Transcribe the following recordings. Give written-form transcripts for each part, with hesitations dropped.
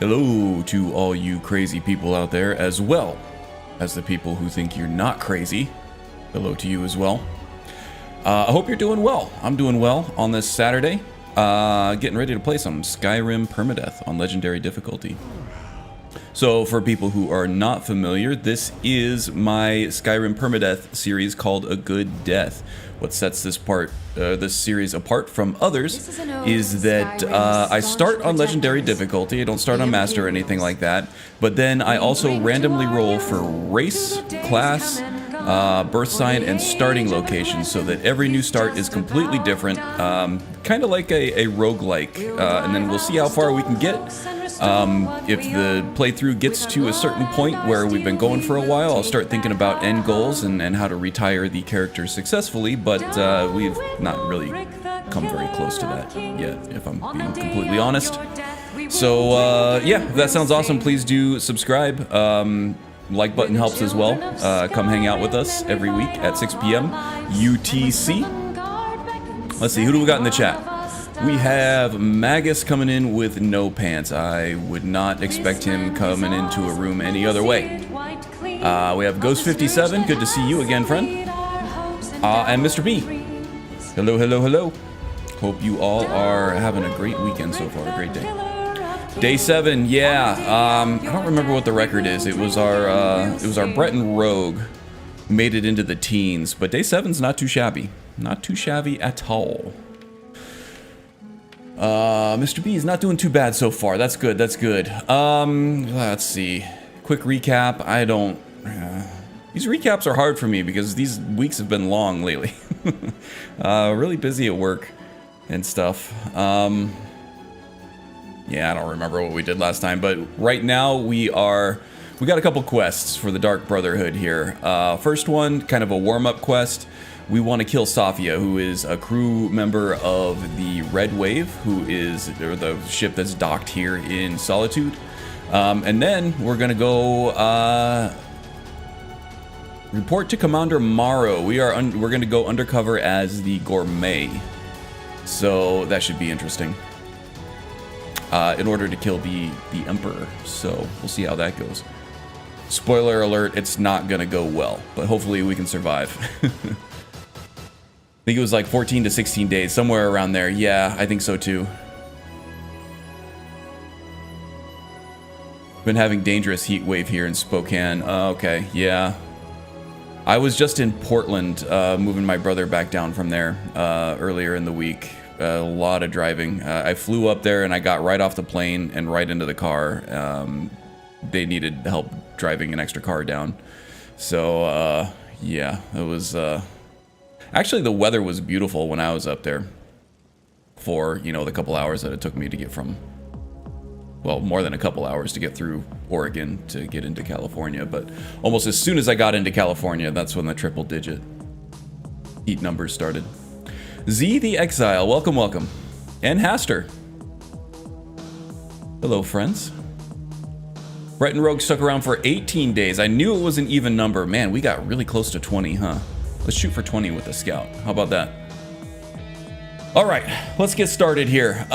Hello to all you crazy people out there, as well as the people who think you're not crazy. Hello to you as well. I hope you're doing well. I'm doing well on this Saturday. Getting ready to play some Skyrim Permadeath on Legendary difficulty. So for people who are not familiar, this is my Skyrim Permadeath series called A Good Death. What sets this series apart from others is that I start on Legendary difficulty. I don't start on Master or anything like that. But then I also randomly roll for race, class, birth sign, and starting location, so that every new start is completely different. Kind of like a roguelike. And then we'll see how far we can get. If the playthrough gets to a certain point where we've been going for a while, I'll start thinking about end goals and how to retire the character successfully, but we've not really come very close to that yet, if I'm being completely honest. So, yeah, if that sounds awesome, please do subscribe. Like button helps as well. Come hang out with us every week at 6 p.m. UTC. Let's see, who do we got in the chat? We have Magus coming in with no pants. I would not expect him coming into a room any other way. We have Ghost57. Good to see you again, friend. And Mr. B. Hello, hello, hello. Hope you all are having a great weekend so far. A great day. Day 7, yeah. I don't remember what the record is. It was our Breton Rogue made it into the teens, but day 7's not too shabby. Not too shabby at all. Mr. B is not doing too bad so far. That's good, that's good. Let's see. Quick recap. I don't... these recaps are hard for me because these weeks have been long lately. Really busy at work and stuff. Yeah, I don't remember what we did last time, but right now we got a couple quests for the Dark Brotherhood here. First one, kind of a warm-up quest. We want to kill Safia, who is a crew member of the Red Wave, who is the ship that's docked here in Solitude. And then we're going to go report to Commander Morrow. We're going to go undercover as the Gourmet. So that should be interesting. In order to kill the Emperor. So we'll see how that goes. Spoiler alert, it's not going to go well, but hopefully we can survive. I think it was like 14 to 16 days, somewhere around there. Yeah, I think so too. Been having dangerous heat wave here in Spokane. Okay, yeah. I was just in Portland, moving my brother back down from there earlier in the week. A lot of driving. I flew up there and I got right off the plane and right into the car. They needed help driving an extra car down. So, yeah, it was... Actually, the weather was beautiful when I was up there for, you know, the couple hours that it took me to get from, well, more than a couple hours to get through Oregon to get into California. But almost as soon as I got into California, that's when the triple-digit heat numbers started. Z the Exile, welcome, welcome. And Haster. Hello, friends. Breton Rogue stuck around for 18 days. I knew it was an even number. Man, we got really close to 20, huh? Let's shoot for 20 with the scout. How about that? All right, let's get started here.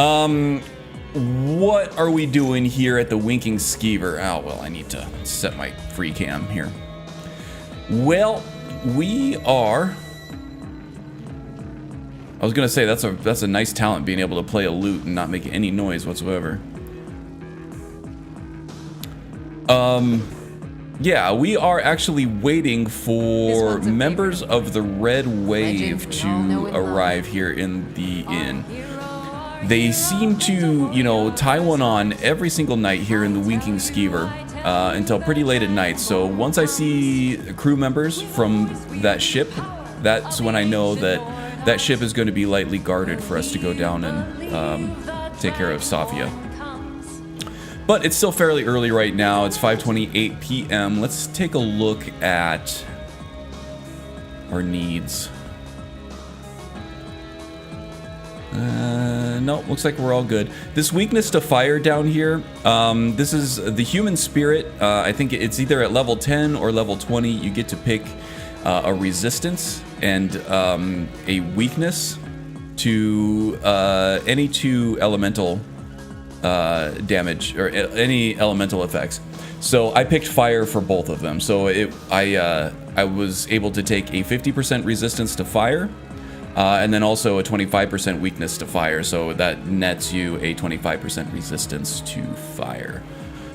What are we doing here at the Winking Skeever? Oh, well, I need to set my free cam here. Well, we are... I was gonna say that's a nice talent, being able to play a lute and not make any noise whatsoever. Yeah, we are actually waiting for members of the Red Wave to arrive here in the inn. They seem to, you know, tie one on every single night here in the Winking Skeever until pretty late at night. So once I see crew members from that ship, that's when I know that that ship is going to be lightly guarded for us to go down and take care of Safia. But it's still fairly early right now. It's 5:28 p.m. Let's take a look at our needs. No, looks like we're all good. This weakness to fire down here, this is the human spirit. I think it's either at level 10 or level 20. You get to pick a resistance and a weakness to any two elemental damage or any elemental effects. So I picked fire for both of them. So I was able to take a 50% resistance to fire, and then also a 25% weakness to fire. So that nets you a 25% resistance to fire.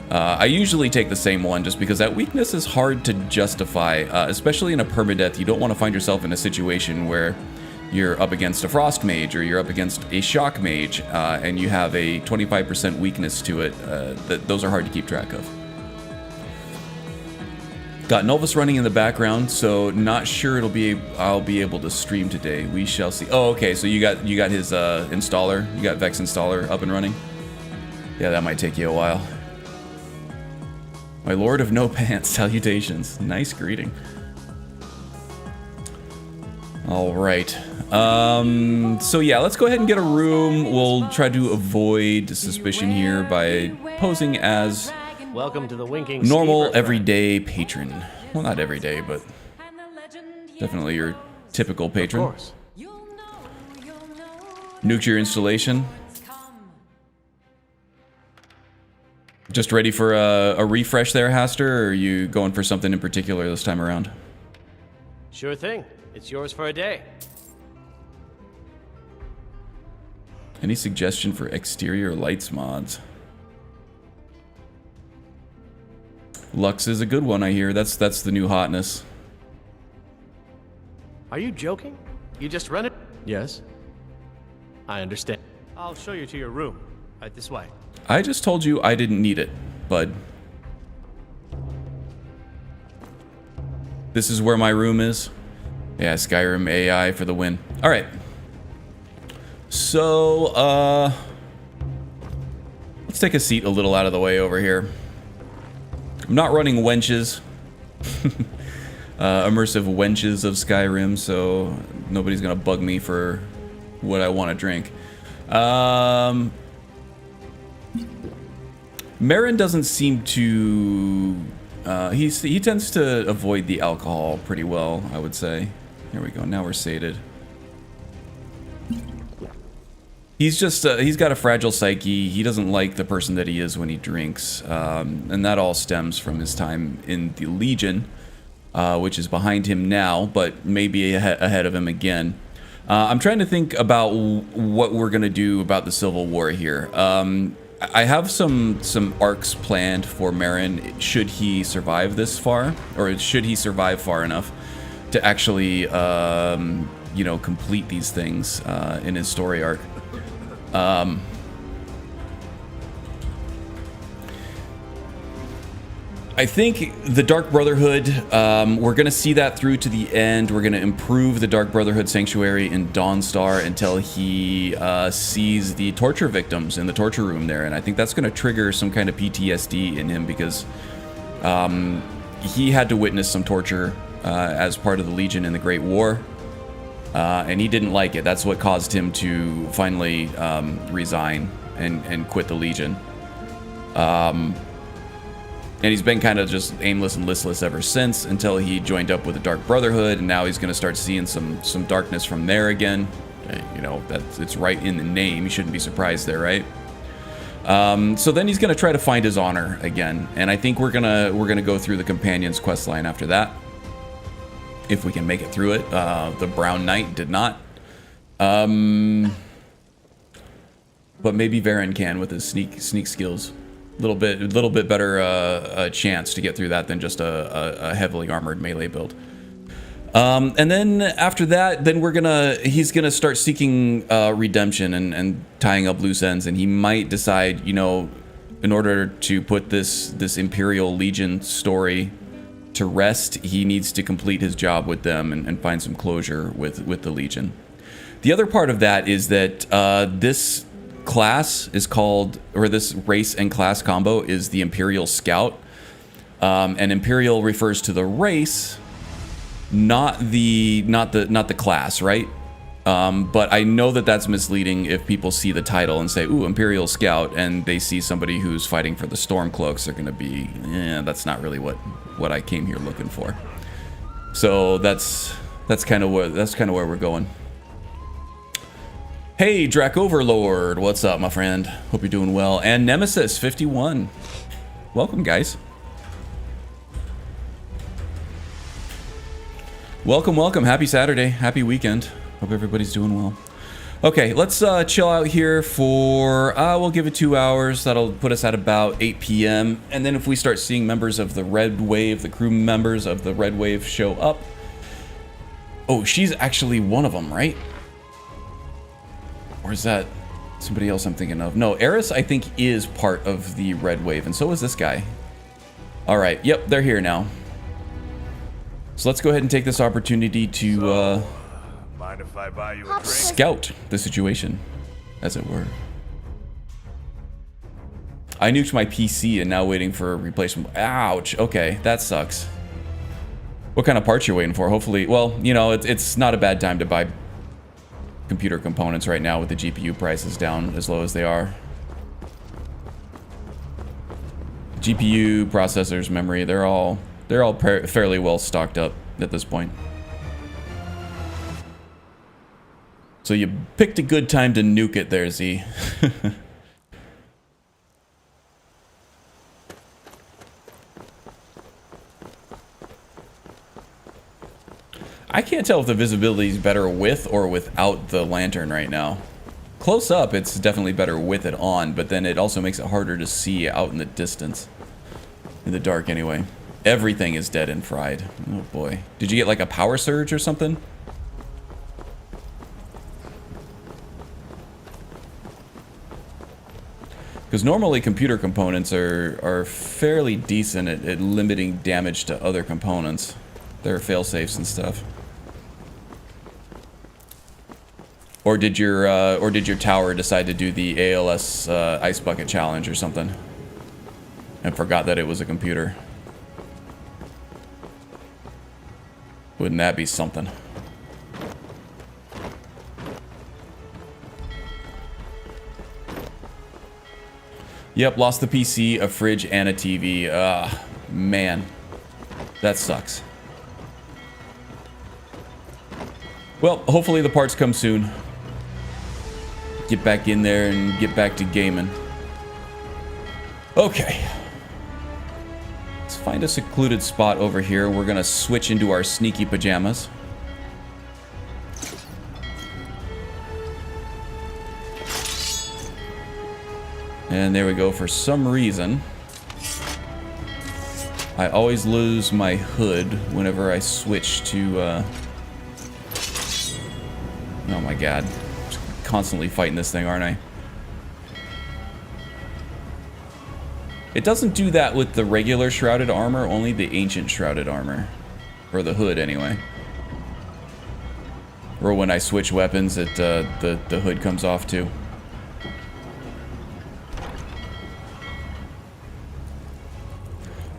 I usually take the same one just because that weakness is hard to justify, especially in a permadeath. You don't want to find yourself in a situation where you're up against a frost mage or you're up against a shock mage, and you have a 25% weakness to it. Those are hard to keep track of. Got Novus running in the background, so not sure I'll be able to stream today. We shall see. Oh, okay. So you got his installer. You got Vex installer up and running. Yeah, that might take you a while. My Lord of No Pants, salutations. Nice greeting. All right. So yeah, let's go ahead and get a room. We'll try to avoid suspicion here by posing as welcome to the winking normal everyday patron. Well, not every day, but definitely your typical patron. Of course. Nuked your installation. Just ready for a refresh there, Haster, or are you going for something in particular this time around? Sure thing. It's yours for a day. Any suggestion for exterior lights mods? Lux is a good one, I hear. That's the new hotness. Are you joking? You just run it? Yes. I understand. I'll show you to your room. Right this way. I just told you I didn't need it, bud. This is where my room is. Yeah, Skyrim AI for the win. All right. So, let's take a seat a little out of the way over here. I'm not running wenches. Immersive wenches of Skyrim, so nobody's gonna bug me for what I want to drink. Marin doesn't seem to... he tends to avoid the alcohol pretty well, I would say. Here we go, now we're sated. He's just, he's got a fragile psyche. He doesn't like the person that he is when he drinks. And that all stems from his time in the Legion, which is behind him now, but maybe ahead of him again. I'm trying to think about what we're going to do about the Civil War here. I have some arcs planned for Marin should he survive this far, or should he survive far enough to actually, you know, complete these things in his story arc. I think the Dark Brotherhood, we're going to see that through to the end. We're going to improve the Dark Brotherhood Sanctuary in Dawnstar until he sees the torture victims in the torture room there. And I think that's going to trigger some kind of PTSD in him because he had to witness some torture as part of the Legion in the Great War. And he didn't like it. That's what caused him to finally resign and quit the Legion. And he's been kind of just aimless and listless ever since until he joined up with the Dark Brotherhood, and now he's going to start seeing some darkness from there again. You know, it's right in the name. You shouldn't be surprised there, right? So then he's going to try to find his honor again, and I think we're gonna go through the Companion's quest line after that, if we can make it through it. The Brown Knight did not, but maybe Varen can with his sneak skills. A little bit better chance to get through that than just a heavily armored melee build. And then after that, then he's gonna start seeking redemption and tying up loose ends, and he might decide, you know, in order to put this Imperial Legion story to rest, he needs to complete his job with them and find some closure with the Legion. The other part of that is that this class is called, or this race and class combo is the Imperial Scout, and Imperial refers to the race, not the class, right? But I know that that's misleading if people see the title and say, "Ooh, Imperial Scout," and they see somebody who's fighting for the Stormcloaks. They're going to be, that's not really what I came here looking for. So that's kind of where we're going. Hey, Drac Overlord, what's up, my friend? Hope you're doing well. And Nemesis 51, welcome, guys. Welcome, welcome. Happy Saturday, happy weekend. Hope everybody's doing well. Okay, let's chill out here for, we'll give it 2 hours. That'll put us at about 8 p.m. And then if we start seeing members of the Red Wave, the crew members of the Red Wave show up. Oh, she's actually one of them, right? Or is that somebody else I'm thinking of? No, Eris, I think, is part of the Red Wave, and so is this guy. All right, yep, they're here now. So let's go ahead and take this opportunity to mind if I buy you a drink? Scout the situation, as it were. I nuked my PC and now waiting for a replacement. Ouch, okay, that sucks. What kind of parts you're waiting for? Hopefully, well, you know, it's not a bad time to buy computer components right now with the GPU prices down as low as they are. GPU, processors, memory, they're all fairly well stocked up at this point. So you picked a good time to nuke it there, Z. I can't tell if the visibility is better with or without the lantern right now. Close up, it's definitely better with it on, but then it also makes it harder to see out in the distance. In the dark, anyway. Everything is dead and fried. Oh boy. Did you get like a power surge or something? Because normally computer components are fairly decent at limiting damage to other components. There are fail-safes and stuff. Or did your tower decide to do the ALS ice bucket challenge or something? And forgot that it was a computer. Wouldn't that be something? Yep, lost the PC, a fridge, and a TV. Man. That sucks. Well, hopefully the parts come soon. Get back in there and get back to gaming. Okay. Let's find a secluded spot over here. We're gonna switch into our sneaky pajamas. And there we go. For some reason, I always lose my hood whenever I switch to, oh my god. Just constantly fighting this thing, aren't I? It doesn't do that with the regular shrouded armor, only the ancient shrouded armor. Or the hood, anyway. Or when I switch weapons, the hood comes off, too.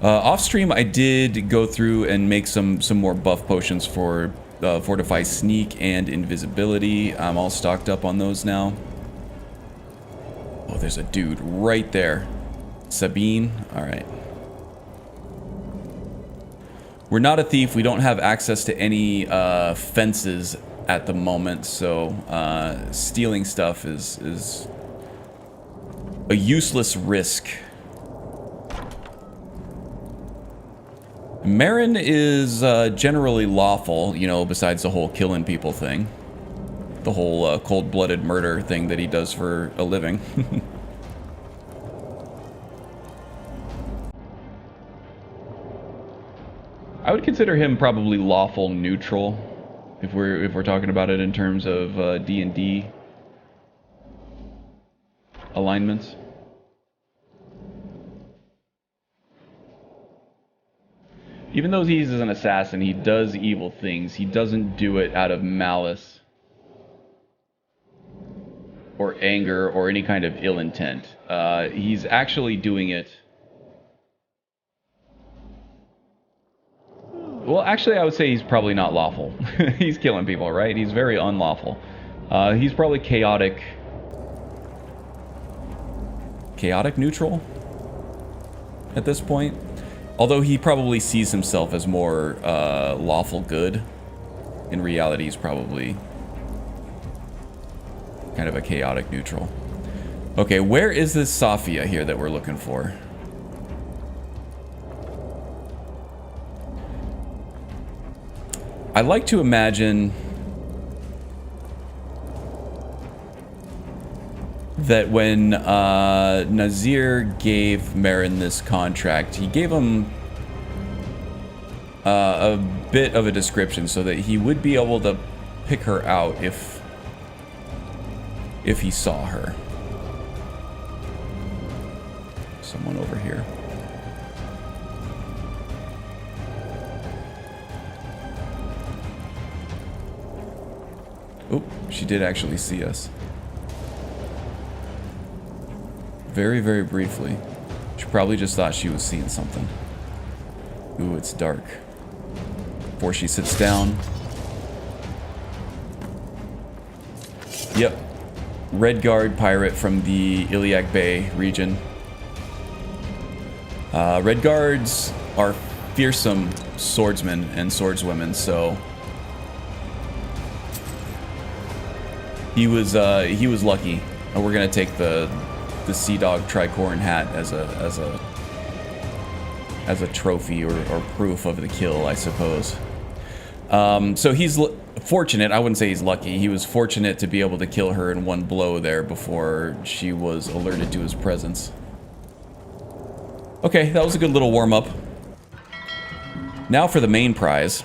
Off stream, I did go through and make some more buff potions for Fortify Sneak and Invisibility. I'm all stocked up on those now. Oh, there's a dude right there. Sabine. All right. We're not a thief. We don't have access to any fences at the moment, so stealing stuff is a useless risk. Marin is generally lawful, you know, besides the whole killing people thing. The whole cold-blooded murder thing that he does for a living. I would consider him probably lawful neutral, if we're talking about it in terms of D&D alignments. Even though he's an assassin, he does evil things. He doesn't do it out of malice or anger or any kind of ill intent. He's actually doing it. Well, actually, I would say he's probably not lawful. He's killing people, right? He's very unlawful. He's probably chaotic neutral at this point. Although he probably sees himself as more lawful good. In reality, he's probably kind of a chaotic neutral. Okay, where is this Sophia here that we're looking for? I like to imagine that when Nazir gave Marin this contract, he gave him a bit of a description so that he would be able to pick her out if he saw her. Someone over here. Oh, she did actually see us. Very, very briefly. She probably just thought she was seeing something. Ooh, it's dark. Before she sits down. Yep. Red Guard pirate from the Iliac Bay region. Red Guards are fearsome swordsmen and swordswomen, so he was lucky. And we're gonna take the Sea Dog Tricorn hat as a trophy or proof of the kill, I suppose. So he's fortunate. I wouldn't say he's lucky. He was fortunate to be able to kill her in one blow there before she was alerted to his presence. Okay, that was a good little warm-up. Now for the main prize.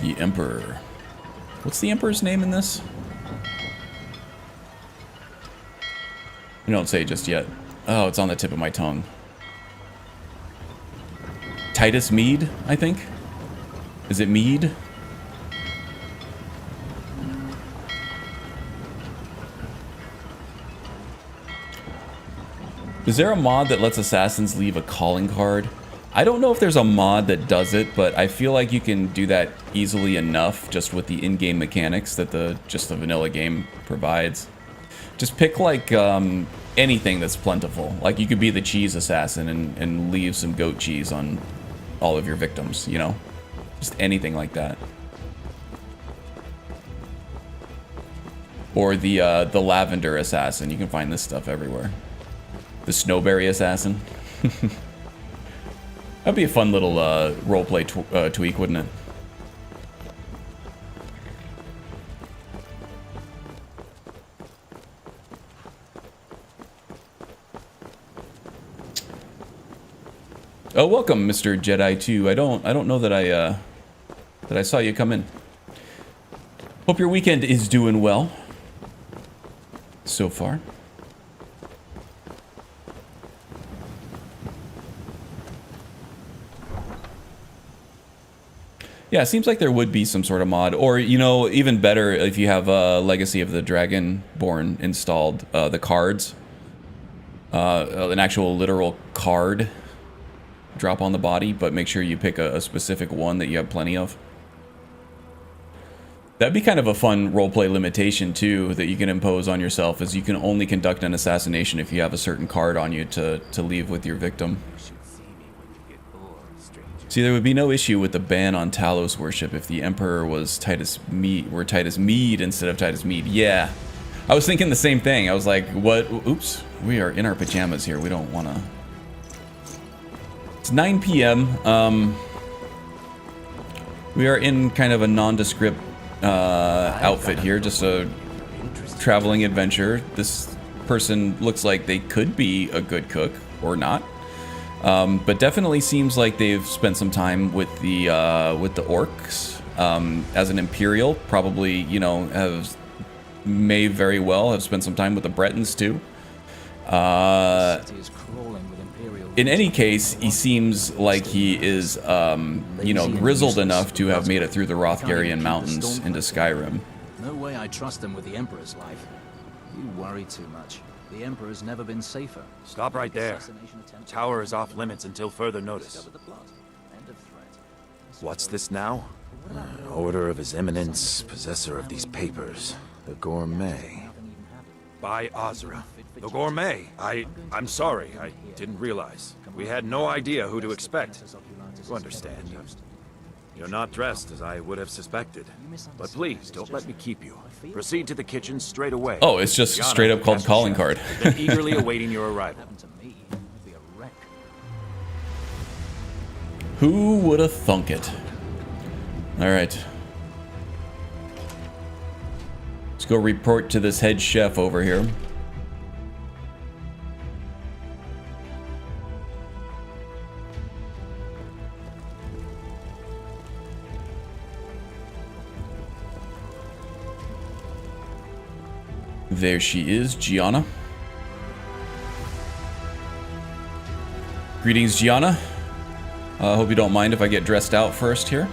The Emperor. What's the Emperor's name in this? You don't say it just yet. Oh, it's on the tip of my tongue. Titus Mead, I think? Is it Mead? Is there a mod that lets assassins leave a calling card? I don't know if there's a mod that does it, but I feel like you can do that easily enough just with the in-game mechanics that just the vanilla game provides. Just pick like anything that's plentiful. Like you could be the cheese assassin and leave some goat cheese on all of your victims, you know? Just anything like that. Or the lavender assassin. You can find this stuff everywhere. The snowberry assassin. That'd be a fun little roleplay tweak, wouldn't it? Oh, welcome, Mr. Jedi 2. I don't know that I saw you come in. Hope your weekend is doing well so far. Yeah, it seems like there would be some sort of mod, or, you know, even better if you have a Legacy of the Dragonborn installed, the cards, an actual literal card drop on the body, but make sure you pick a specific one that you have plenty of. That'd be kind of a fun roleplay limitation, too, that you can impose on yourself, is you can only conduct an assassination if you have a certain card on you to leave with your victim. See, there would be no issue with the ban on Talos worship if the Emperor was Titus Mead instead of Titus Mead. Yeah. I was thinking the same thing. I was like, what? Oops. We are in our pajamas here. We don't want to... It's 9 p.m. We are in kind of a nondescript outfit here. Just a traveling adventure. This person looks like they could be a good cook or not. But definitely seems like they've spent some time with the orcs as an Imperial. Probably, you know, may very well have spent some time with the Bretons too. In any case, he seems like he is, you know, grizzled enough to have made it through the Rothgarian Mountains into Skyrim. No way I trust him with the Emperor's life. You worry too much. The Emperor's never been safer. Stop right there. The tower is off limits until further notice. What's this now? Order of His Eminence, possessor of these papers. The gourmet. By Azra. The gourmet. I'm sorry. I didn't realize. We had no idea who to expect. You understand. You're not dressed as I would have suspected. But please, don't let me keep you. Proceed to the kitchen straight away. Oh, it's just straight up called calling card. Been eagerly awaiting your arrival. Who would have thunk it? All right. Let's go report to this head chef over here. There she is, Gianna. Greetings, Gianna. I hope you don't mind if I get dressed out first here.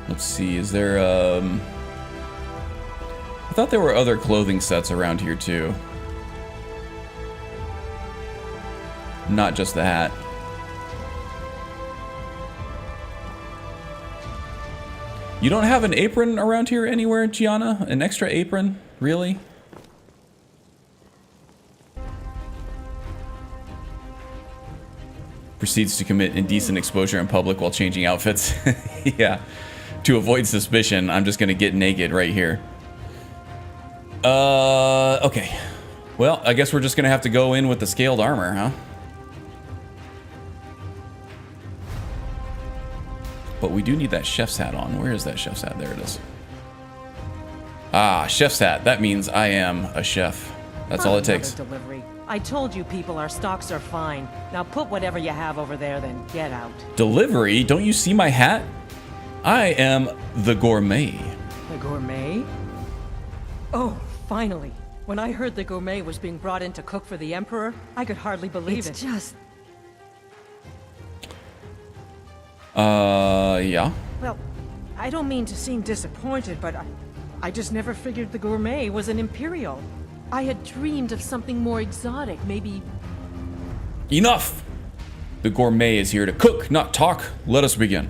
Let's see, is there, I thought there were other clothing sets around here too. Not just the hat. You don't have an apron around here anywhere, Gianna? An extra apron? Really? Proceeds to commit indecent exposure in public while changing outfits. Yeah. To avoid suspicion, I'm just gonna get naked right here. Okay. Well, I guess we're just gonna have to go in with the scaled armor, huh? But we do need that chef's hat on. Where is that chef's hat? There it is. Ah, chef's hat. That means I am a chef. That's all it takes. Delivery. I told you people our stocks are fine. Now put whatever you have over there, then get out. Delivery? Don't you see my hat? I am the gourmet. The gourmet? Oh, finally. When I heard the gourmet was being brought in to cook for the Emperor, I could hardly believe it. It's just... Yeah. Well, I don't mean to seem disappointed, but I just never figured the gourmet was an Imperial. I had dreamed of something more exotic, maybe... Enough! The gourmet is here to cook, not talk. Let us begin.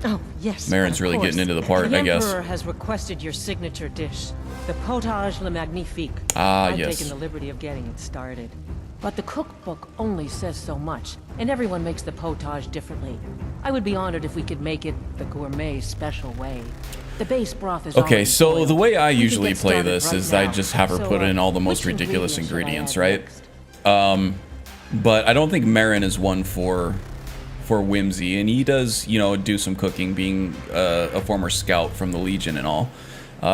Oh, yes. Marin's really getting into the part, I guess. The Emperor has requested your signature dish, the potage le magnifique. Ah, I've yes. taken the liberty of getting it started. But the cookbook only says so much, and everyone makes the potage differently. I would be honored if we could make it the gourmet special way. The base broth is okay, so boiled. the way I We can usually get play started this right is now. I just have her So, put in all the most which ridiculous ingredients ingredients, should I add right? next? But I don't think Marin is one for whimsy, and he does, you know, do some cooking, being a former scout from the Legion and all.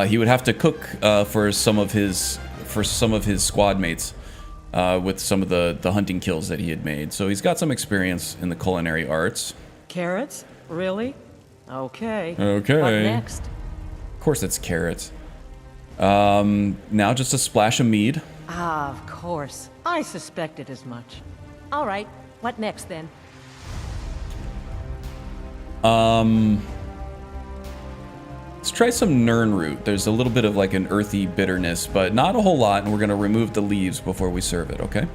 He would have to cook for some of his squad mates with some of the hunting kills that he had made. So he's got some experience in the culinary arts. Carrots? Really? Okay. Okay. What next? Of course, it's carrots. Now just a splash of mead. Ah, of course. I suspected as much. All right. What next then? Let's try some Nern root. There's a little bit of like an earthy bitterness, but not a whole lot, and we're gonna remove the leaves before we serve it, okay?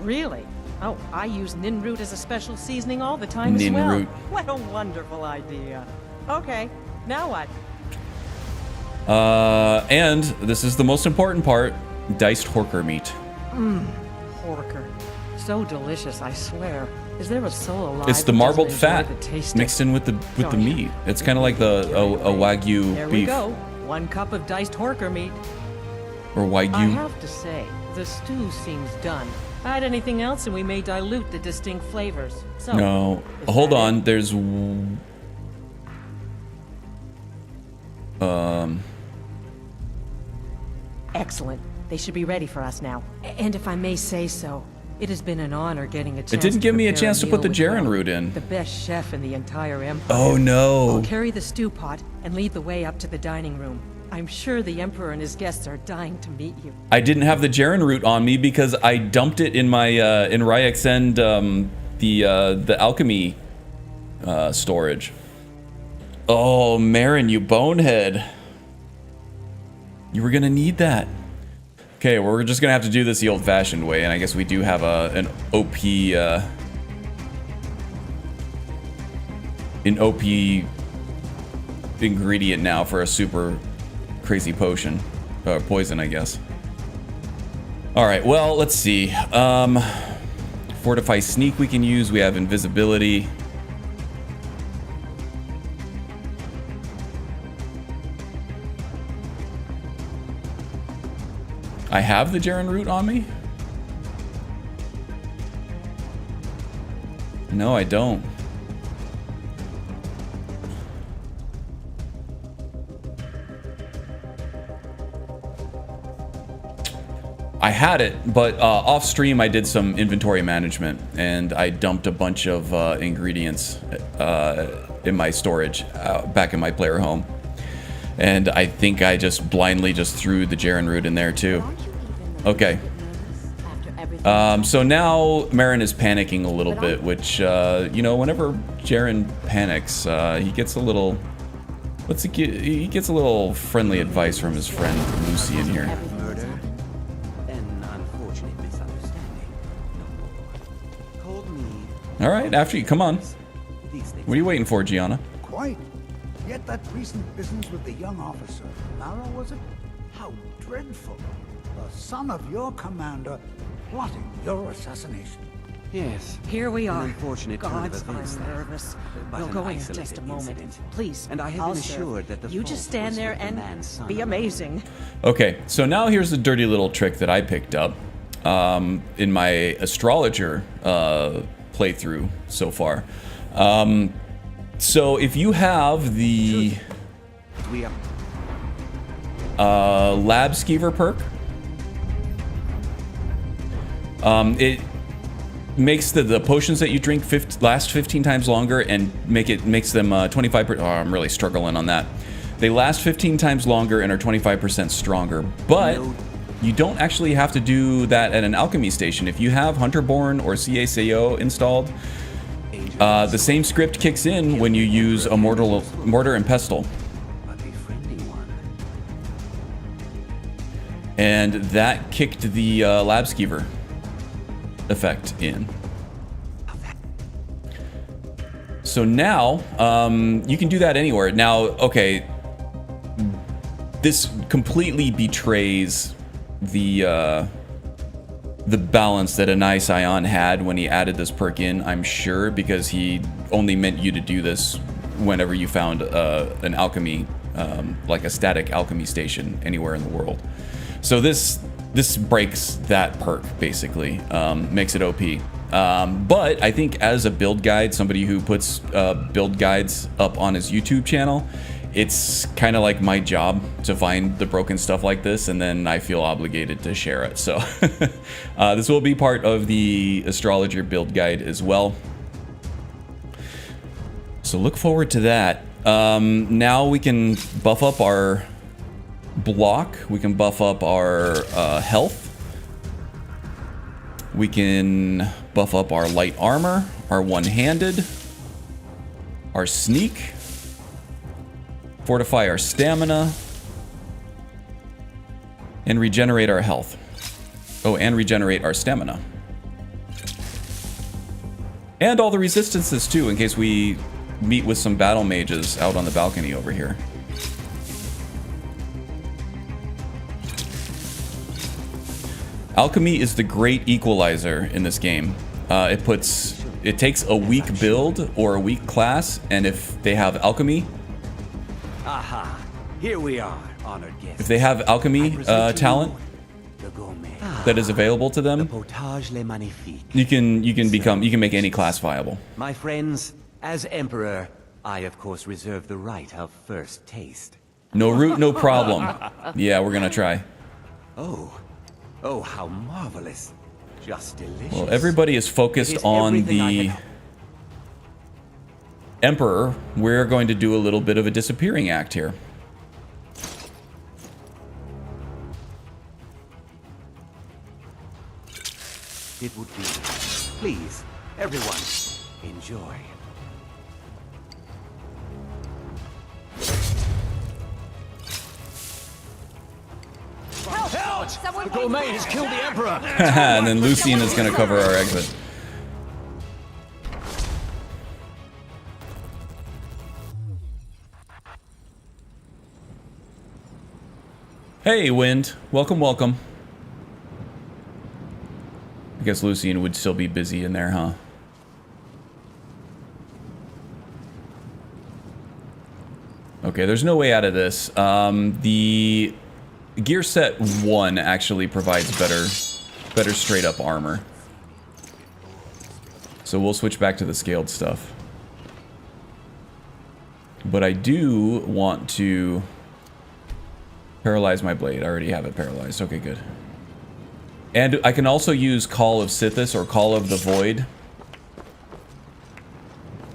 Really? Oh, I use nin root as a special seasoning all the time as Nin well. root. What a wonderful idea. Okay, now what? And this is the most important part, diced horker meat. Porker. So delicious, I swear. Is there a soul alive? It's the who marbled doesn't enjoy fat the taste mixed in with the Oh, yeah. meat. It's kind of like a Wagyu There we beef go. 1 cup of diced horker meat. or I Wagyu. have to say, the stew seems done. Add anything else and we may dilute the distinct flavors. So, No, is hold that on. it? There's Excellent. They should be ready for us now. And if I may say so, it has been an honor getting a chance. It didn't give me a prepare chance to meal put the with Jaren Will, root in. The best chef in the entire empire. Oh I'll no. carry the stew pot and lead the way up to the dining room. I'm sure the Emperor and his guests are dying to meet you. I didn't have the Jaren root on me because I dumped it in my in Ryek's End the alchemy storage. Oh, Marin, you bonehead. You were gonna need that. Okay, well, we're just gonna have to do this the old-fashioned way, and I guess we do have an OP ingredient now for a super crazy potion. Poison, I guess. Alright, well, let's see. Fortify sneak we can use. We have invisibility. I have the Jaren root on me? No, I don't. I had it, but off stream I did some inventory management and I dumped a bunch of ingredients in my storage back in my player home. And I think I just blindly just threw the Jaren root in there too. Okay. So now Marin is panicking a little bit, which, you know, whenever Jaren panics, he gets a little... he gets a little friendly advice from his friend Lucy in here. All right, after you, come on. What are you waiting for, Gianna? Quite. Yet that recent business with the young officer, Lara, was it? How dreadful. The son of your commander plotting your assassination. Yes. Here we are. Unfortunate turn of Gods, events I'm there. nervous. But We'll an go in isolated just a moment. incident. Please. And I have I'll been serve. assured that the You just fault stand was there with the and man's son be alone. amazing. Okay, so now here's the dirty little trick that I picked up in my astrologer playthrough so far. So if you have the lab skeever perk, it makes the potions that you drink last 15 times longer and makes them 25%. Oh, I'm really struggling on that. They last 15 times longer and are 25% stronger, but you don't actually have to do that at an alchemy station. If you have Hunterborn or CACO installed, the same script kicks in when you use a mortar and pestle. And that kicked the lab skeever effect in. So now you can do that anywhere. Now, okay, this completely betrays the balance that Anais Sion had when he added this perk in, I'm sure, because he only meant you to do this whenever you found an alchemy, like a static alchemy station anywhere in the world. So this breaks that perk, basically, makes it OP. But I think as a build guide, somebody who puts build guides up on his YouTube channel, it's kind of like my job to find the broken stuff like this, and then I feel obligated to share it. So this will be part of the astrologer build guide as well. So look forward to that. Now we can buff up our block. We can buff up our health. We can buff up our light armor, our one-handed, our sneak, fortify our stamina, and regenerate our health. Oh, and regenerate our stamina. And all the resistances too, in case we meet with some battle mages out on the balcony over here. Alchemy is the great equalizer in this game. It takes a weak build or a weak class, and if they have alchemy, Aha! Here we are, honored guests. if they have alchemy talent The gourmet. that is available to them, Potage le magnifique. you can make any class viable. My friends, as Emperor, I of course reserve the right of first taste. No root, no problem. Yeah, we're gonna try. Oh, how marvelous. Just delicious. Well, everybody is focused on everything I the had- Emperor. We're going to do a little bit of a disappearing act here. It would be. Please, everyone, enjoy. The gourmet has killed the Emperor! And then Lucien is going to cover our exit. Hey, Wind. Welcome, welcome. I guess Lucian would still be busy in there, huh? Okay, there's no way out of this. The gear set 1 actually provides better straight up armor. So we'll switch back to the scaled stuff. But I do want to paralyze my blade. I already have it paralyzed. Okay, good. And I can also use Call of Sithis or Call of the Void.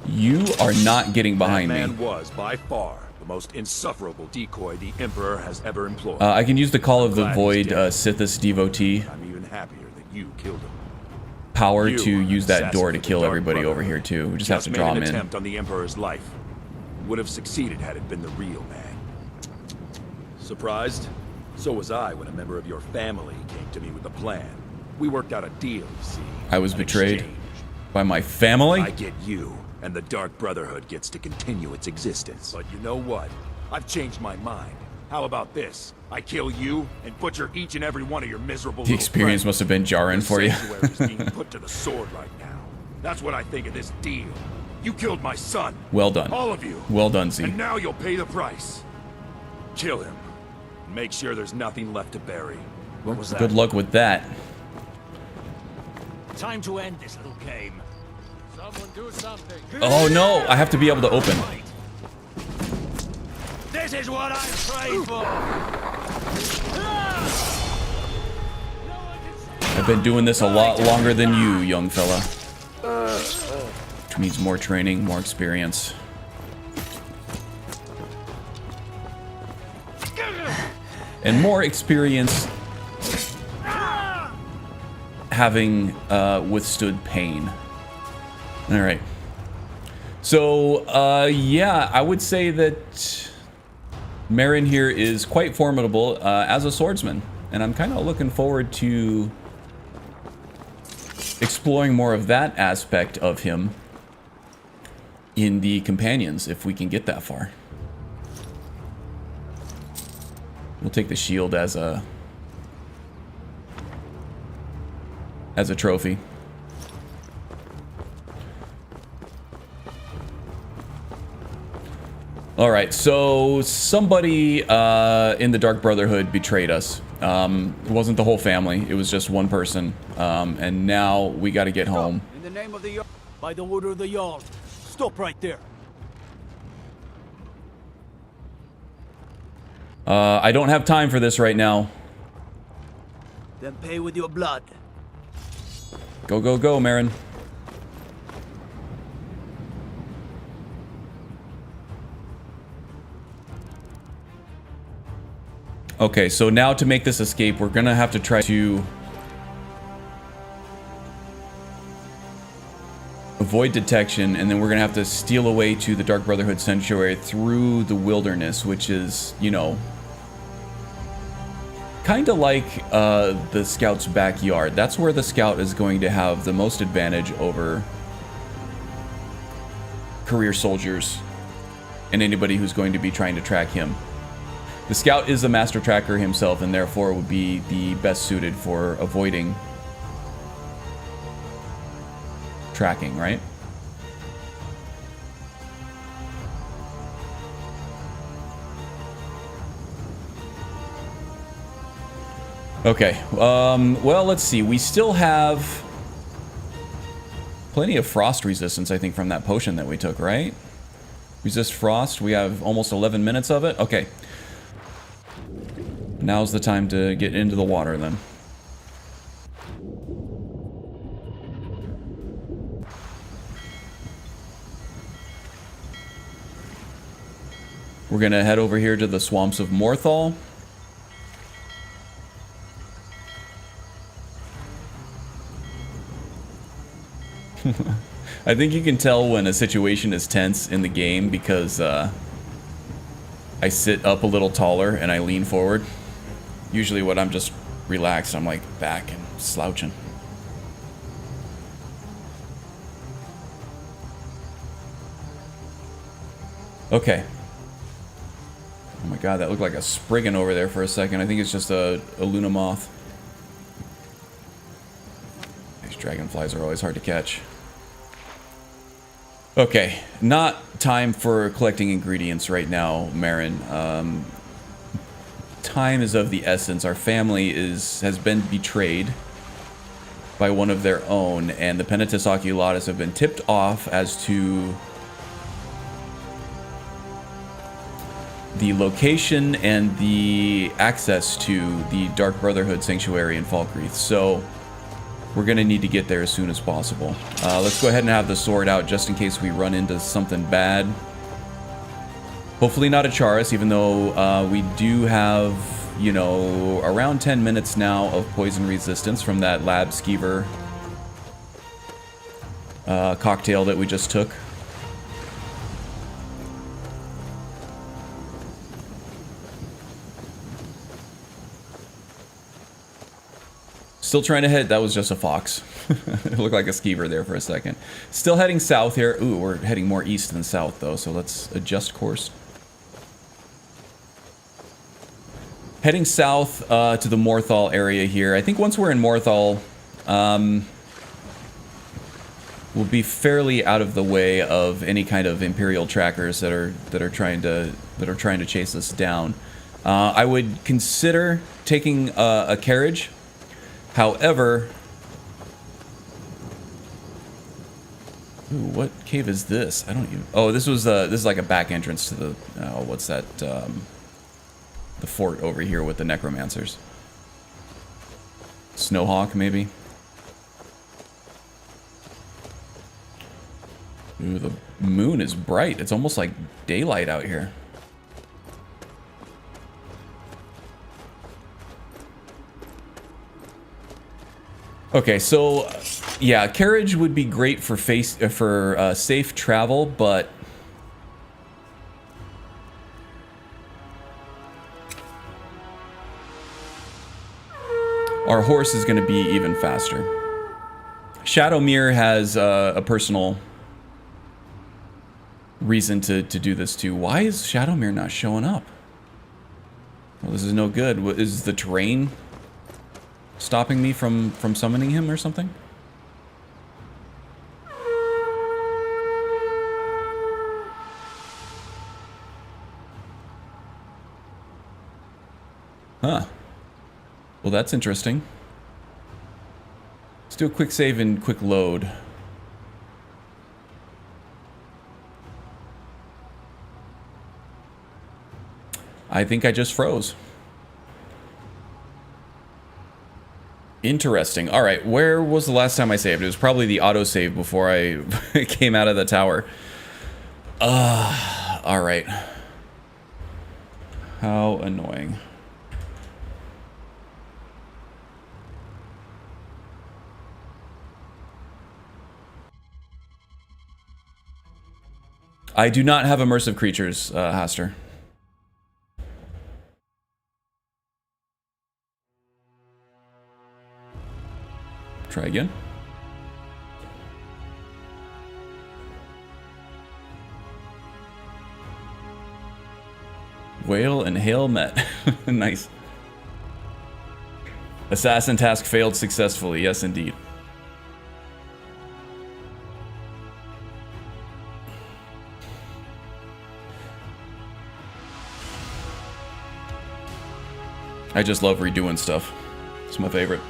You are not getting behind that me. man was by far the most insufferable decoy the Emperor has ever employed. I can use the Call of the Glad Void he's dead. Sithis devotee I'm even happier that you killed him. power You to are an use that assassin door to for the kill Dark everybody over Brotherhood. here too. We just have to draw made him an in. attempt on the Emperor's life. Would have succeeded had it been the real man. Surprised? So was I when a member of your family came to me with a plan. We worked out a deal, you see. I was An betrayed exchange. by my family. I get you, and the Dark Brotherhood gets to continue its existence. But you know what? I've changed my mind. How about this? I kill you and butcher each and every one of your miserable The little experience friends. must have been jarring Your for you. sanctuary is being put to the sword right now. That's what I think of this deal. You killed my son. Well done. All of you. Well done, Z. And now you'll pay the price. Kill him. Make sure there's nothing left to bury. What was that? Good luck with that. Time to end this little game. Someone do something. Oh no, I have to be able to open. This is what I prayed for. I've been doing this a lot longer than you, young fella. Which means more training, more experience. And more experience having withstood pain. All right. So, yeah, I would say that Marin here is quite formidable as a swordsman. And I'm kind of looking forward to exploring more of that aspect of him in the companions, if we can get that far. We'll take the shield as a trophy. All right, so somebody in the Dark Brotherhood betrayed us. It wasn't the whole family; it was just one person. And now we got to get home. In the name of the Jarl, by the order of the Jarl, stop right there. I don't have time for this right now. Then pay with your blood. Go, go, go, Marin. Okay, so now to make this escape, we're gonna have to try to avoid detection, and then we're gonna have to steal away to the Dark Brotherhood Sanctuary through the wilderness, which is, you know, kind of like the scout's backyard. That's where the scout is going to have the most advantage over career soldiers and anybody who's going to be trying to track him. The scout is a master tracker himself, and therefore would be the best suited for avoiding tracking, right? Okay, well, let's see. We still have plenty of frost resistance, I think, from that potion that we took, right? Resist frost. We have almost 11 minutes of it. Okay. Now's the time to get into the water, then. We're gonna head over here to the swamps of Morthal. I think you can tell when a situation is tense in the game because I sit up a little taller and I lean forward. Usually when I'm just relaxed, I'm like back and slouching. Okay. Oh my god, that looked like a Spriggan over there for a second. I think it's just a Luna Moth. These dragonflies are always hard to catch. Okay, not time for collecting ingredients right now, Marin. Time is of the essence. Our family has been betrayed by one of their own, and the Penitentious Oculatus have been tipped off as to the location and the access to the Dark Brotherhood Sanctuary in Falkreath. So we're going to need to get there as soon as possible. Let's go ahead and have the sword out just in case we run into something bad. Hopefully not a Charis, even though we do have, you know, around 10 minutes now of poison resistance from that lab skeever cocktail that we just took. Still trying to head. That was just a fox. It looked like a skeever there for a second. Still heading south here. Ooh, we're heading more east than south though, so let's adjust course. Heading south to the Morthal area here. I think once we're in Morthal, we'll be fairly out of the way of any kind of Imperial trackers that are trying to chase us down. I would consider taking a carriage. However, ooh, what cave is this? I don't even. Oh, this is like a back entrance to the. Oh, what's that? The fort over here with the necromancers. Snowhawk, maybe. Ooh, the moon is bright. It's almost like daylight out here. Okay, so yeah, carriage would be great for safe travel, but our horse is going to be even faster. Shadowmere has a personal reason to do this too. Why is Shadowmere not showing up? Well, this is no good. Is the terrain stopping me from summoning him or something? Huh. Well, that's interesting. Let's do a quick save and quick load. I think I just froze. Interesting. All right, where was the last time I saved? It was probably the autosave before I came out of the tower. All right. How annoying. I do not have immersive creatures, Haster. Try again. Whale and hail met. Nice. Assassin task failed successfully. Yes, indeed. I just love redoing stuff. It's my favorite.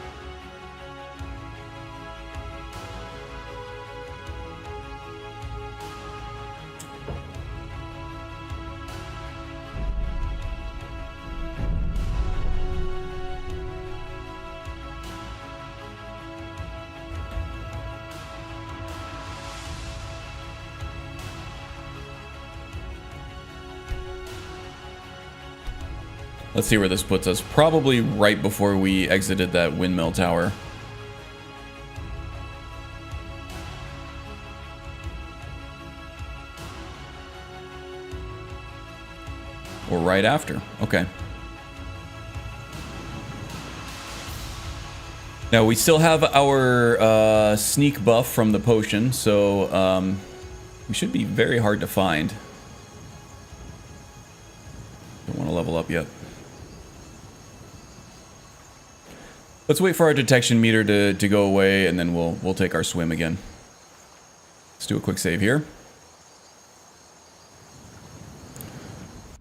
Let's see where this puts us. Probably right before we exited that windmill tower. Or right after. Okay. Now we still have our sneak buff from the potion, so we should be very hard to find. Don't want to help yet. Let's wait for our detection meter to go away, and then we'll take our swim again. Let's do a quick save here.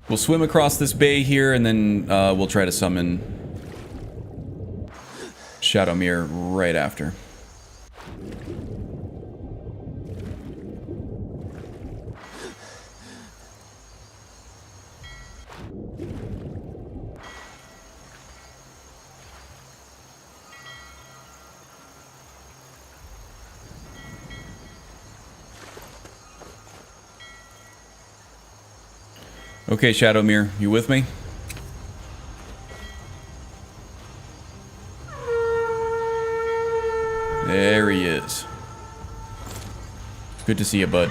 We'll swim across this bay here, and then we'll try to summon Shadowmere right after. Okay, Shadowmere, you with me? There he is. Good to see you, bud.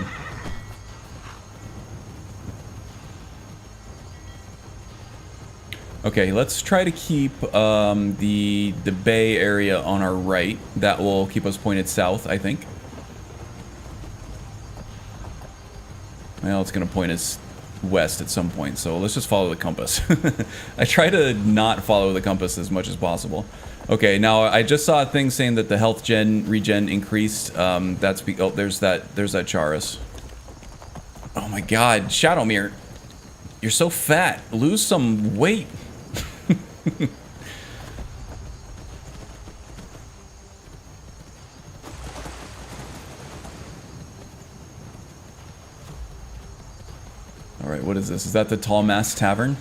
Okay, let's try to keep the bay area on our right. That will keep us pointed south, I think. Well, it's going to point us west at some point, so let's just follow the compass. I try to not follow the compass as much as possible. Okay, now I just saw a thing saying that the health regen increased. That's oh, there's that Charis. Oh my God, Shadowmere, you're so fat. Lose some weight. All right, what is this? Is that the Tall Mast Tavern?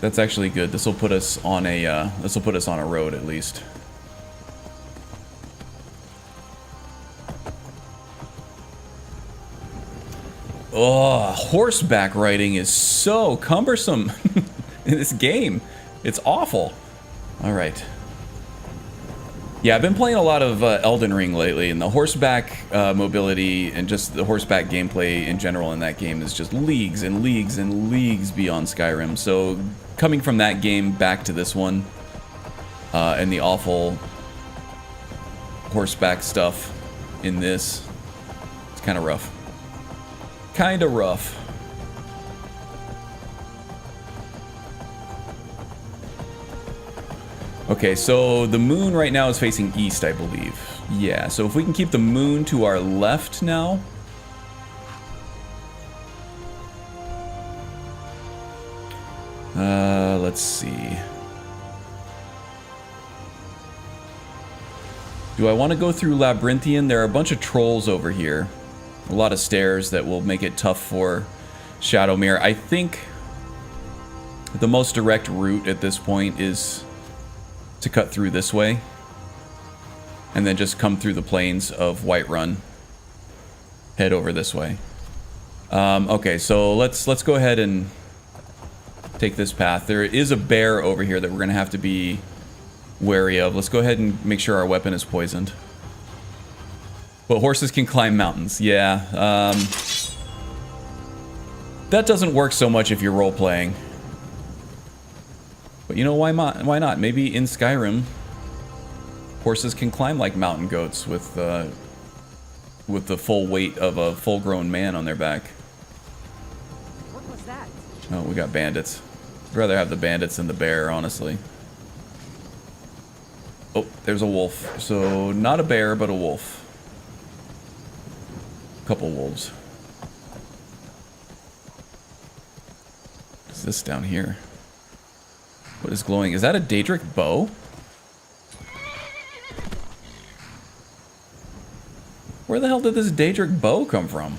That's actually good. This will put us on a road at least. Oh, horseback riding is so cumbersome in this game. It's awful. All right. Yeah, I've been playing a lot of Elden Ring lately, and the horseback mobility and just the horseback gameplay in general in that game is just leagues and leagues and leagues beyond Skyrim. So coming from that game back to this one, and the awful horseback stuff in this, it's kind of rough. Kind of rough. Okay, so the moon right now is facing east, I believe. Yeah, so if we can keep the moon to our left now. Let's see. Do I want to go through Labyrinthian? There are a bunch of trolls over here. A lot of stairs that will make it tough for Shadowmere. I think the most direct route at this point is to cut through this way and then just come through the plains of Whiterun, head over this way. Okay, so let's go ahead and take this path. There is a bear over here that we're gonna have to be wary of. Let's go ahead and make sure our weapon is poisoned. But horses can climb mountains. Yeah, that doesn't work so much if you're role-playing. But you know, why not? Maybe in Skyrim, horses can climb like mountain goats with the full weight of a full-grown man on their back. What was that? Oh, we got bandits. I'd rather have the bandits than the bear, honestly. Oh, there's a wolf. So, not a bear, but a wolf. Couple wolves. What's this down here? What is glowing? Is that a Daedric bow? Where the hell did this Daedric bow come from?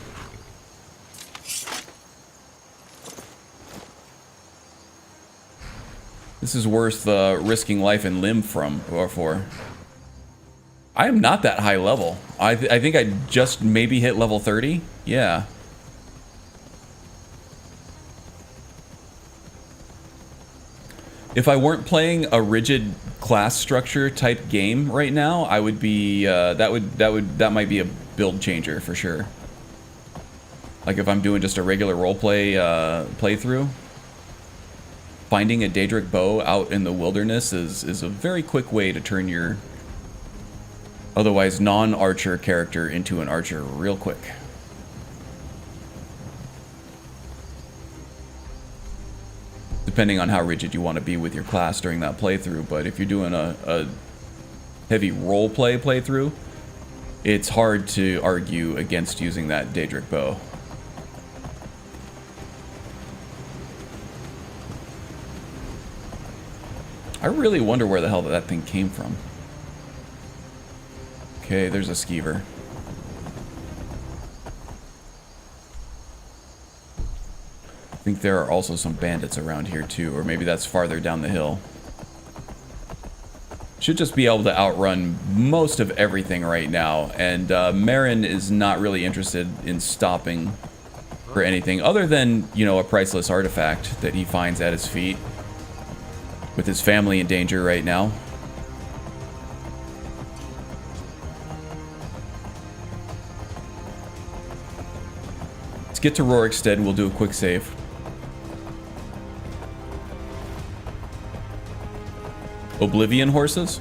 This is worth risking life and limb for. I am not that high level. I think I just maybe hit level 30. Yeah. If I weren't playing a rigid class structure type game right now, I would be that might be a build changer for sure. Like if I'm doing just a regular roleplay playthrough, finding a Daedric bow out in the wilderness is a very quick way to turn your otherwise non-archer character into an archer real quick. depending on how rigid you want to be with your class during that playthrough. But if you're doing a heavy roleplay playthrough, it's hard to argue against using that Daedric bow. I really wonder where the hell that thing came from. Okay, there's a skeever. I think there are also some bandits around here too, or maybe that's farther down the hill. Should just be able to outrun most of everything right now, and Marin is not really interested in stopping for anything other than, you know, a priceless artifact that he finds at his feet, with his family in danger right now. Let's get to Rorikstead, we'll do a quick save. Oblivion horses?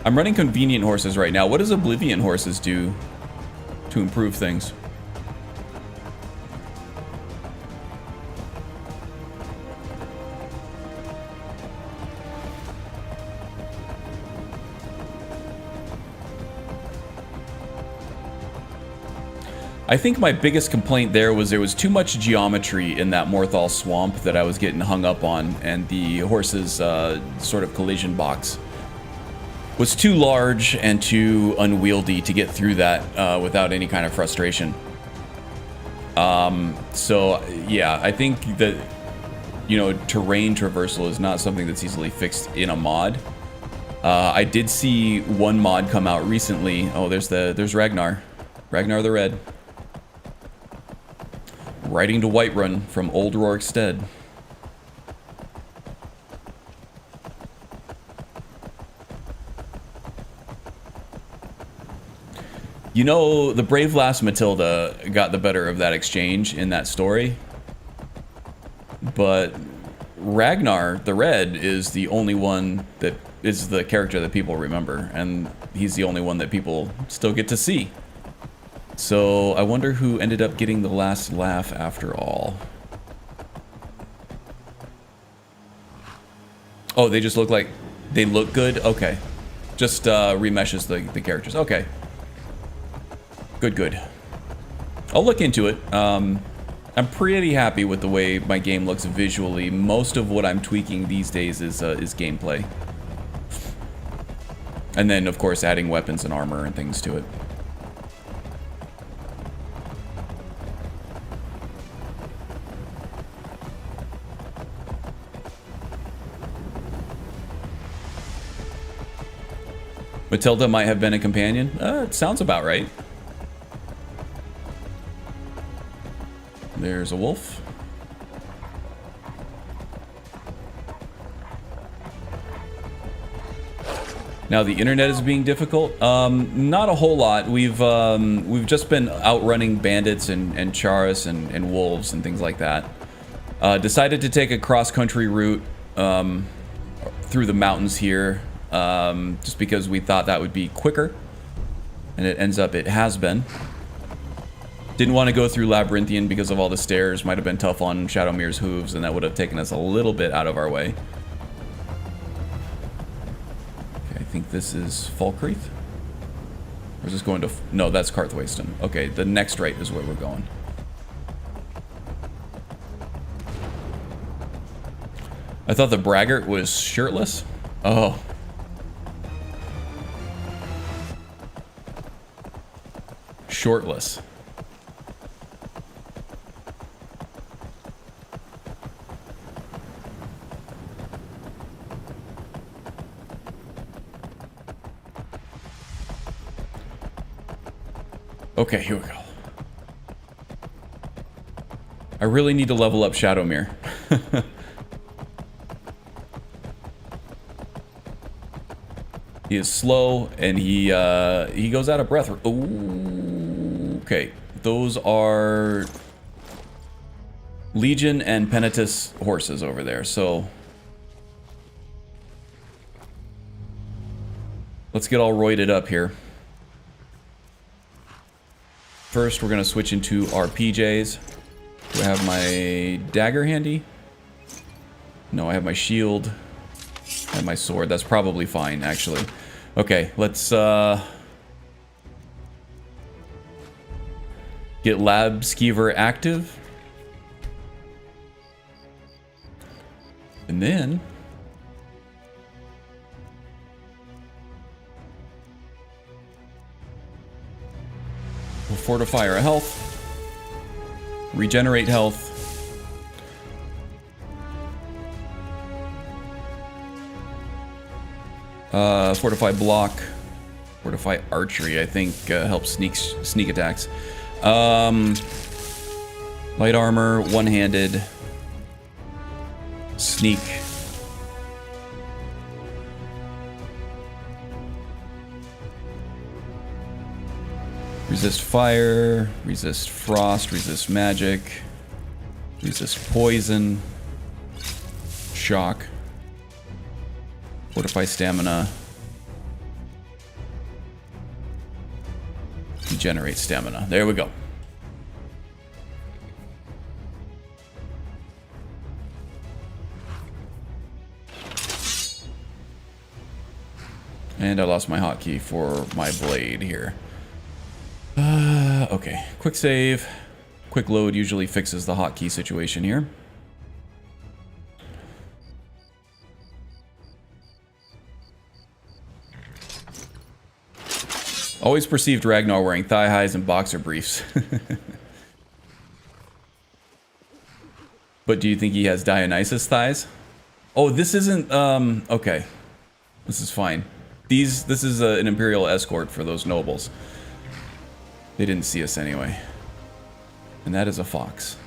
I'm running convenient horses right now. What does Oblivion horses do to improve things? I think my biggest complaint there was too much geometry in that Morthal swamp that I was getting hung up on, and the horse's sort of collision box was too large and too unwieldy to get through that without any kind of frustration. So yeah, I think that, you know, terrain traversal is not something that's easily fixed in a mod. I did see one mod come out recently. Oh, there's Ragnar the Red. Riding to Whiterun from Old Rorikstead. You know, the brave lass Matilda got the better of that exchange in that story. But Ragnar the Red is the only one that is the character that people remember. And he's the only one that people still get to see. So I wonder who ended up getting the last laugh after all. Oh, they just look like they look good? Okay. Just remeshes the characters. Okay. Good. I'll look into it. I'm pretty happy with the way my game looks visually. Most of what I'm tweaking these days is gameplay. And then, of course, adding weapons and armor and things to it. Matilda might have been a companion. It sounds about right. There's a wolf. Now the internet is being difficult. Not a whole lot. We've just been outrunning bandits and Charis and wolves and things like that. Decided to take a cross-country route through the mountains here. Just because we thought that would be quicker, and it has been. Didn't want to go through Labyrinthian because of all the stairs. Might have been tough on Shadowmere's hooves, and that would have taken us a little bit out of our way. Okay, I think this is Falkreath. Or is this going to... No, that's Karthwasten. Okay, the next right is where we're going. I thought the braggart was shirtless. Oh. Shortless. Okay, here we go. I really need to level up Shadowmere. He is slow, and he goes out of breath. Ooh, okay, those are Legion and Penitus horses over there. So let's get all roided up here. First, we're gonna switch into our PJs. Do I have my dagger handy? No, I have my shield and my sword. That's probably fine, actually. Okay, let's get Lab Skeever active. And then we'll fortify our health, regenerate health. Fortify block, fortify archery. I think helps sneak attacks. Light armor, one-handed, sneak. Resist fire, resist frost, resist magic, resist poison, shock, fortify stamina, regenerate stamina. There we go. And I lost my hotkey for my blade here. Okay, quick save. Quick load usually fixes the hotkey situation here. Always perceived Ragnar wearing thigh highs and boxer briefs. But do you think he has Dionysus thighs? Oh, this isn't, okay. This is fine. This is an Imperial escort for those nobles. They didn't see us anyway. And that is a fox.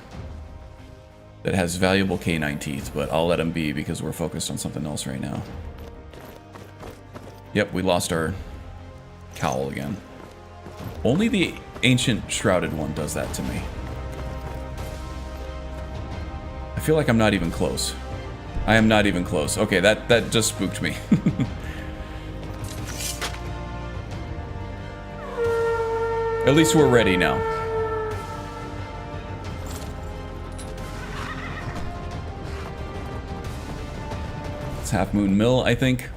That has valuable canine teeth, but I'll let him be because we're focused on something else right now. Yep, we lost our cowl again. Only the ancient shrouded one does that to me. I feel like I'm not even close. I am not even close. Okay, that just spooked me. At least we're ready now. It's Half Moon Mill, I think.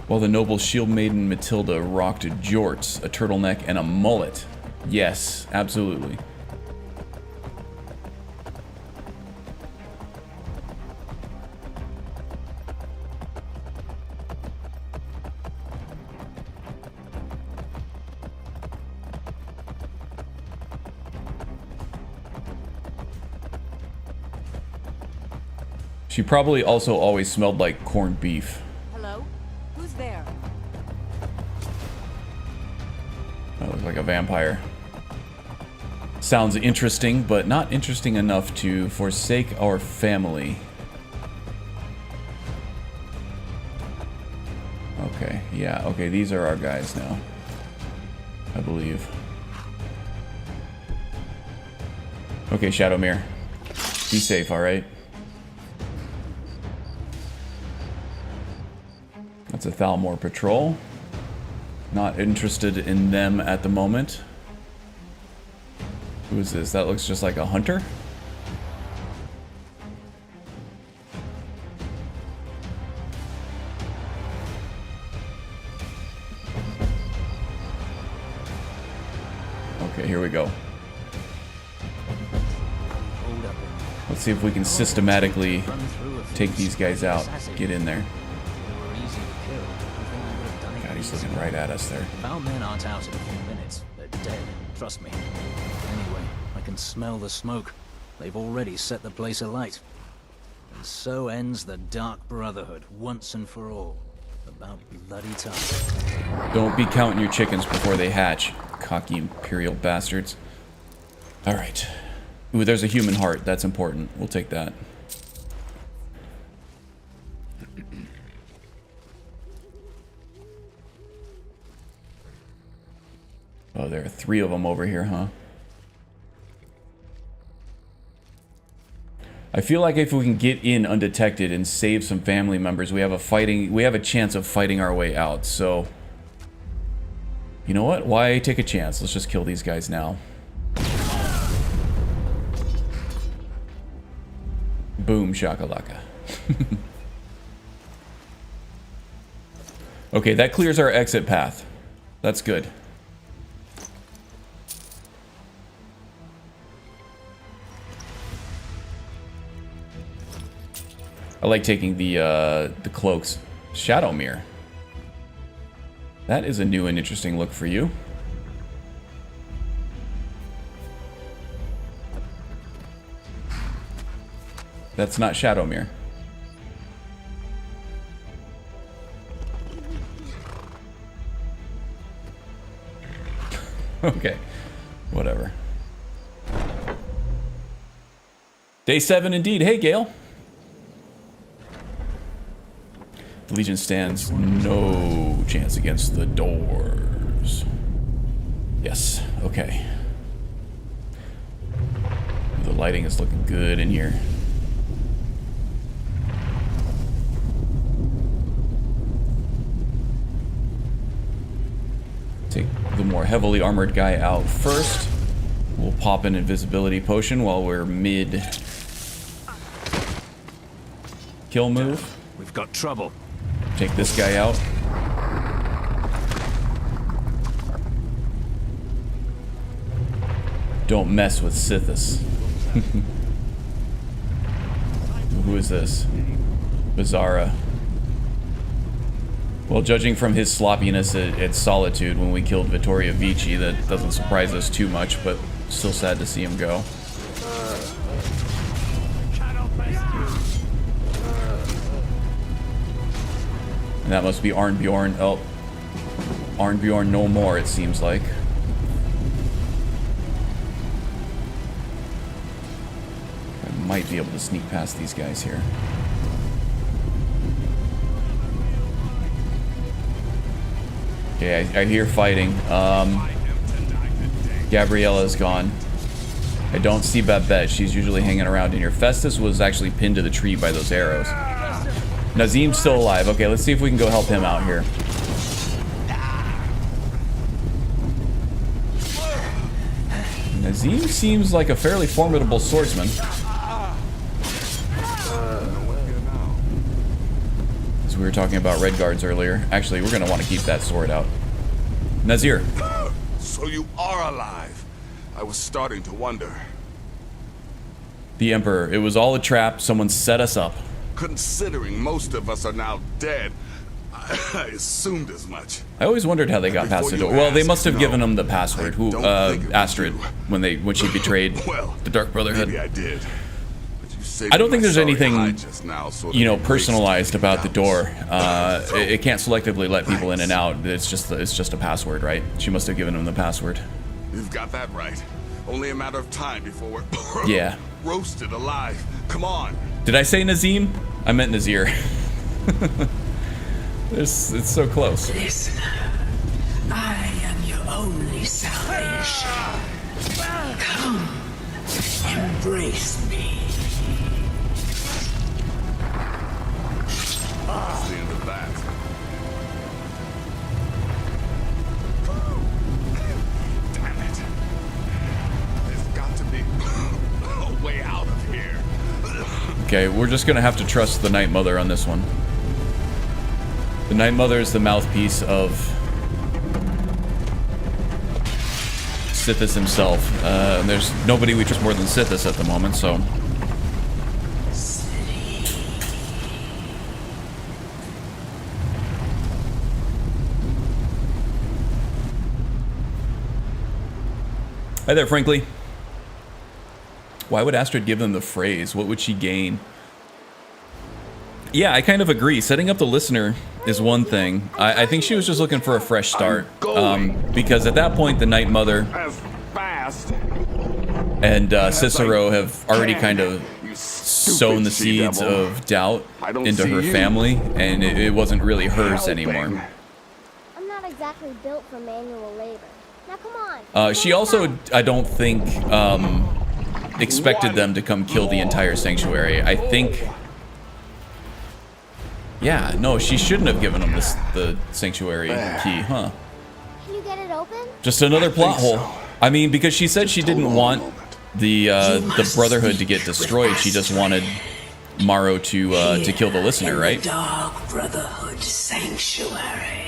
While the noble shield maiden Matilda rocked jorts, a turtleneck, and a mullet. Yes, absolutely. She probably also always smelled like corned beef. Hello? Who's there? That looks like a vampire. Sounds interesting, but not interesting enough to forsake our family. Okay, yeah, okay, these are our guys now. I believe. Okay, Shadowmere. Be safe, alright? That's a Thalmor patrol. Not interested in them at the moment. Who is this? That looks just like a hunter. Okay, here we go. Let's see if we can systematically take these guys out. Get in there. God, he's looking right at us there. Our men aren't out in a few minutes. They're dead. Trust me. Anyway, I can smell the smoke. They've already set the place alight. And so ends the Dark Brotherhood, once and for all. About bloody time. Don't be counting your chickens before they hatch, cocky Imperial bastards. Alright. Ooh, there's a human heart. That's important. We'll take that. Oh, there are 3 of them over here, huh? I feel like if we can get in undetected and save some family members, we have a chance of fighting our way out. So You know what? Why take a chance? Let's just kill these guys now. Boom shakalaka. Okay, that clears our exit path. That's good. I like taking the cloaks. Shadow mirror. That is a new and interesting look for you. That's not shadow mirror. Okay, whatever. Day 7 indeed. Hey, Gale. The Legion stands no chance against the doors. Yes, okay. The lighting is looking good in here. Take the more heavily armored guy out first. We'll pop an invisibility potion while we're mid kill move. We've got trouble. Take this guy out. Don't mess with Sithis. Who is this? Bizarra. Well, judging from his sloppiness at Solitude when we killed Vittoria Vici, that doesn't surprise us too much, but still sad to see him go. And that must be Arnbjorn. Oh, Arnbjorn no more, it seems like. I might be able to sneak past these guys here. Okay, I hear fighting. Gabriella's gone. I don't see Babette. She's usually hanging around in here. Festus was actually pinned to the tree by those arrows. Nazim's still alive. Okay, let's see if we can go help him out here. Nazim seems like a fairly formidable swordsman. As we were talking about red guards earlier. Actually, we're going to want to keep that sword out. Nazir. So you are alive. I was starting to wonder. The Emperor. It was all a trap. Someone set us up. Considering most of us are now dead, I assumed as much. I always wondered how they got past the door. Well, they must have given him the password. Who, Astrid, when she betrayed the Dark Brotherhood. Maybe I did. I don't think there's anything, you know, personalized about the door. It can't selectively let people in and out. It's just a password, right? She must have given him the password. You've got that right. Only a matter of time before we're roasted alive. Come on. Did I say Nazim? I meant Nazir. It's so close. Listen, I am your only salvation. Come, embrace me. That's the end of that. Damn it. There's got to be a way out of here. Okay, we're just gonna have to trust the Night Mother on this one. The Night Mother is the mouthpiece of Sithis himself. There's nobody we trust more than Sithis at the moment, so. Hi there, Frankly. Why would Astrid give them the phrase? What would she gain? Yeah, I kind of agree. Setting up the listener is one thing. I think she was just looking for a fresh start. Because at that point, the Night Mother and Cicero have already kind of sown the seeds of doubt into her family, and it wasn't really hers anymore. I'm not exactly built for manual labor. Now come on. She also, I don't think, expected them to come kill the entire sanctuary. I think... Yeah, no, she shouldn't have given them the sanctuary key, huh? Can you get get it open? Just another plot hole. I mean, because she said she didn't want the Brotherhood to get destroyed. She just wanted Morrow to kill the listener, right? Dark Brotherhood Sanctuary.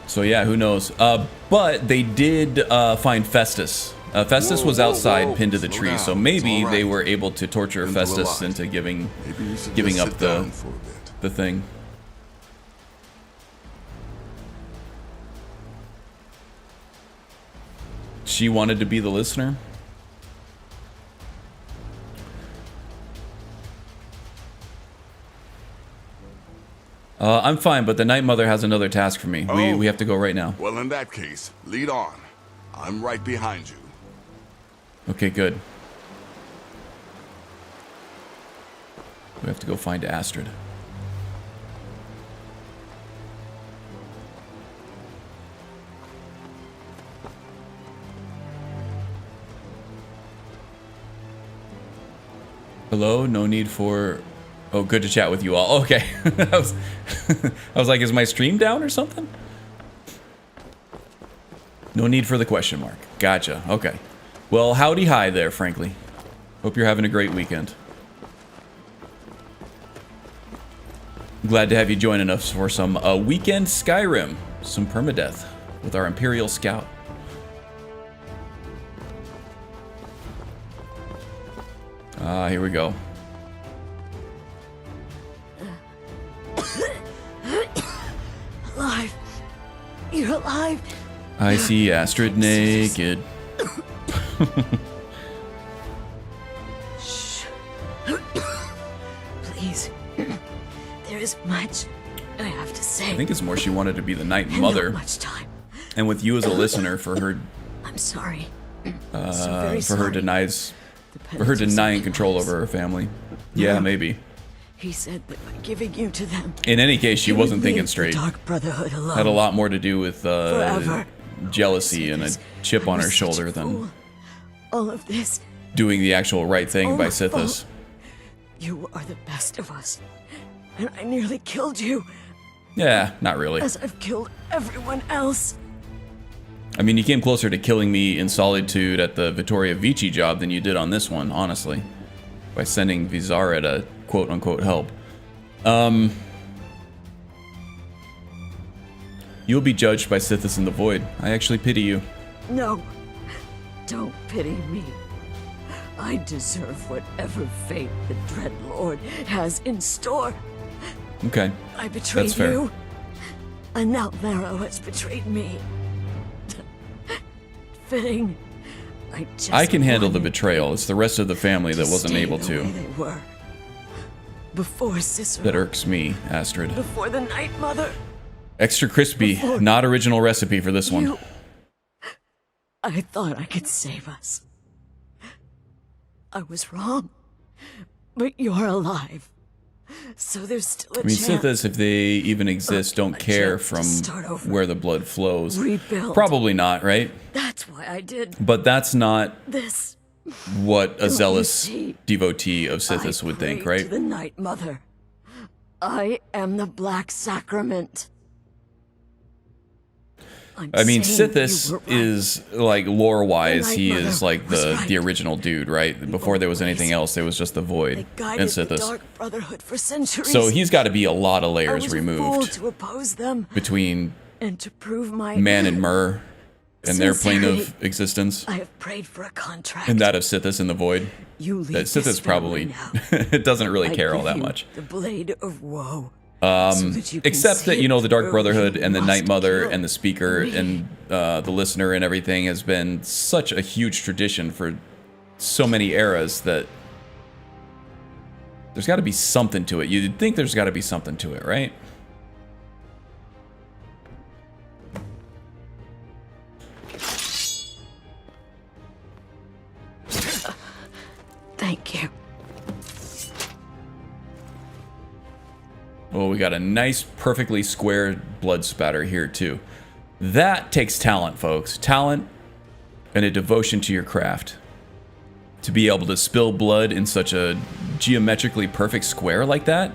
So yeah, who knows? But they did find Festus. Festus was outside, pinned to the tree, so maybe they were able to torture Festus into giving up the thing. She wanted to be the listener. I'm fine, but the Night Mother has another task for me. We have to go right now. Well, in that case, lead on. I'm right behind you. Okay, good. We have to go find Astrid. Hello, no need for... Oh, good to chat with you all. Okay. I was like, is my stream down or something? No need for the question mark. Gotcha. Okay. Well, howdy hi there, frankly. Hope you're having a great weekend. Glad to have you joining us for some weekend Skyrim. Some permadeath with our Imperial Scout. Ah, here we go. Alive. You're alive. I see Astrid naked. Shh. Please. There is much I have to say. I think it's more she wanted to be the Night Mother. Not much time. And with you as a listener, for her, I'm sorry. for her denying control over her family. Yeah, maybe. He said that by giving you to them. In any case, she wasn't thinking straight. Dark Brotherhood alone. Had a lot more to do with jealousy and a chip on her shoulder than all of this doing the actual right thing by Sithis. You are the best of us, and I nearly killed you. Yeah, not really. As I've killed everyone else. I mean, you came closer to killing me in solitude at the Vittoria Vici job than you did on this one, honestly. By sending Vizara to quote-unquote help. You'll be judged by Sithis in the Void. I actually pity you. No, don't pity me. I deserve whatever fate the Dread Lord has in store. Okay, I betrayed that's fair. you, and now Marrow has betrayed me. Fitting. I can handle the betrayal. It's the rest of the family that wasn't able to. They were. Before Cicero. That irks me, Astrid. Before the Night Mother. Extra crispy, not original recipe for this one. I thought I could save us. I was wrong. But you're alive. So there's still a chance. Sithis, if they even exist, don't care from where the blood flows. Rebuild. Probably not, right? That's why I did. But that's not this. What a zealous devotee of Sithis would think, right? To the Night Mother. I am the Black Sacrament. I mean, Sithis is, like, lore-wise, he is, like, the original dude, right? Before there was anything else, there was just the Void and Sithis. Dark Brotherhood for centuries. So he's got to be a lot of layers I was removed to oppose them between and to prove my Man and Myrrh and their plane of existence. I have prayed for a contract. And that of Sithis in the Void. You leave that Sithis probably it doesn't really care all that much. The blade of woe. Except that, you know, the Dark Brotherhood and the Night Mother and the Speaker and the Listener and everything has been such a huge tradition for so many eras that there's got to be something to it. You'd think there's got to be something to it, right? Thank you. Oh, we got a nice, perfectly square blood spatter here, too. That takes talent, folks. Talent and a devotion to your craft. To be able to spill blood in such a geometrically perfect square like that.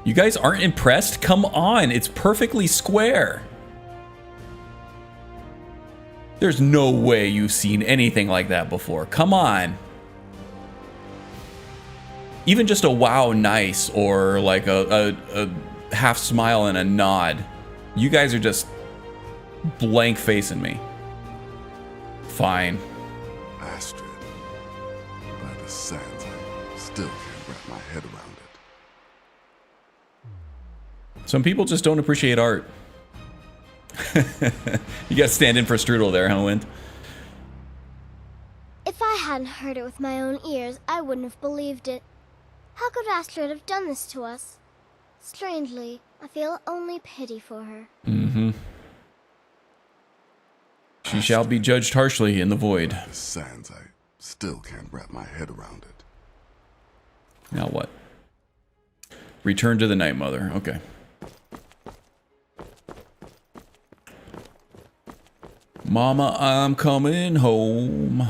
You guys aren't impressed? Come on, it's perfectly square. There's no way you've seen anything like that before. Come on. Even just a wow nice or like a half smile and a nod. You guys are just blank facing me. Fine. Astrid, by the sands, I still can't wrap my head around it. Some people just don't appreciate art. You gotta stand in for Strudel there, huh, Wind? If I hadn't heard it with my own ears, I wouldn't have believed it. How could Astrid have done this to us? Strangely, I feel only pity for her. Mm-hmm. She shall be judged harshly in the void. The sands, I still can't wrap my head around it. Now what? Return to the Night Mother. Okay. Mama, I'm coming home.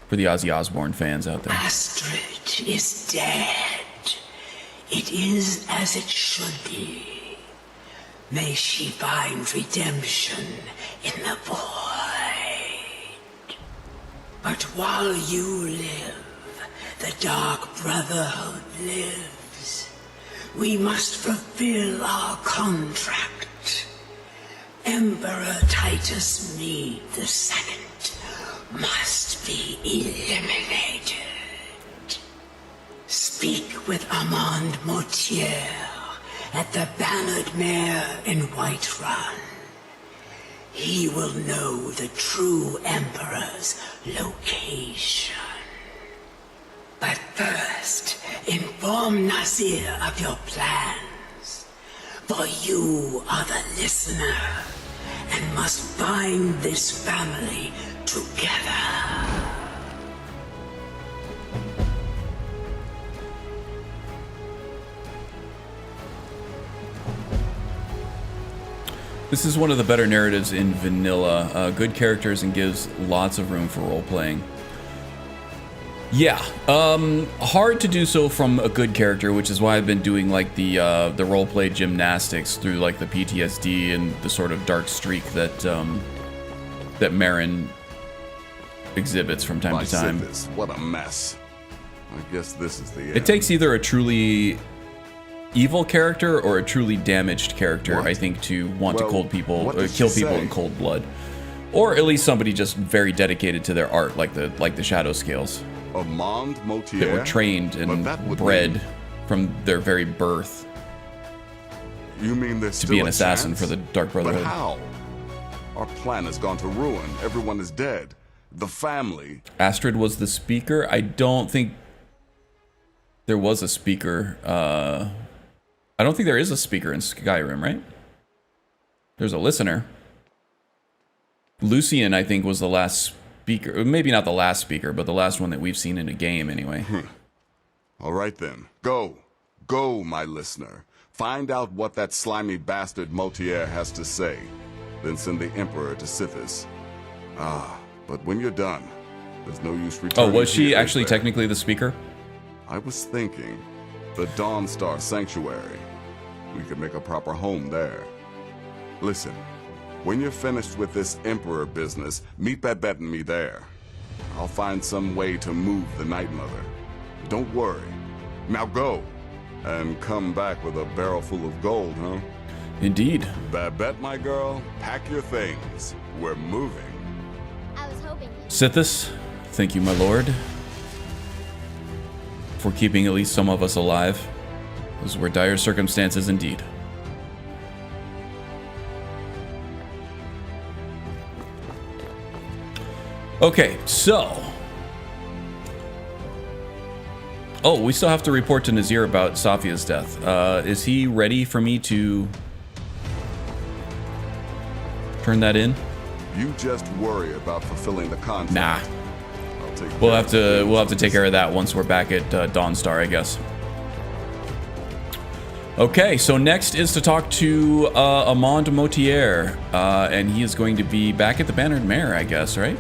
For the Ozzy Osbourne fans out there. Astrid is dead. It is as it should be. May she find redemption in the void. But while you live, the Dark Brotherhood lives. We must fulfill our contract. Emperor Titus Meade II must be eliminated. Speak with Armand Mortier at the Bannered Mare in Whiterun. He will know the true Emperor's location. But first, inform Nazir of your plans. For you are the listener, and must bind this family together. This is one of the better narratives in vanilla. Good characters and gives lots of room for role-playing. Yeah, hard to do so from a good character, which is why I've been doing like the role-play gymnastics through like the PTSD and the sort of dark streak that that Marin exhibits from time to time. Sithis, what a mess. I guess this is the end. It takes either a truly evil character or a truly damaged character, I think, to want to kill people in cold blood, or at least somebody just very dedicated to their art, like the Shadow Scales. Armand Mortier? That were trained and bred from their very birth. You mean there's to be an assassin for the Dark Brotherhood? But how? Our plan has gone to ruin. Everyone is dead. The family. Astrid was the speaker. I don't think there was a speaker. I don't think there is a speaker in Skyrim, right? There's a listener. Lucian, I think, was the last speaker. Maybe not the last speaker, but the last one that we've seen in a game, anyway. All right, then. Go. Go, my listener. Find out what that slimy bastard Mortier has to say. Then send the Emperor to Sithis. But when you're done, there's no use returning. Oh, was she actually technically the speaker? I was thinking, the Dawnstar Sanctuary. We could make a proper home there. Listen, when you're finished with this Emperor business, meet Babette and me there. I'll find some way to move the Night Mother. Don't worry. Now go, and come back with a barrel full of gold, huh? Indeed. Babette, my girl, pack your things. We're moving. I was hoping. Sithis, thank you, my lord, for keeping at least some of us alive. Those were dire circumstances indeed. Okay, so... Oh, we still have to report to Nazir about Safia's death. Is he ready for me to turn that in? You just worry about fulfilling the contract. Nah. We'll have to take care of that once we're back at Dawnstar, I guess. Okay, so next is to talk to Armand Mortier, and he is going to be back at the Bannered Mare, I guess, right?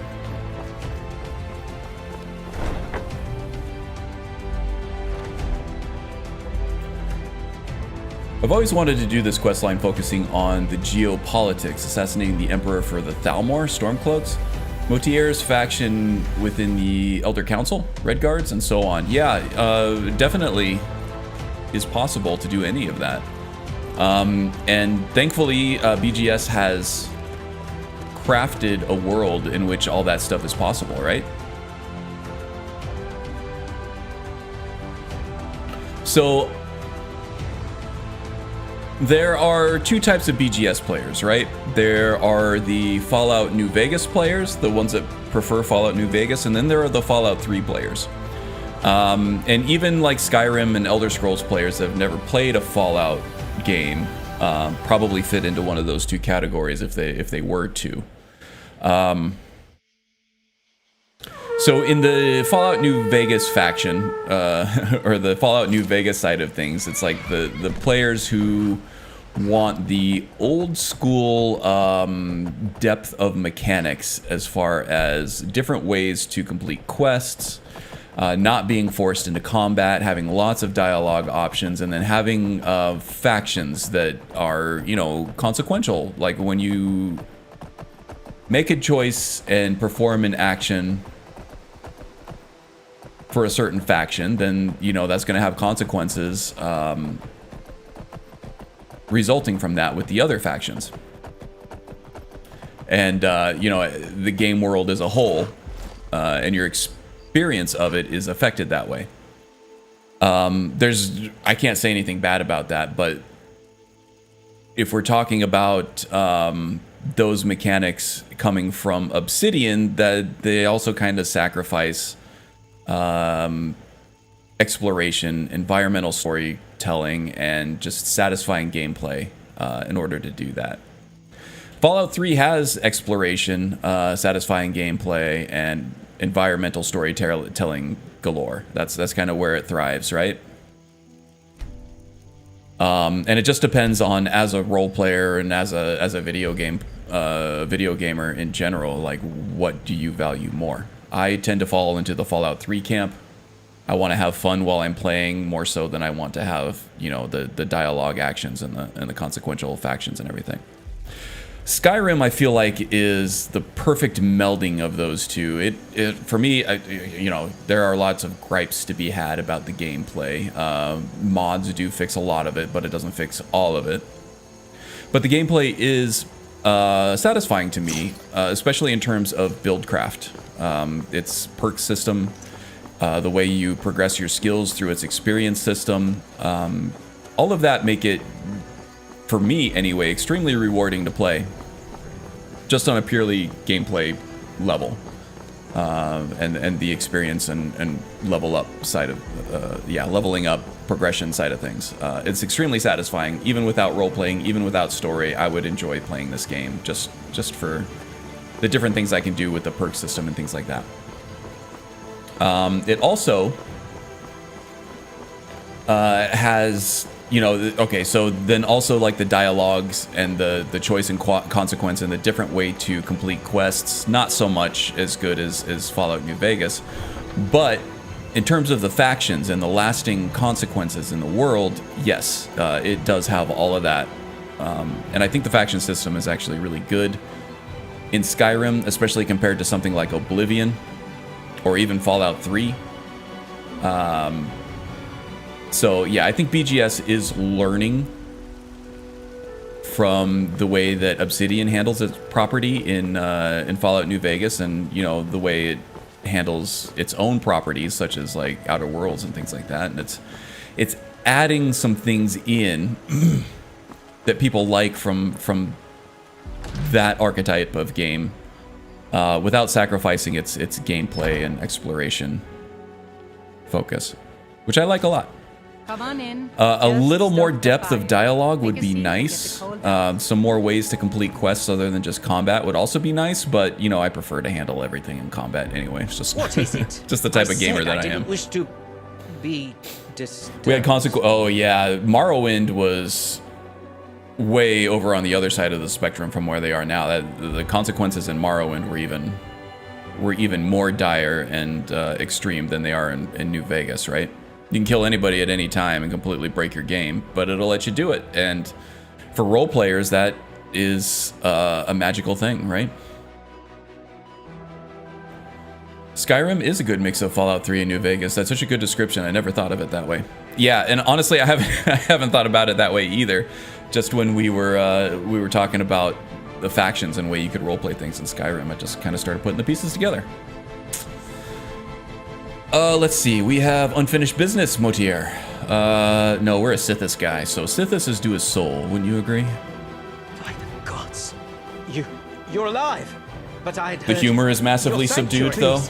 I've always wanted to do this questline focusing on the geopolitics, assassinating the Emperor for the Thalmor Stormcloaks, Motier's faction within the Elder Council, Red Guards, and so on. Yeah, definitely is possible to do any of that. And thankfully, BGS has crafted a world in which all that stuff is possible, right? So there are two types of BGS players, right? There are the Fallout New Vegas players, the ones that prefer Fallout New Vegas, and then there are the Fallout 3 players. And even like Skyrim and Elder Scrolls players that have never played a Fallout game probably fit into one of those two categories if they were to. So in the Fallout New Vegas faction, or the Fallout New Vegas side of things, it's like the players who want the old school depth of mechanics as far as different ways to complete quests, not being forced into combat, having lots of dialogue options, and then having factions that are, you know, consequential. Like when you make a choice and perform an action for a certain faction, then, you know, that's going to have consequences resulting from that with the other factions. And, you know, the game world as a whole and your experience of it is affected that way. I can't say anything bad about that, but if we're talking about those mechanics coming from Obsidian, that they also kind of sacrifice exploration, environmental storytelling, and just satisfying gameplay in order to do that. Fallout 3 has exploration, satisfying gameplay, and environmental storytelling galore. That's kind of where it thrives, right? And it just depends on, as a role player and as a video gamer in general, like, what do you value more? I tend to fall into the Fallout 3 camp. I want to have fun while I'm playing more so than I want to have, you know, the dialogue actions and the consequential factions and everything. Skyrim, I feel like, is the perfect melding of those two. It for me, you know, there are lots of gripes to be had about the gameplay. Mods do fix a lot of it, but it doesn't fix all of it. But the gameplay is satisfying to me, especially in terms of buildcraft. Its perk system, the way you progress your skills through its experience system, all of that make it, for me anyway, extremely rewarding to play, just on a purely gameplay level, and the experience and level up side of, leveling up progression side of things. It's extremely satisfying, even without role playing, even without story. I would enjoy playing this game just for the different things I can do with the perk system and things like that. It also has, you know, okay, so then also like the dialogues and the choice and consequence and the different way to complete quests, not so much as good as Fallout New Vegas, but in terms of the factions and the lasting consequences in the world, yes, it does have all of that. And I think the faction system is actually really good in Skyrim, especially compared to something like Oblivion or even Fallout 3. So yeah, I think BGS is learning from the way that Obsidian handles its property in Fallout New Vegas, and, you know, the way it handles its own properties, such as like Outer Worlds and things like that. And it's adding some things in that people like from that archetype of game, without sacrificing its gameplay and exploration focus, which I like a lot. Come on in. A little more depth of dialogue would be nice. Some more ways to complete quests other than just combat would also be nice, but, you know, I prefer to handle everything in combat anyway. It's just, what is it? just the type of gamer that I am. didn't wish to be disturbed. We had oh yeah, Morrowind was way over on the other side of the spectrum from where they are now. The consequences in Morrowind were even more dire and extreme than they are in New Vegas, right? You can kill anybody at any time and completely break your game, but it'll let you do it. And for role players, that is a magical thing, right? Skyrim is a good mix of Fallout 3 and New Vegas. That's such a good description. I never thought of it that way. Yeah, and honestly, I haven't thought about it that way either. Just when we were talking about the factions and way you could roleplay things in Skyrim, I just kind of started putting the pieces together. Let's see. We have unfinished business, Motier. No, we're a Sithis guy, so Sithis is due his soul. Wouldn't you agree? By the gods, you're alive. But I'd the humor is massively subdued, though.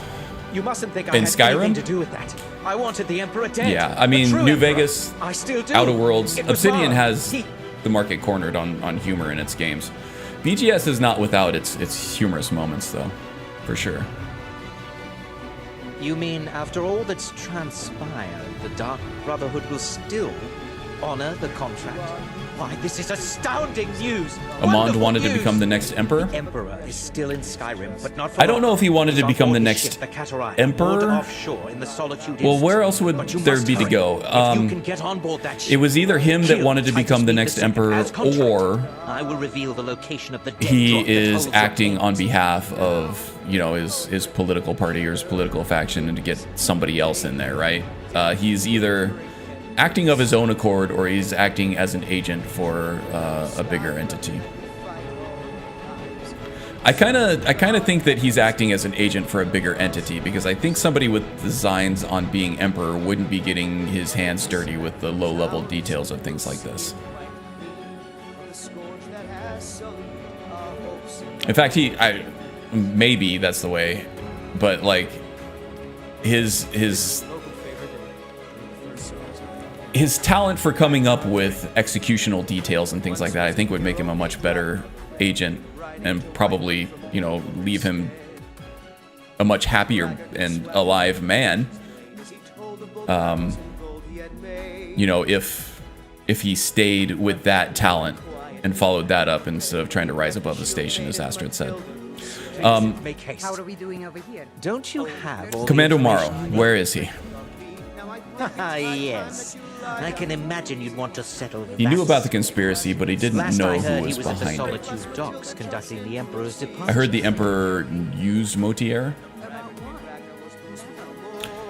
You mustn't think I in had Skyrim anything to do with that. I wanted the Emperor dead. Yeah, I mean, New Vegas, I still do. Outer Worlds, Obsidian mine. has the market cornered on humor in its games. BGS is not without its humorous moments, though, for sure. You mean after all that's transpired, the Dark Brotherhood will still honor the contract? Why, this is astounding news! Amand wanted to become the next emperor? The Emperor is still in Skyrim, but not for I don't know if he wanted to become the next emperor. Well, where else would there be to go? It was either him that wanted to become the next emperor, or I will reveal the location of the he is acting on behalf of, you know, his political party or his political faction, and to get somebody else in there, right? He's either acting of his own accord, or he's acting as an agent for a bigger entity. I kind of think that he's acting as an agent for a bigger entity, because I think somebody with designs on being emperor wouldn't be getting his hands dirty with the low-level details of things like this. In fact, maybe that's the way, but like his talent for coming up with executional details and things like that, I think would make him a much better agent, and probably, you know, leave him a much happier and alive man. You know, if he stayed with that talent and followed that up instead of trying to rise above the station, as Astrid said. Make haste. How are we doing over here? Don't you have all Commando Morrow, where is he? Yes. I can imagine you'd want to settle the He knew about the conspiracy, but he didn't know who was behind it. Docks conducting the Emperor's departure. I heard the Emperor used Motier.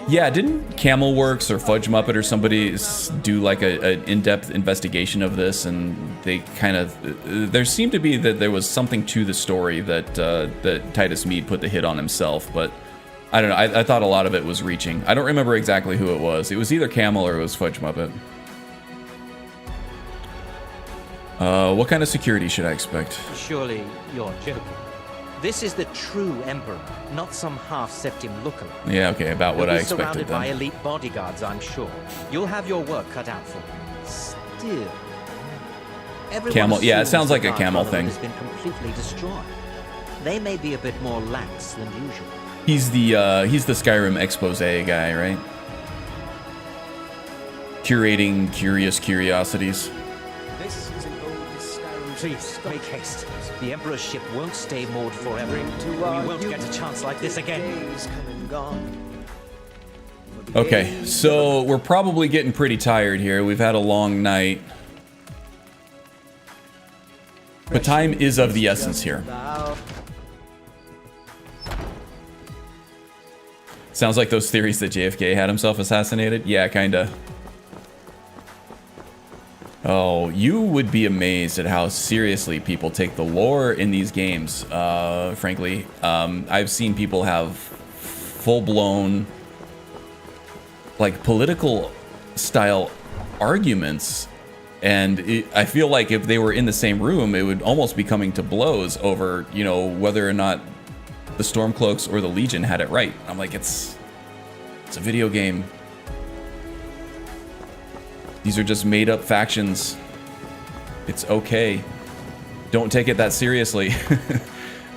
Yeah, didn't Camelworks or Fudge Muppet or somebody do like an in-depth investigation of this, and they kind of there seemed to be that there was something to the story that that Titus Mead put the hit on himself, but I don't know. I thought a lot of it was reaching. I don't remember exactly who it was. It was either Camel or it was Fudge Muppet. What kind of security should I expect? Surely you're joking. This is the true Emperor, not some half-septim lookalike. Yeah, okay, about what I expected surrounded then. by elite bodyguards, I'm sure. You'll have your work cut out for you. Still, Camel. Yeah, it sounds like a Camel thing. Has been completely destroyed. They may be a bit more lax than usual. He's the Skyrim expose guy, right? Curating curious curiosities. This is an old Skyrim. Please, make haste. The Emperor's ship won't stay moored forever. We won't get a chance like this again. Okay, so we're probably getting pretty tired here. We've had a long night. But time is of the essence here. Sounds like those theories that JFK had himself assassinated. Yeah, kinda. Oh, you would be amazed at how seriously people take the lore in these games, frankly. I've seen people have full-blown, like, political style arguments, and I feel like if they were in the same room, it would almost be coming to blows over, you know, whether or not the Stormcloaks or the Legion had it right. I'm like, it's a video game. These are just made up factions. It's okay. Don't take it that seriously.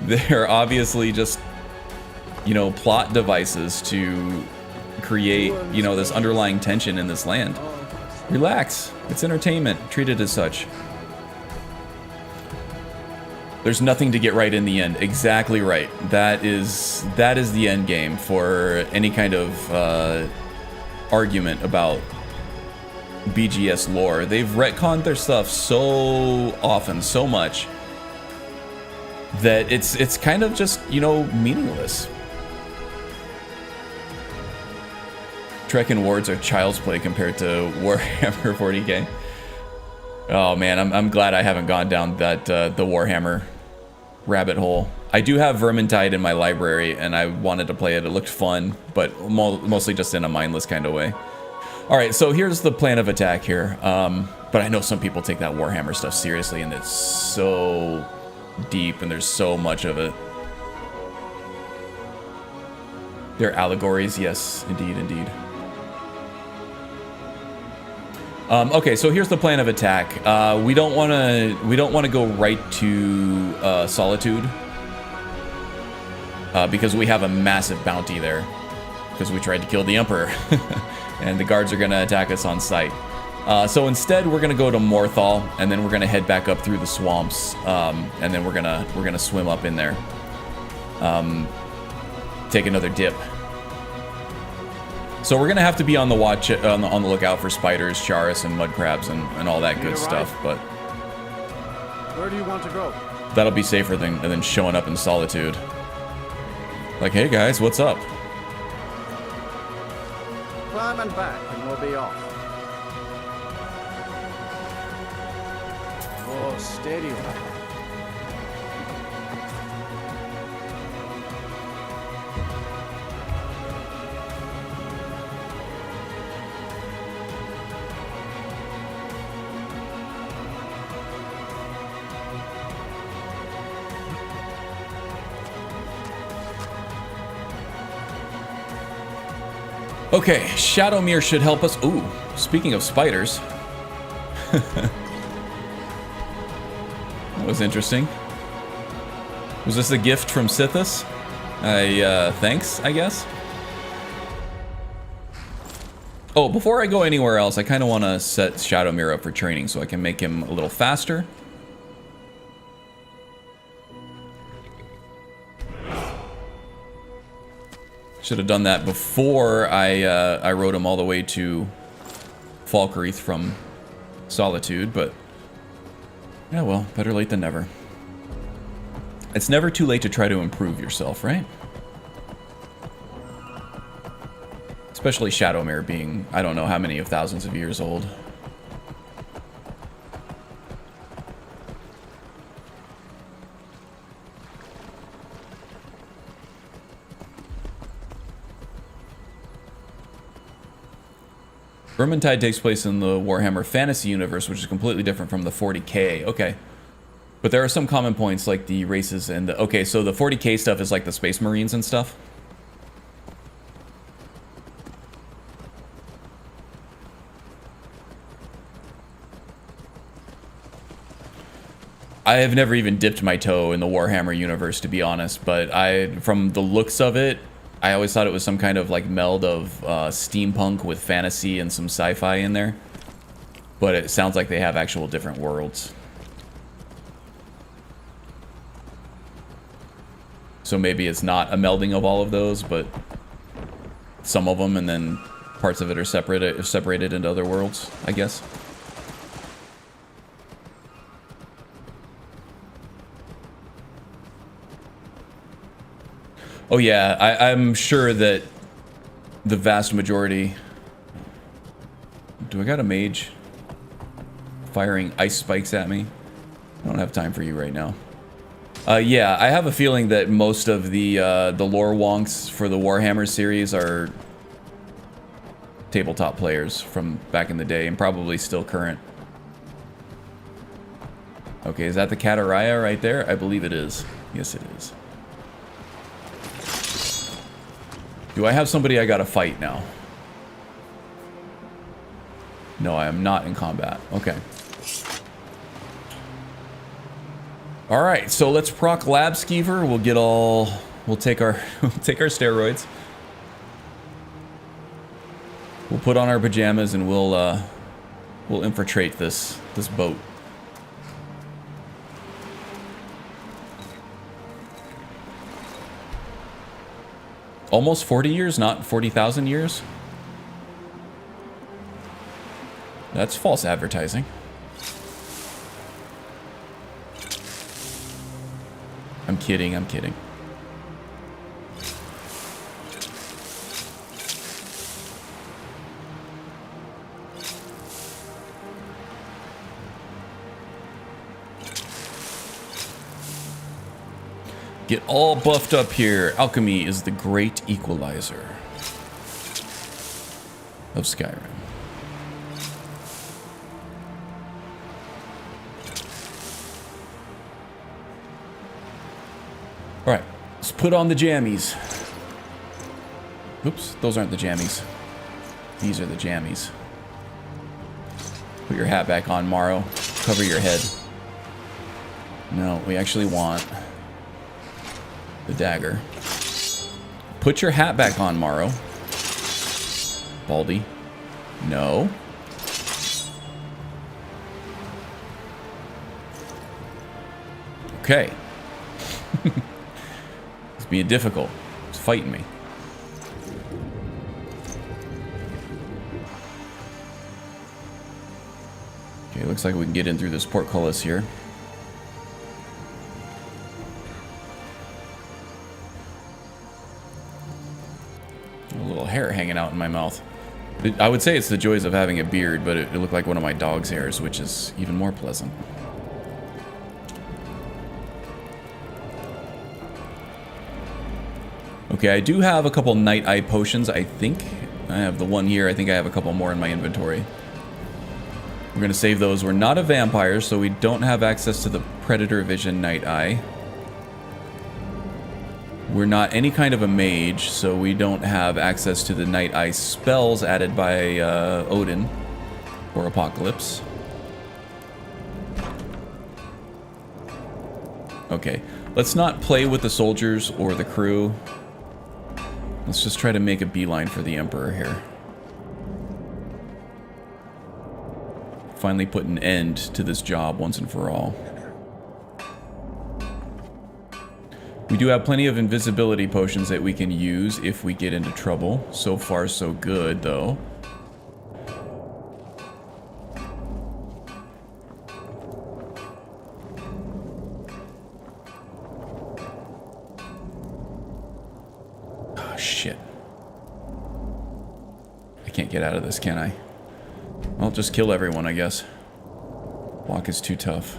They're obviously just, you know, plot devices to create, you know, this underlying tension in this land. Relax. It's entertainment. Treat it as such. There's nothing to get right in the end. Exactly right. That is the end game for any kind of argument about BGS lore. They've retconned their stuff so often, so much, that it's kind of just, you know, meaningless. Trek and Wards are child's play compared to Warhammer 40k. Oh man, I'm glad I haven't gone down that the Warhammer rabbit hole. I do have Vermintide in my library, and I wanted to play it. It looked fun, but mostly just in a mindless kind of way. All right, so here's the plan of attack here. But I know some people take that Warhammer stuff seriously, and it's so deep, and there's so much of it. They're allegories, yes, indeed, indeed. Okay, so here's the plan of attack. We don't want to go right to Solitude because we have a massive bounty there because we tried to kill the Emperor, and the guards are gonna attack us on sight. So instead, we're gonna go to Morthal, and then we're gonna head back up through the swamps, and then we're gonna swim up in there, take another dip. So we're gonna have to be on the watch, on the lookout for spiders, charis, and mud crabs, and all that good stuff. But where do you want to go? that'll be safer than showing up in Solitude. Like, hey guys, what's up? Climb and back, and we'll be off. Oh, steady. Okay, Shadowmere should help us. Ooh, speaking of spiders. That was interesting. Was this a gift from Sithis? Thanks, I guess. Oh, before I go anywhere else, I kind of want to set Shadowmere up for training so I can make him a little faster. Should have done that before I rode him all the way to Falkreath from Solitude, but yeah, well, better late than never. It's never too late to try to improve yourself, right? Especially Shadowmere being, I don't know how many of thousands of years old. Vermintide takes place in the Warhammer Fantasy universe, which is completely different from the 40k. Okay. But there are some common points, like the races and the... Okay, so the 40k stuff is like the Space Marines and stuff. I have never even dipped my toe in the Warhammer universe, to be honest, but from the looks of it, I always thought it was some kind of like meld of steampunk with fantasy and some sci-fi in there. But it sounds like they have actual different worlds. So maybe it's not a melding of all of those, but some of them, and then parts of it are separated into other worlds, I guess. Oh yeah, I'm sure that the vast majority... Do I got a mage firing ice spikes at me? I don't have time for you right now. Yeah, I have a feeling that most of the lore wonks for the Warhammer series are tabletop players from back in the day, and probably still current. Okay, is that the Kataraya right there? I believe it is. Yes, it is. Do I have somebody I gotta fight now? No, I am not in combat. Okay. Alright, so let's proc Lab Skeever. We'll take our steroids. We'll put on our pajamas and we'll infiltrate this boat. Almost 40 years, not 40,000 years. That's false advertising. I'm kidding, I'm kidding. Get all buffed up here. Alchemy is the great equalizer of Skyrim. All right, let's put on the jammies. Oops, those aren't the jammies. These are the jammies. Put your hat back on, Morrow. Cover your head. No, we actually want the dagger. Put your hat back on, Morrow. Baldy. No. Okay. It's being difficult. It's fighting me. Okay, looks like we can get in through this portcullis here. A little hair hanging out in my mouth. I would say it's the joys of having a beard, but it looked like one of my dog's hairs, which is even more pleasant. Okay, I do have a couple Night Eye potions, I think. I have the one here. I think I have a couple more in my inventory. We're going to save those. We're not a vampire, so we don't have access to the Predator Vision Night Eye. We're not any kind of a mage, so we don't have access to the Night Eye spells added by Odin or Apocalypse. Okay, let's not play with the soldiers or the crew. Let's just try to make a beeline for the Emperor here. Finally put an end to this job once and for all. We do have plenty of invisibility potions that we can use if we get into trouble. So far, so good, though. Oh, shit. I can't get out of this, can I? I'll just kill everyone, I guess. Walk is too tough.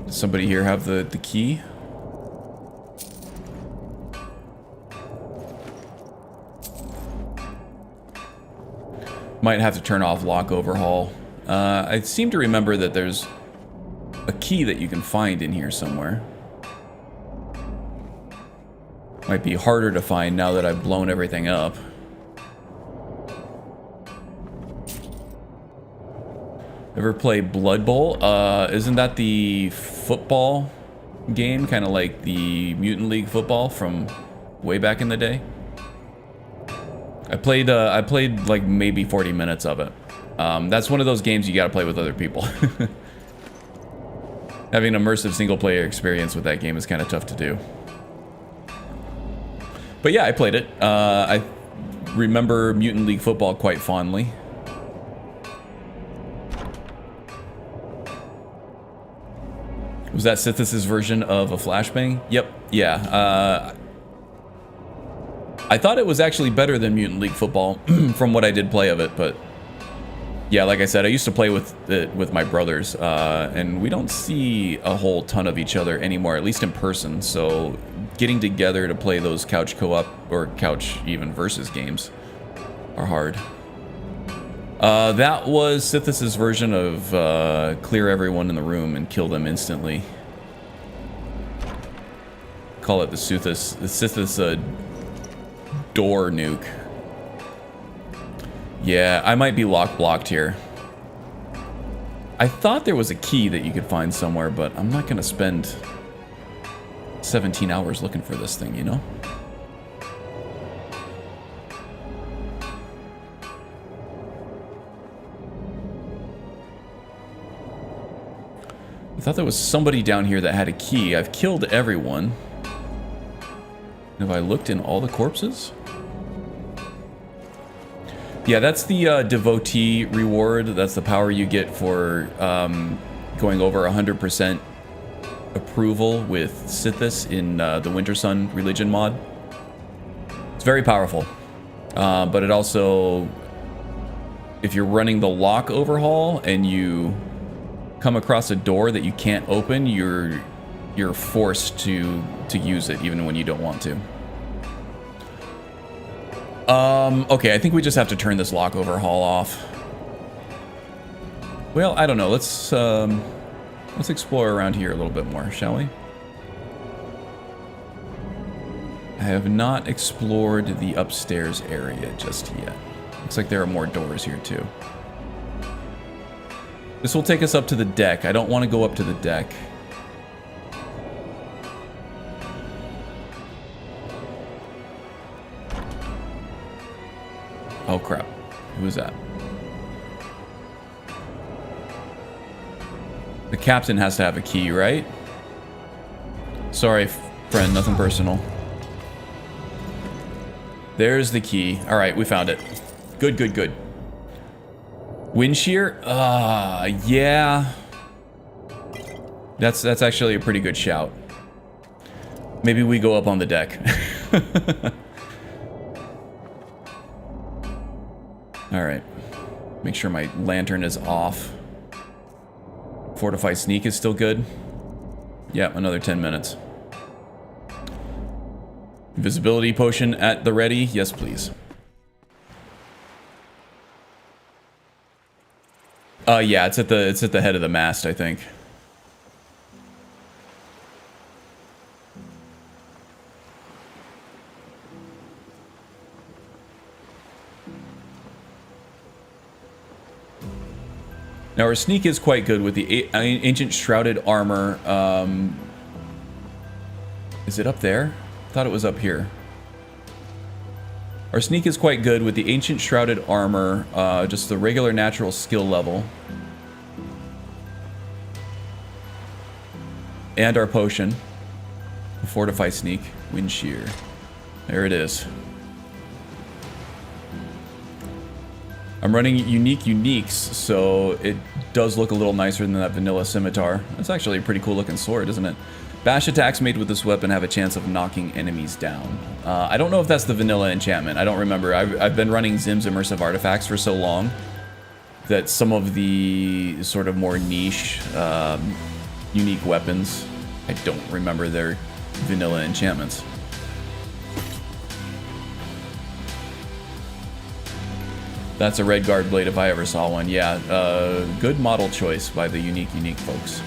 Does somebody here have the key? Might have to turn off lock overhaul. I seem to remember that there's a key that you can find in here somewhere. Might be harder to find now that I've blown everything up. Ever play Blood Bowl? Isn't that the football game? Kind of like the Mutant League football from way back in the day? I played like maybe 40 minutes of it. That's one of those games you gotta play with other people. Having an immersive single player experience with that game is kind of tough to do. But yeah, I played it. I remember Mutant League football quite fondly. Was that Sithis' version of a flashbang? Yep, yeah. I thought it was actually better than Mutant League football from what I did play of it, but yeah, like I said, I used to play with it with my brothers, and we don't see a whole ton of each other anymore, at least in person, so getting together to play those couch co-op or couch even versus games are hard. That was Sithis' version of clear everyone in the room and kill them instantly. Call it the Sithis door nuke. Yeah, I might be lock blocked here. I thought there was a key that you could find somewhere, but I'm not gonna spend 17 hours looking for this thing, you know? I thought there was somebody down here that had a key. I've killed everyone. Have I looked in all the corpses? Yeah, that's the devotee reward. That's the power you get for going over 100% approval with Sithis in the Winter Sun religion mod. It's very powerful. But it also, if you're running the lock overhaul and you come across a door that you can't open, you're forced to use it even when you don't want to. Okay, I think we just have to turn this lock overhaul off. Well, I don't know. Let's explore around here a little bit more, shall we? I have not explored the upstairs area just yet. Looks like there are more doors here too. This will take us up to the deck. I don't want to go up to the deck. Oh crap. Who is that? The captain has to have a key, right? Sorry, friend, nothing personal. There's the key. All right, we found it. Good, good, good. Wind shear? Yeah. That's actually a pretty good shout. Maybe we go up on the deck. All right. Make sure my lantern is off. Fortify sneak is still good. Yep, another 10 minutes. Invisibility potion at the ready. Yes, please. Yeah, it's at the head of the mast, I think. Now our sneak is quite good with the ancient shrouded armor. Is it up there? I thought it was up here. Our sneak is quite good with the ancient shrouded armor, just the regular natural skill level. And our potion. Fortify sneak, wind shear. There it is. I'm running unique uniques, so it does look a little nicer than that vanilla scimitar. That's actually a pretty cool looking sword, isn't it? Bash attacks made with this weapon have a chance of knocking enemies down. I don't know if that's the vanilla enchantment. I don't remember. I've been running Zim's immersive artifacts for so long that some of the sort of more niche, unique weapons, I don't remember their vanilla enchantments. That's a red guard blade if I ever saw one. Yeah, good model choice by the unique folks.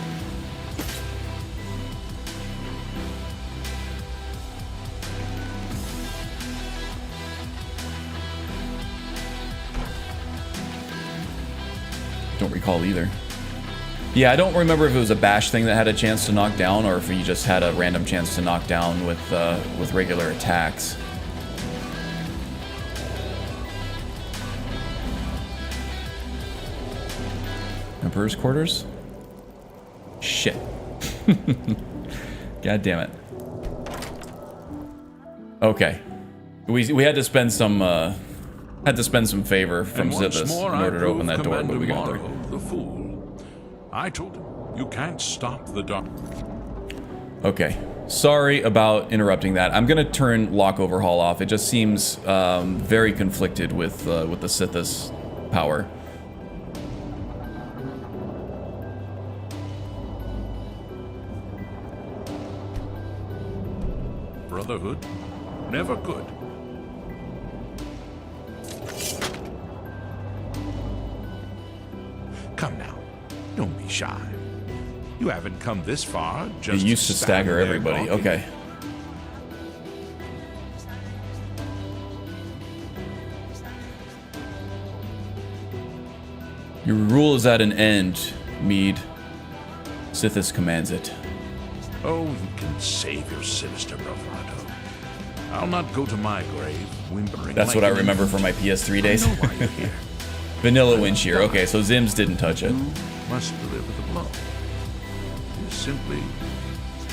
Don't recall either. Yeah, I don't remember if it was a bash thing that had a chance to knock down, or if you just had a random chance to knock down with regular attacks. Emperor's quarters? Shit. God damn it. Okay. We had to spend some favor from Zithis in order to open that door, but we got there. The fool. I told him, you can't stop the dark. Okay. Sorry about interrupting that. I'm gonna turn lock overhaul off. It just seems very conflicted with the Sithis power. Brotherhood, never good. Come now, don't be shy. You haven't come this far just it used to stagger everybody. Okay. Your rule is at an end, Mead. Sithis commands it. Oh, you can save your sinister bravado. I'll not go to my grave whimpering. That's what I remember from my PS3 days. Vanilla wind shear. Okay, so Zims didn't touch it. You must deliver the blow. It is simply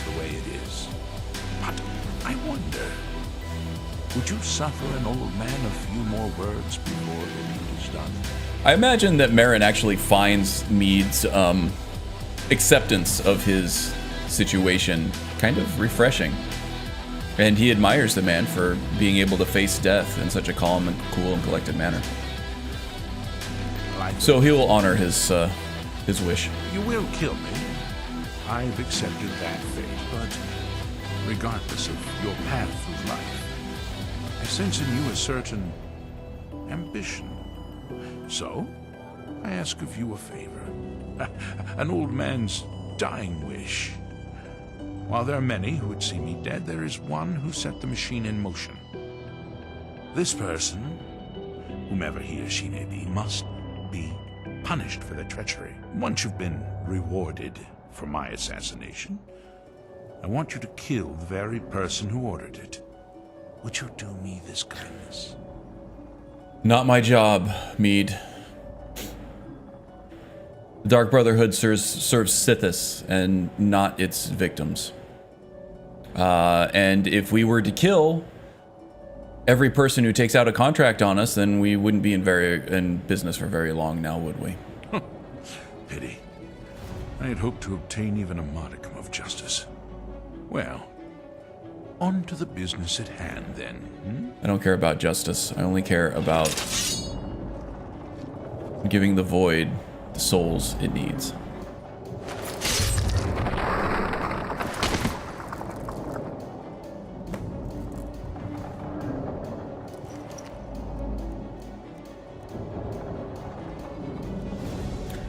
the way it is. But I wonder, Would you suffer an old man a few more words before the deed is done? I imagine that Merrin actually finds Mead's acceptance of his situation kind of refreshing. And he admires the man for being able to face death in such a calm and cool and collected manner. So he will honor his wish. You will kill me. I've accepted that fate, but regardless of your path through life, I sense in you a certain ambition. So, I ask of you a favor. An old man's dying wish. While there are many who would see me dead, there is one who set the machine in motion. This person, whomever he or she may be, must be punished for their treachery. Once you've been rewarded for my assassination, I want you to kill the very person who ordered it. Would you do me this kindness? Not my job, Mead. The Dark Brotherhood serves Sithis and not its victims. And if we were to kill every person who takes out a contract on us, then we wouldn't be in business for very long now, would we? Pity. I had hoped to obtain even a modicum of justice. Well, on to the business at hand, then. I don't care about justice. I only care about giving the Void the souls it needs.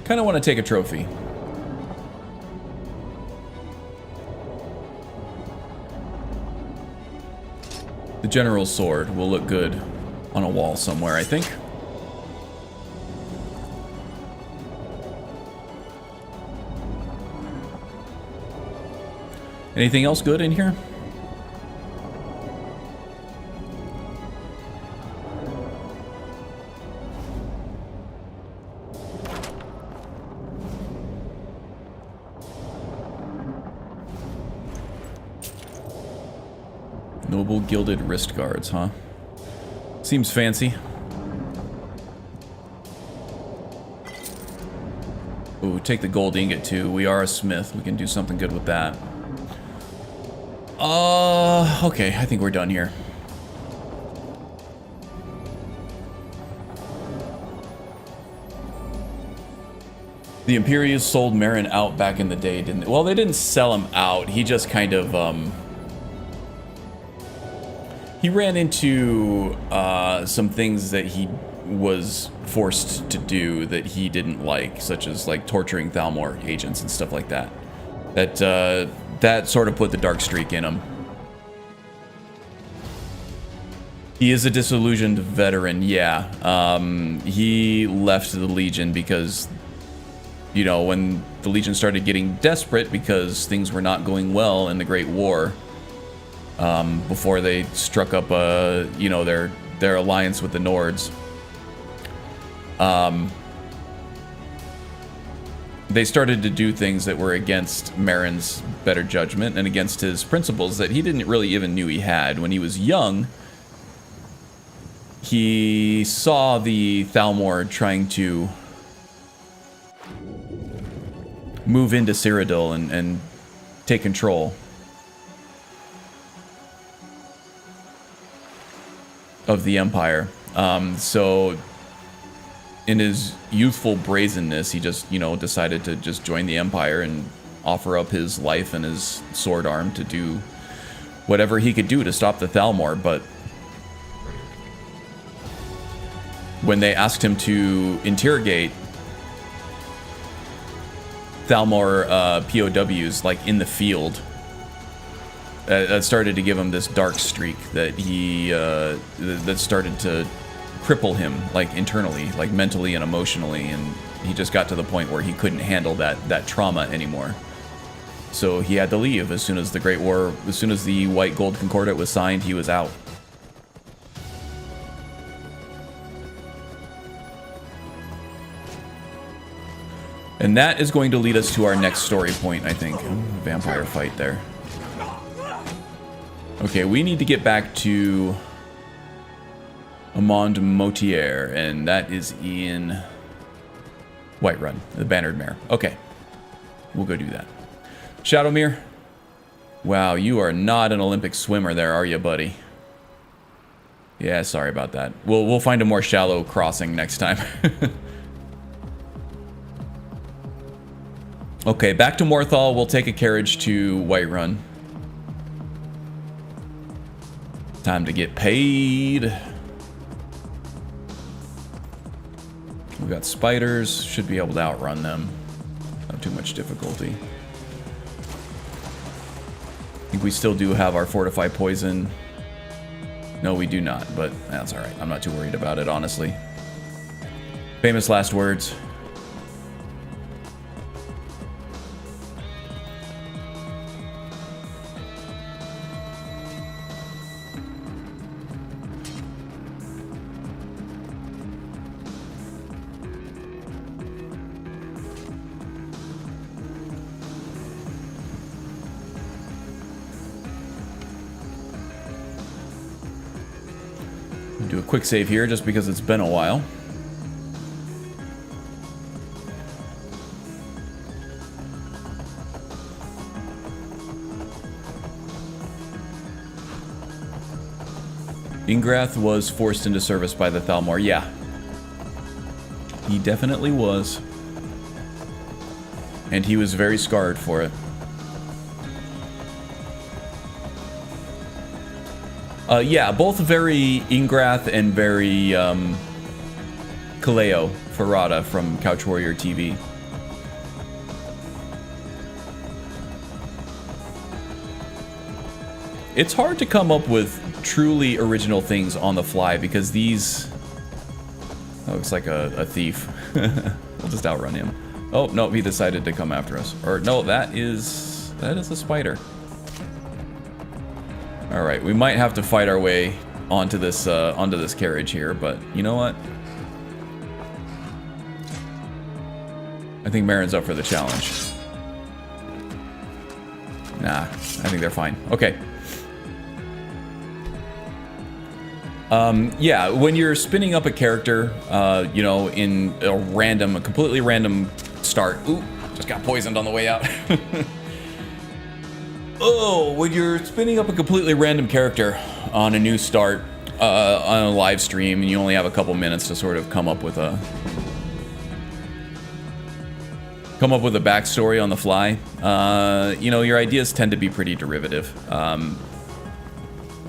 Kind of want to take a trophy. The General's Sword will look good on a wall somewhere, I think. Anything else good in here? Noble gilded wrist guards, huh? Seems fancy. Ooh, take the gold ingot too. We are a smith. We can do something good with that. Okay, I think we're done here. The Imperials sold Merrin out back in the day, didn't they? Well, they didn't sell him out. He just kind of, he ran into some things that he was forced to do that he didn't like, such as like torturing Thalmor agents and stuff like that. That sort of put the dark streak in him. He is a disillusioned veteran, yeah. He left the Legion because, you know, when the Legion started getting desperate because things were not going well in the Great War, before they struck up, you know, their alliance with the Nords. They started to do things that were against Merrin's better judgment and against his principles that he didn't really even knew he had. When he was young, he saw the Thalmor trying to move into Cyrodiil and take control of the Empire. So in his youthful brazenness, he just, you know, decided to just join the Empire and offer up his life and his sword arm to do whatever he could do to stop the Thalmor. But when they asked him to interrogate Thalmor POWs, like in the field, that started to give him this dark streak that he that started to cripple him, like internally, like mentally and emotionally, and he just got to the point where he couldn't handle that trauma anymore. So he had to leave as soon as the Great War, as soon as the White Gold Concordat was signed, he was out. And that is going to lead us to our next story point, I think. Vampire fight there. Okay, we need to get back to Amand Motier, and that is in Whiterun, the Bannered Mare. Okay, we'll go do that. Shadowmere, wow, you are not an Olympic swimmer there, are you, buddy? Yeah, sorry about that. We'll find a more shallow crossing next time. Okay, back to Morthal. We'll take a carriage to Whiterun. Time to get paid. We've got spiders. Should be able to outrun them. Not too much difficulty. I think we still do have our Fortify Poison. No, we do not, but that's alright. I'm not too worried about it, honestly. Famous last words. Do a quick save here just because it's been a while. Ingrath was forced into service by the Thalmor. Yeah. He definitely was. And he was very scarred for it. Yeah, both very Ingrath and very Kaleo Farada from Couch Warrior TV. It's hard to come up with truly original things on the fly because these... That looks like a thief. We'll just outrun him. Oh, no, he decided to come after us. Or, no, that is a spider. Alright, we might have to fight our way onto this carriage here, but you know what? I think Marin's up for the challenge. Nah, I think they're fine. Okay. Yeah, when you're spinning up a character, you know, in a completely random start. Ooh, just got poisoned on the way out. Oh, when you're spinning up a completely random character on a new start, on a live stream, and you only have a couple minutes to sort of come up with a backstory on the fly, you know, your ideas tend to be pretty derivative.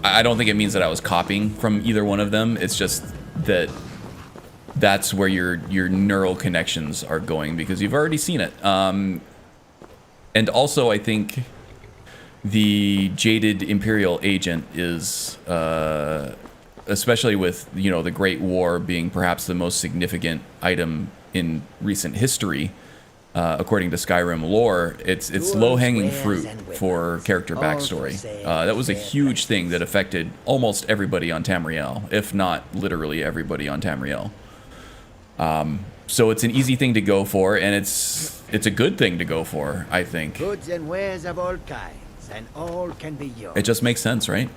I don't think it means that I was copying from either one of them. It's just that that's where your neural connections are going because you've already seen it. And also, I think the jaded Imperial agent is, especially with, you know, the Great War being perhaps the most significant item in recent history, according to Skyrim lore, it's low-hanging fruit for character backstory. That was a huge thing that affected almost everybody on Tamriel, if not literally everybody on Tamriel. So it's an easy thing to go for, and it's a good thing to go for, I think. Goods and wares of all kinds, and all can be yours. It just makes sense, right?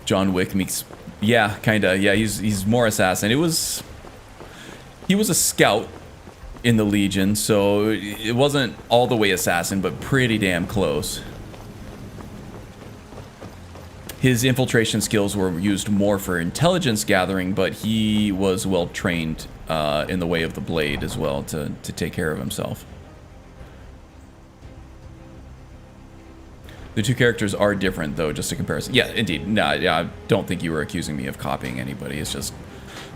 John Wick makes... Yeah, kinda. Yeah, he's more assassin. He was a scout in the Legion, so it wasn't all the way assassin, but pretty damn close. His infiltration skills were used more for intelligence gathering, but he was well trained in the way of the blade as well to take care of himself. The two characters are different, though, just a comparison. Yeah, indeed. No, yeah, I don't think you were accusing me of copying anybody. It's just...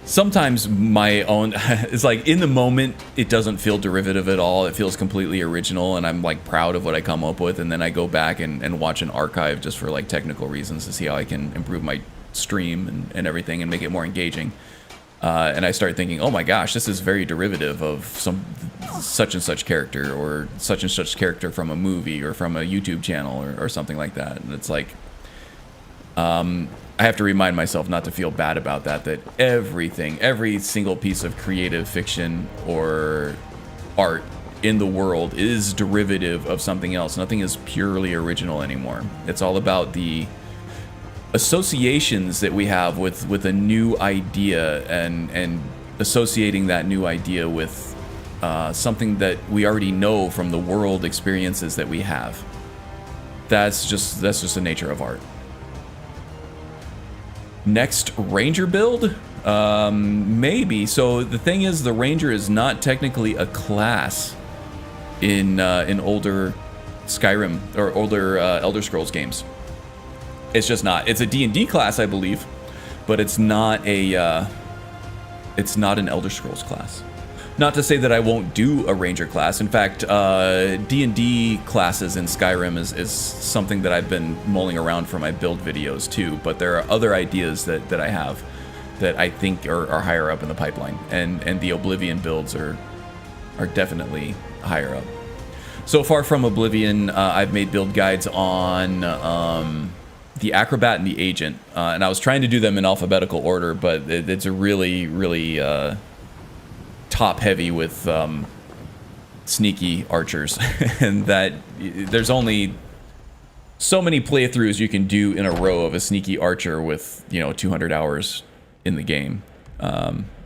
Sometimes my own, it's like in the moment, it doesn't feel derivative at all. It feels completely original, and I'm like proud of what I come up with. And then I go back and watch an archive just for like technical reasons to see how I can improve my stream and everything and make it more engaging. And I start thinking, oh my gosh, this is very derivative of some such and such character or such and such character from a movie or from a YouTube channel or something like that. And it's like, I have to remind myself not to feel bad about that every single piece of creative fiction or art in the world is derivative of something else. Nothing is purely original anymore. It's all about the associations that we have with a new idea and associating that new idea with something that we already know from the world experiences that we have. That's just the nature of art. Next Ranger build? Maybe. So the thing is, the Ranger is not technically a class in older Skyrim or older Elder Scrolls games. It's just not. It's a D&D class, I believe, but it's not an Elder Scrolls class. Not to say that I won't do a Ranger class. In fact, D&D classes in Skyrim is something that I've been mulling around for my build videos too, but there are other ideas that I have that I think are higher up in the pipeline, and the Oblivion builds are definitely higher up. So far from Oblivion, I've made build guides on the Acrobat and the Agent, and I was trying to do them in alphabetical order, but it's a really top heavy with sneaky archers, and that there's only so many playthroughs you can do in a row of a sneaky archer with 200 hours in the game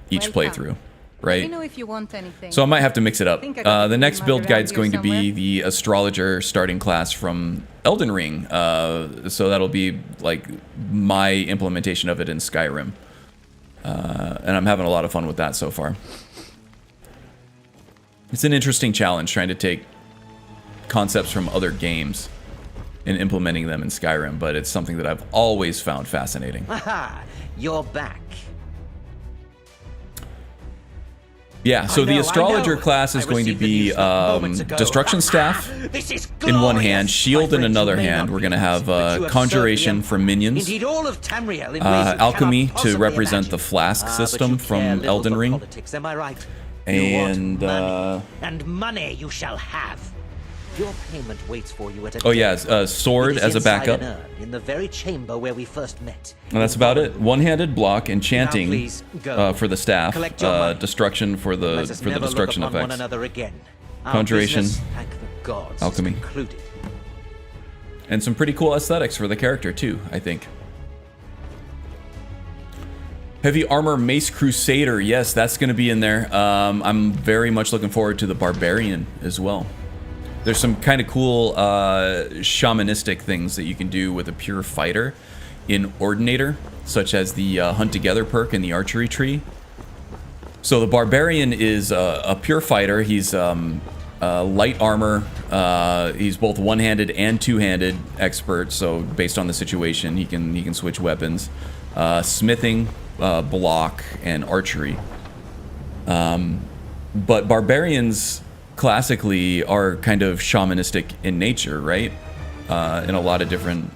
each playthrough, right? Let me know if you want anything. So I might have to mix it up. The next build guide is going to somewhere. be the astrologer starting class from Elden Ring, so that'll be like my implementation of it in Skyrim, and I'm having a lot of fun with that so far. It's an interesting challenge trying to take concepts from other games and implementing them in Skyrim, but it's something that I've always found fascinating. Haha, you're back. Yeah, so the astrologer class is going to be destruction staff in one hand, shield in another hand. We're going to have conjuration for minions, alchemy to represent the flask system from Elden Ring, and money you shall have. Your payment waits for you at a oh yeah, sword as a backup. In the very chamber where we first met. And that's about it. One-handed block, enchanting please, go. for the staff, Collect your money. destruction for the destruction look upon effects. one another again. Our Conjuration, business, thank the gods, is alchemy, concluded. and some pretty cool aesthetics for the character too, I think. Heavy armor mace crusader, yes, that's going to be in there. I'm very much looking forward to the barbarian as well. There's some kind of cool shamanistic things that you can do with a pure fighter in Ordinator, such as the Hunt Together perk in the archery tree. So the barbarian is a pure fighter. He's light armor. He's both one-handed and two-handed expert. So based on the situation, he can switch weapons. Smithing, block, and archery. But barbarians classically are kind of shamanistic in nature, right? In a lot of different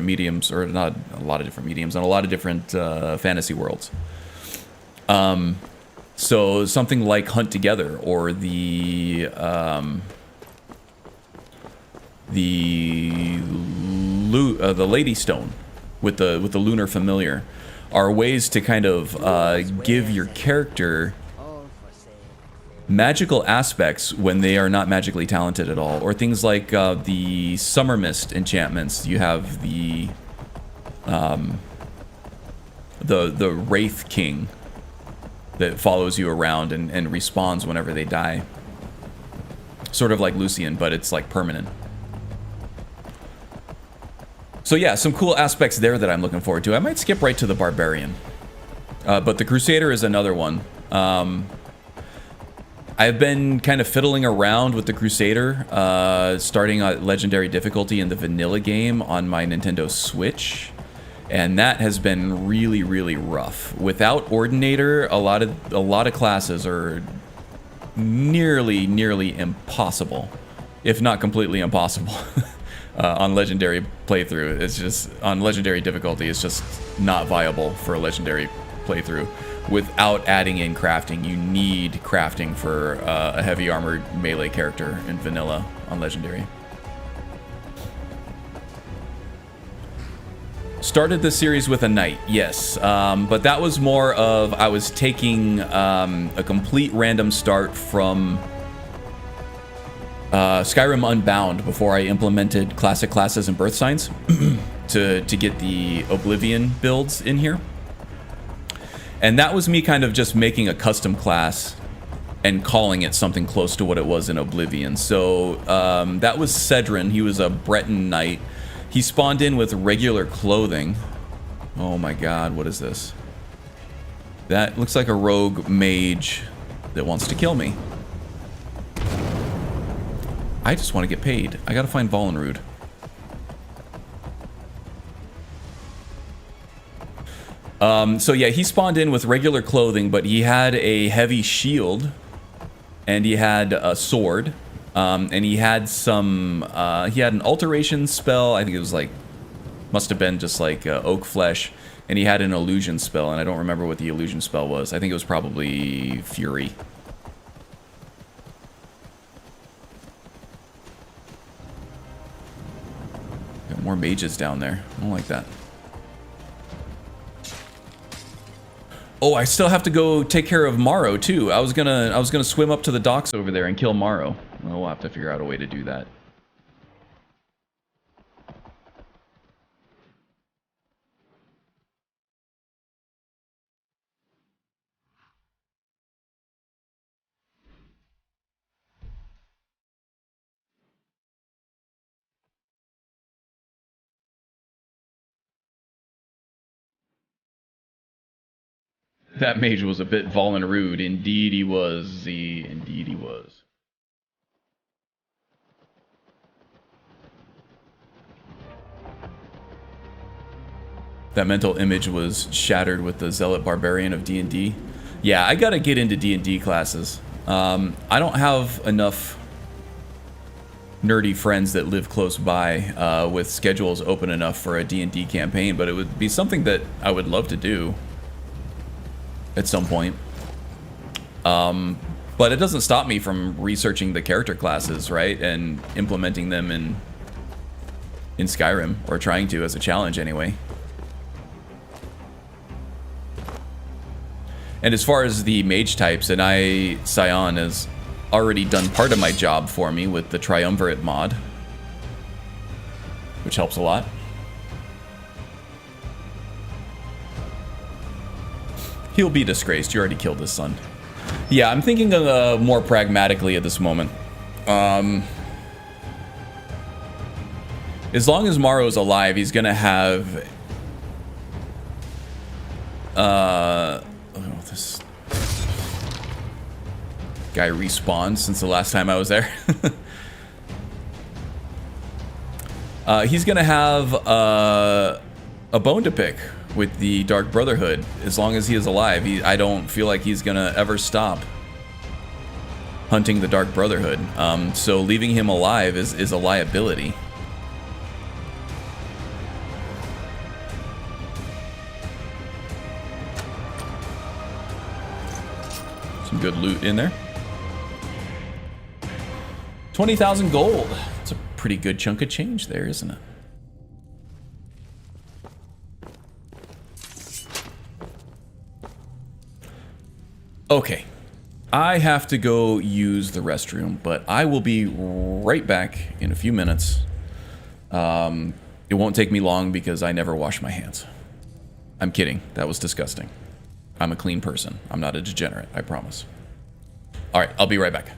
mediums, or not a lot of different mediums, in a lot of different fantasy worlds. So something like Hunt Together or the Lady Stone with the Lunar Familiar are ways to kind of give your character magical aspects when they are not magically talented at all, or things like the Summer Mist enchantments. You have the Wraith King that follows you around and respawns whenever they die, sort of like Lucian, but it's like permanent. So yeah, some cool aspects there that I'm looking forward to. I might skip right to the barbarian, but the Crusader is another one. I've been kind of fiddling around with the Crusader, starting at legendary difficulty in the vanilla game on my Nintendo Switch, and that has been really, really rough. Without Ordinator, a lot of classes are nearly impossible, if not completely impossible, on legendary playthrough. It's just on legendary difficulty. It's just not viable for a legendary playthrough. Without adding in crafting. You need crafting for a heavy armored melee character in vanilla on legendary. Started the series with a knight, yes, but that was more of I was taking a complete random start from Skyrim Unbound before I implemented classic classes and birth signs. to get the Oblivion builds in here. And that was me kind of just making a custom class and calling it something close to what it was in Oblivion. So that was Cedrin. He was a Breton knight. He spawned in with regular clothing. Oh my god, what is this? That looks like a rogue mage that wants to kill me. I just want to get paid. I gotta find Volenrud. So yeah, he spawned in with regular clothing, but he had a heavy shield, and he had a sword, and he had some, he had an alteration spell. I think it was like, must have been just like oak flesh, and he had an illusion spell, and I don't remember what the illusion spell was. I think it was probably Fury. Got more mages down there. I don't like that. Oh, I still have to go take care of Morrow too. I was gonna swim up to the docks over there and kill Morrow. Well, we'll have to figure out a way to do that. That mage was a bit Volenrud. Indeed he was. Indeed he was. That mental image was shattered with the Zealot Barbarian of D&D. Yeah, I gotta get into D&D classes. I don't have enough nerdy friends that live close by with schedules open enough for a D&D campaign, but it would be something that I would love to do at some point. But it doesn't stop me from researching the character classes, right? And implementing them in Skyrim, or trying to as a challenge anyway. And as far as the mage types, Scion has already done part of my job for me with the Triumvirate mod, which helps a lot. He'll be disgraced. You already killed his son. Yeah, I'm thinking more pragmatically at this moment. As long as Morrow's alive, he's gonna have... oh, this guy respawned since the last time I was there. He's gonna have a bone to pick with the Dark Brotherhood. As long as he is alive, I don't feel like he's gonna ever stop hunting the Dark Brotherhood. So leaving him alive is a liability. Some good loot in there. 20,000 gold. It's a pretty good chunk of change there, isn't it? Okay, I have to go use the restroom, but I will be right back in a few minutes. It won't take me long because I never wash my hands. I'm kidding, that was disgusting. I'm a clean person. I'm not a degenerate, I promise. All right, I'll be right back.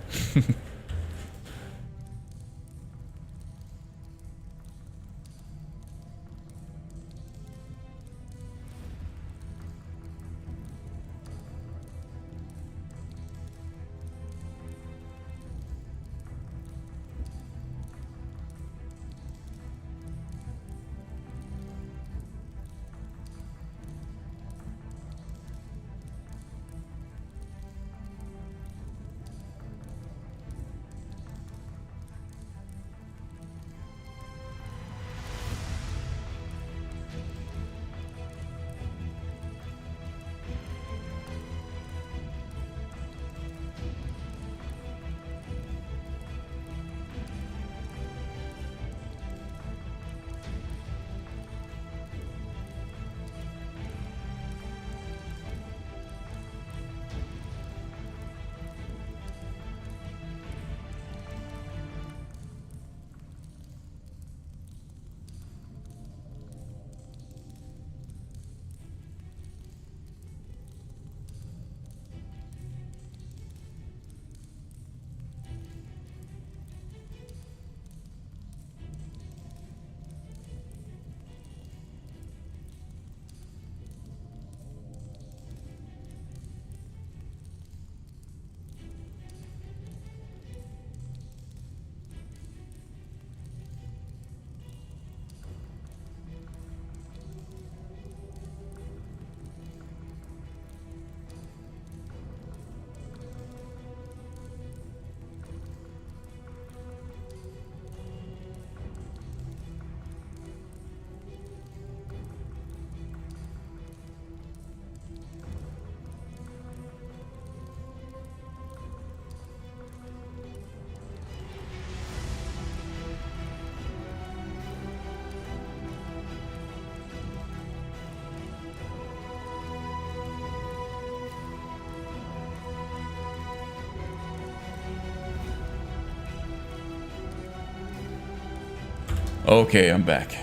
Okay, I'm back.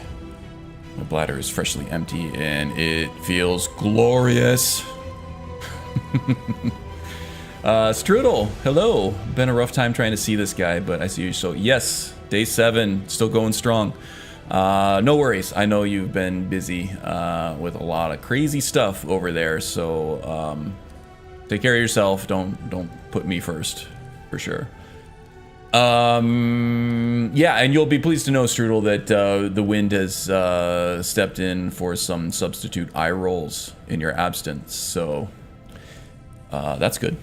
My bladder is freshly empty and it feels glorious. Strudel, hello. Been a rough time trying to see this guy, but I see you. So yes, day 7, still going strong. No worries. I know you've been busy with a lot of crazy stuff over there, so take care of yourself. Don't put me first, for sure. Yeah, and you'll be pleased to know, Strudel, that the wind has stepped in for some substitute eye rolls in your absence, so that's good.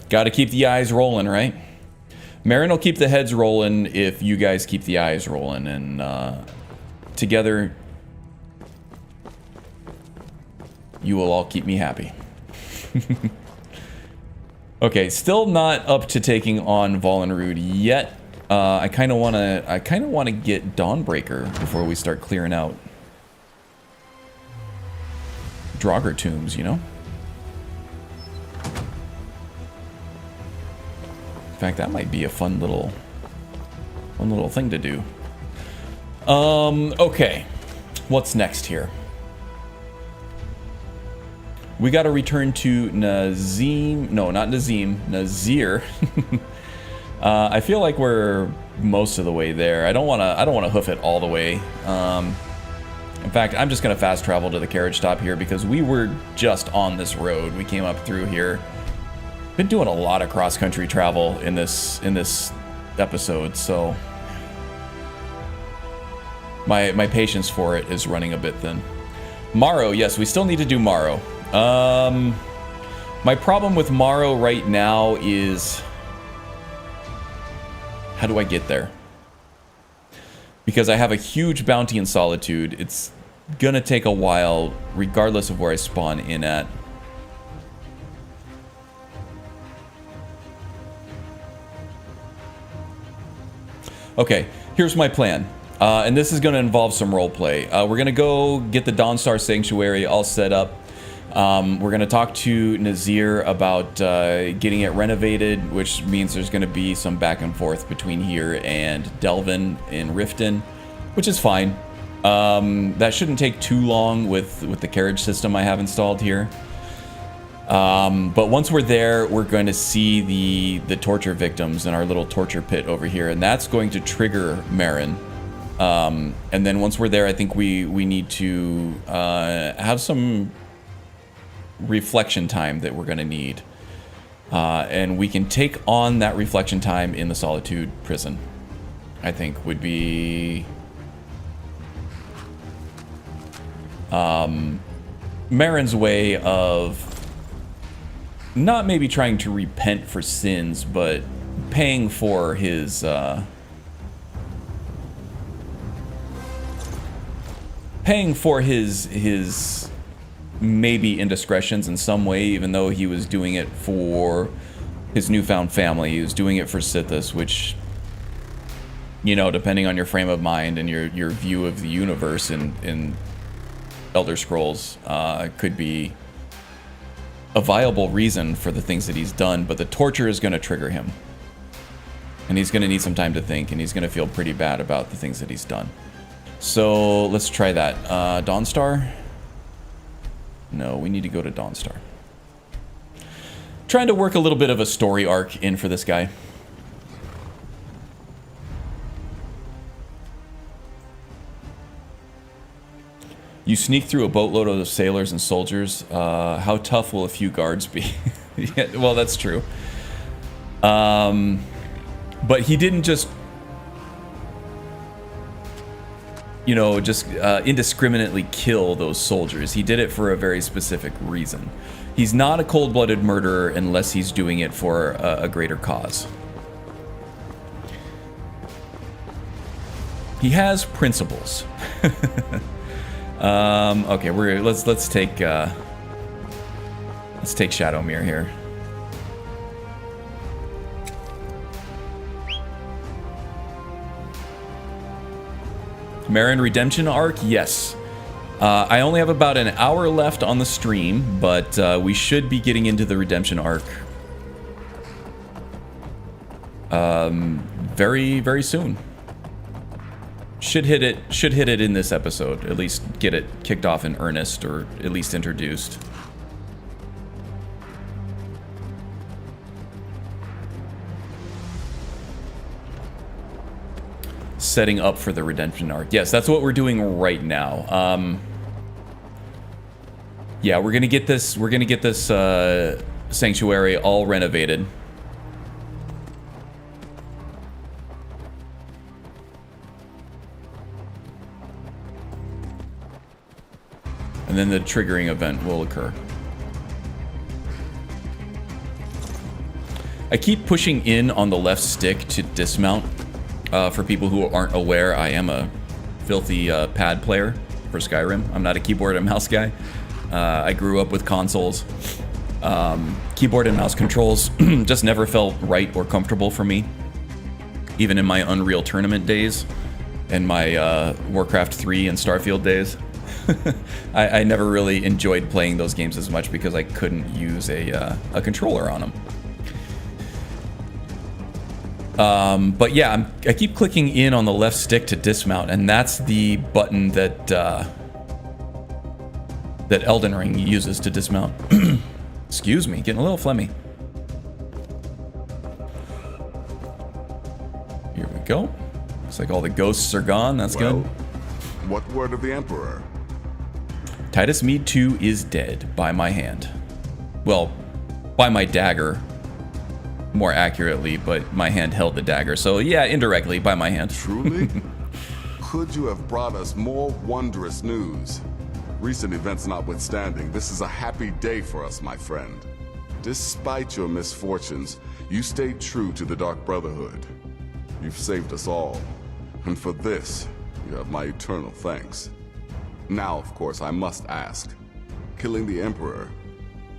Got to keep the eyes rolling, right? Marin will keep the heads rolling if you guys keep the eyes rolling, and together you will all keep me happy. Okay, still not up to taking on Volenrud yet. I kind of want to get Dawnbreaker before we start clearing out Draugr tombs, you know? In fact, that might be a fun little thing to do. Okay. What's next here? We got to return to Nazim. No, not Nazim. Nazir. I feel like we're most of the way there. I don't want to hoof it all the way. In fact, I'm just gonna fast travel to the carriage stop here because we were just on this road. We came up through here. Been doing a lot of cross-country travel in this episode, so my patience for it is running a bit thin. Morrow, yes, we still need to do Morrow. My problem with Morrow right now is how do I get there? Because I have a huge bounty in Solitude. It's gonna take a while, regardless of where I spawn in at. Okay, here's my plan. And this is going to involve some roleplay. We're going to go get the Dawnstar Sanctuary all set up. We're going to talk to Nazir about getting it renovated, which means there's going to be some back and forth between here and Delvin in Riften, which is fine. That shouldn't take too long with the carriage system I have installed here. But once we're there, we're going to see the torture victims in our little torture pit over here, and that's going to trigger Marin. And then once we're there, I think we need to have some reflection time that we're going to need. And we can take on that reflection time in the Solitude prison, I think would be Marin's way of not maybe trying to repent for sins, but paying for his maybe indiscretions in some way, even though he was doing it for his newfound family. He was doing it for Sithis, which, you know, depending on your frame of mind and your view of the universe in Elder Scrolls, could be a viable reason for the things that he's done, but the torture is going to trigger him. And he's going to need some time to think, and he's going to feel pretty bad about the things that he's done. So let's try that. Dawnstar? No, we need to go to Dawnstar. Trying to work a little bit of a story arc in for this guy. You sneak through a boatload of sailors and soldiers. How tough will a few guards be? Yeah, well, that's true. But he didn't just, you know, just indiscriminately kill those soldiers. He did it for a very specific reason. He's not a cold-blooded murderer unless he's doing it for a greater cause. He has principles. Okay, let's take Shadowmere here. Marin Redemption arc, yes. I only have about an hour left on the stream, but we should be getting into the Redemption arc very, very soon. Should hit it in this episode. At least get it kicked off in earnest, or at least introduced. Setting up for the redemption arc. Yes, that's what we're doing right now. Yeah, we're gonna get this sanctuary all renovated. And then the triggering event will occur. I keep pushing in on the left stick to dismount. For people who aren't aware, I am a filthy pad player for Skyrim. I'm not a keyboard and mouse guy. I grew up with consoles. Keyboard and mouse controls just never felt right or comfortable for me. Even in my Unreal Tournament days and my Warcraft 3 and Starfield days. I never really enjoyed playing those games as much because I couldn't use a controller on them. But yeah, I keep clicking in on the left stick to dismount, and that's the button that that Elden Ring uses to dismount. Excuse me, getting a little phlegmy. Here we go. Looks like all the ghosts are gone. That's Well, good. What word of the Emperor? Titus Mead 2 is dead by my hand. Well, by my dagger, more accurately, but my hand held the dagger. So yeah, indirectly, by my hand. Truly? Could you have brought us more wondrous news? Recent events notwithstanding, this is a happy day for us, my friend. Despite your misfortunes, you stayed true to the Dark Brotherhood. You've saved us all, and for this, you have my eternal thanks. Now, of course, I must ask, killing the Emperor,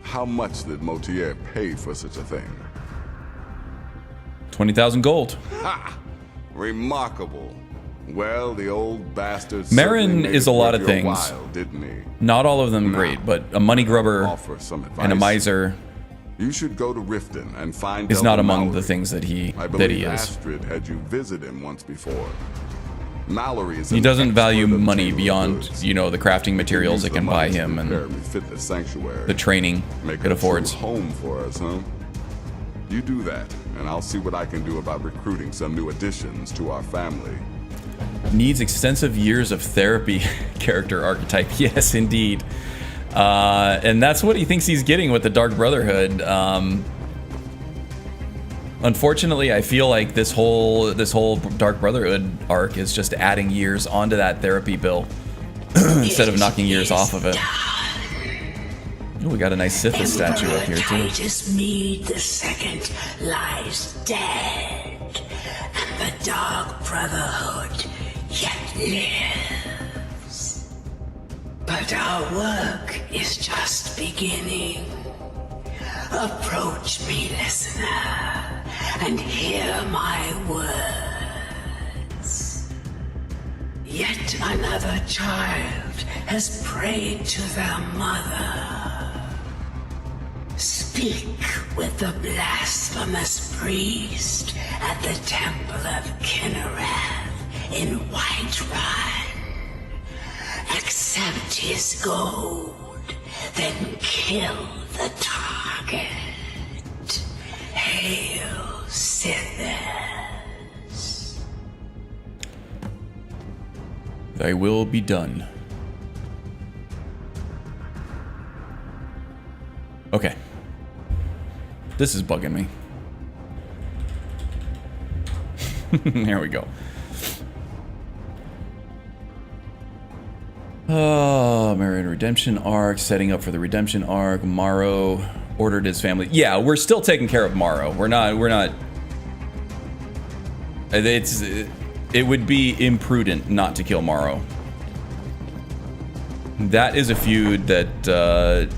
how much did Motier pay for such a thing? 20,000 gold. Ha! Remarkable. Well, the old bastard Marin is a lot of things. While, didn't he? Not all of them great, but a money grubber and a miser You should go to Riften and find is not Delta among Mallory. the things that he I believe is. Astrid had you visit him once before. Mallory is He an doesn't value expert money obtainer of beyond, goods. you know, the crafting materials Use that the can money buy to him and repair and refit the sanctuary. the training Make it a affords. true home for us, huh? You do that, and I'll see what I can do about recruiting some new additions to our family. Needs extensive years of therapy character archetype. Yes, indeed. And that's what he thinks he's getting with the Dark Brotherhood. Unfortunately, I feel like this whole Dark Brotherhood arc is just adding years onto that therapy bill instead of knocking years off of it. Ooh, we got a nice Sithis statue up here too. Titus Mead II lies dead, and the Dark Brotherhood yet lives. But our work is just beginning. Approach me, listener, and hear my words. Yet another child has prayed to their mother. Speak with the blasphemous priest at the Temple of Kinnereth in Whiterun. Accept his gold, then kill the target. Hail, Sithis. Thy will be done. Okay. This is bugging me. Here we go. Oh, Marion Redemption arc, setting up for the Redemption arc. Morrow ordered his family. Yeah, we're still taking care of Morrow. We're not. It would be imprudent not to kill Morrow. That is a feud that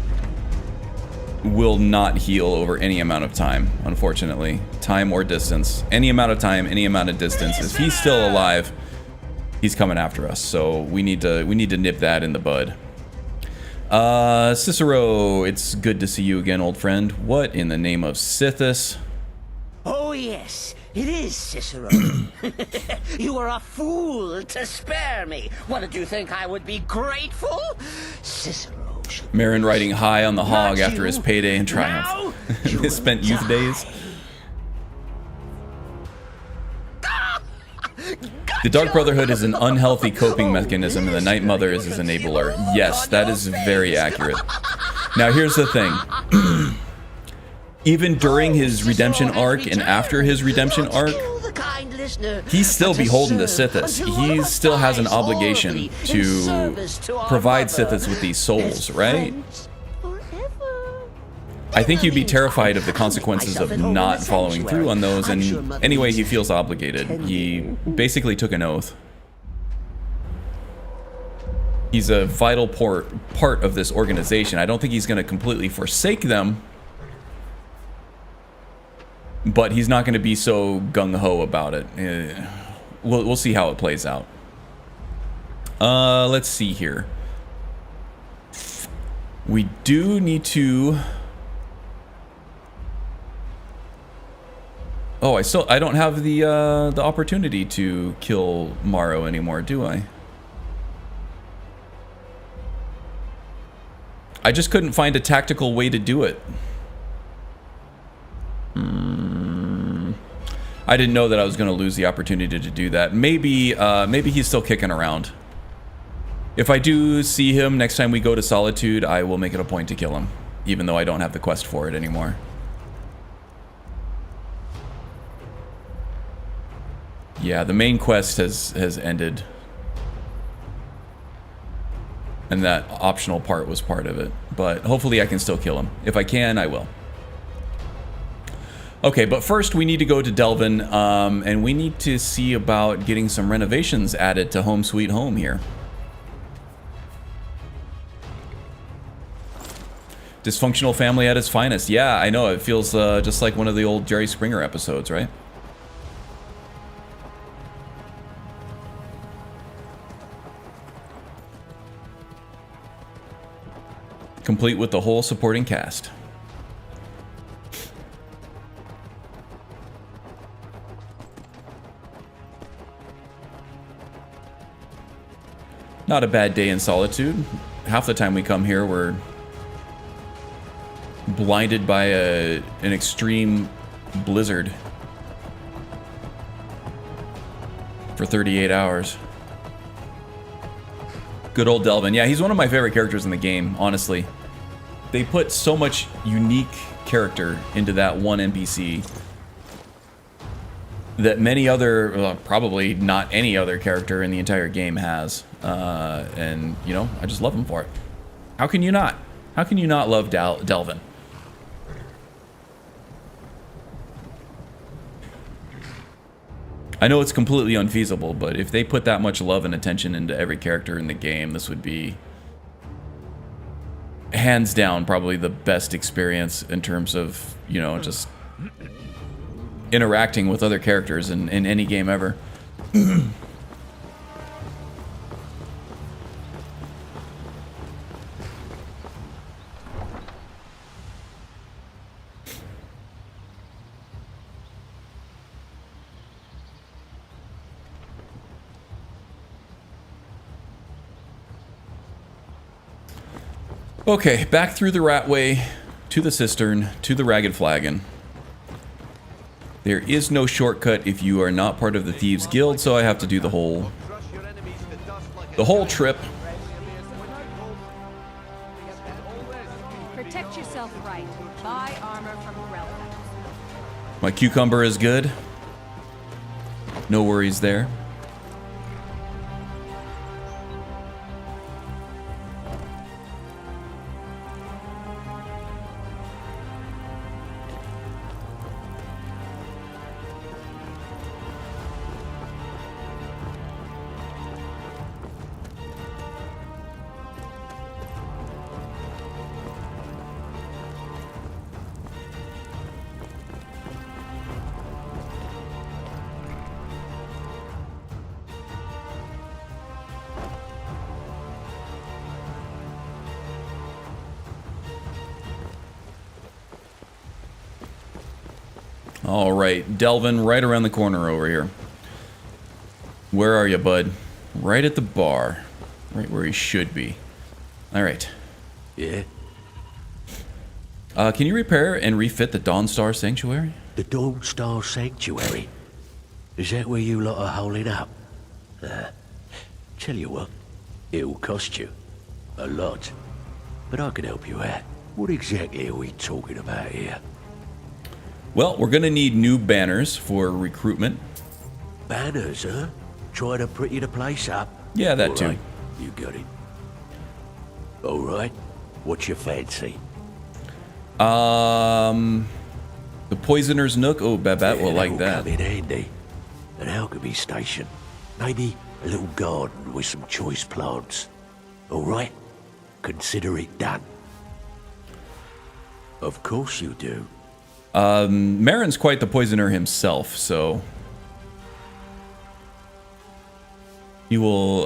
will not heal over any amount of time, unfortunately. Time or distance. Any amount of time, any amount of distance. If he's still alive, he's coming after us. So we need to nip that in the bud. Cicero, it's good to see you again, old friend. What in the name of Sithis? Oh yes, It is, Cicero. You were a fool to spare me. What, did you think I would be grateful? Cicero should... Marin riding high on the hog after his payday in triumph. His spent youth days. The Dark Brotherhood is an unhealthy coping mechanism, and the Night Mother is his enabler. Yes, that is very accurate. Now, here's the thing. Even during his redemption arc and after his redemption arc, he's still beholden to Sithis. He still has an obligation to provide Sithis with these souls, right? I think you'd be terrified of the consequences of not following through on those, and anyway, he feels obligated. He basically took an oath. He's a vital part of this organization. I don't think he's going to completely forsake them, but he's not going to be so gung-ho about it. We'll see how it plays out. Let's see here. We do need to... Oh, I don't have the opportunity to kill Morrow anymore, do I? I just couldn't find a tactical way to do it. I didn't know that I was going to lose the opportunity to do that. Maybe he's still kicking around. If I do see him next time we go to Solitude, I will make it a point to kill him, even though I don't have the quest for it anymore. Yeah, the main quest has ended. And that optional part was part of it. But hopefully I can still kill him. If I can, I will. Okay, but first we need to go to Delvin, and we need to see about getting some renovations added to Home Sweet Home here. Dysfunctional family at its finest. Yeah, I know. It feels just like one of the old Jerry Springer episodes, right? Complete with the whole supporting cast. Not a bad day in Solitude. Half the time we come here, we're blinded by an extreme blizzard for 38 hours. Good old Delvin. Yeah, he's one of my favorite characters in the game, honestly. They put so much unique character into that one NPC that many other, well, probably not any other character in the entire game has. And, you know, I just love him for it. How can you not? How can you not love Delvin? I know it's completely unfeasible, but if they put that much love and attention into every character in the game, this would be hands down probably the best experience in terms of, you know, just interacting with other characters in any game ever. Okay, back through the Ratway, to the Cistern, to the Ragged Flagon. There is no shortcut if you are not part of the Thieves Guild, so I have to do the whole trip. Protect yourself right. Buy armor from relevant. My cucumber is good. No worries there. All right, Delvin, right around the corner over here. Where are you, bud? Right at the bar. Right where he should be. All right. Yeah? Can you repair and refit the Dawnstar Sanctuary? The Dawnstar Sanctuary? Is that where you lot are holding up? Tell you what, it'll cost you. A lot. But I can help you out. What exactly are we talking about here? Well, we're gonna need new banners for recruitment. Banners, huh? Trying to pretty the place up? Yeah, that All too. right, you got it. All right, what's your fancy? The Poisoner's Nook. Oh, Babette will like that. Come in handy. An alchemy station. Maybe a little garden with some choice plants. All right? Consider it done. Of course you do. Marin's quite the poisoner himself, so he will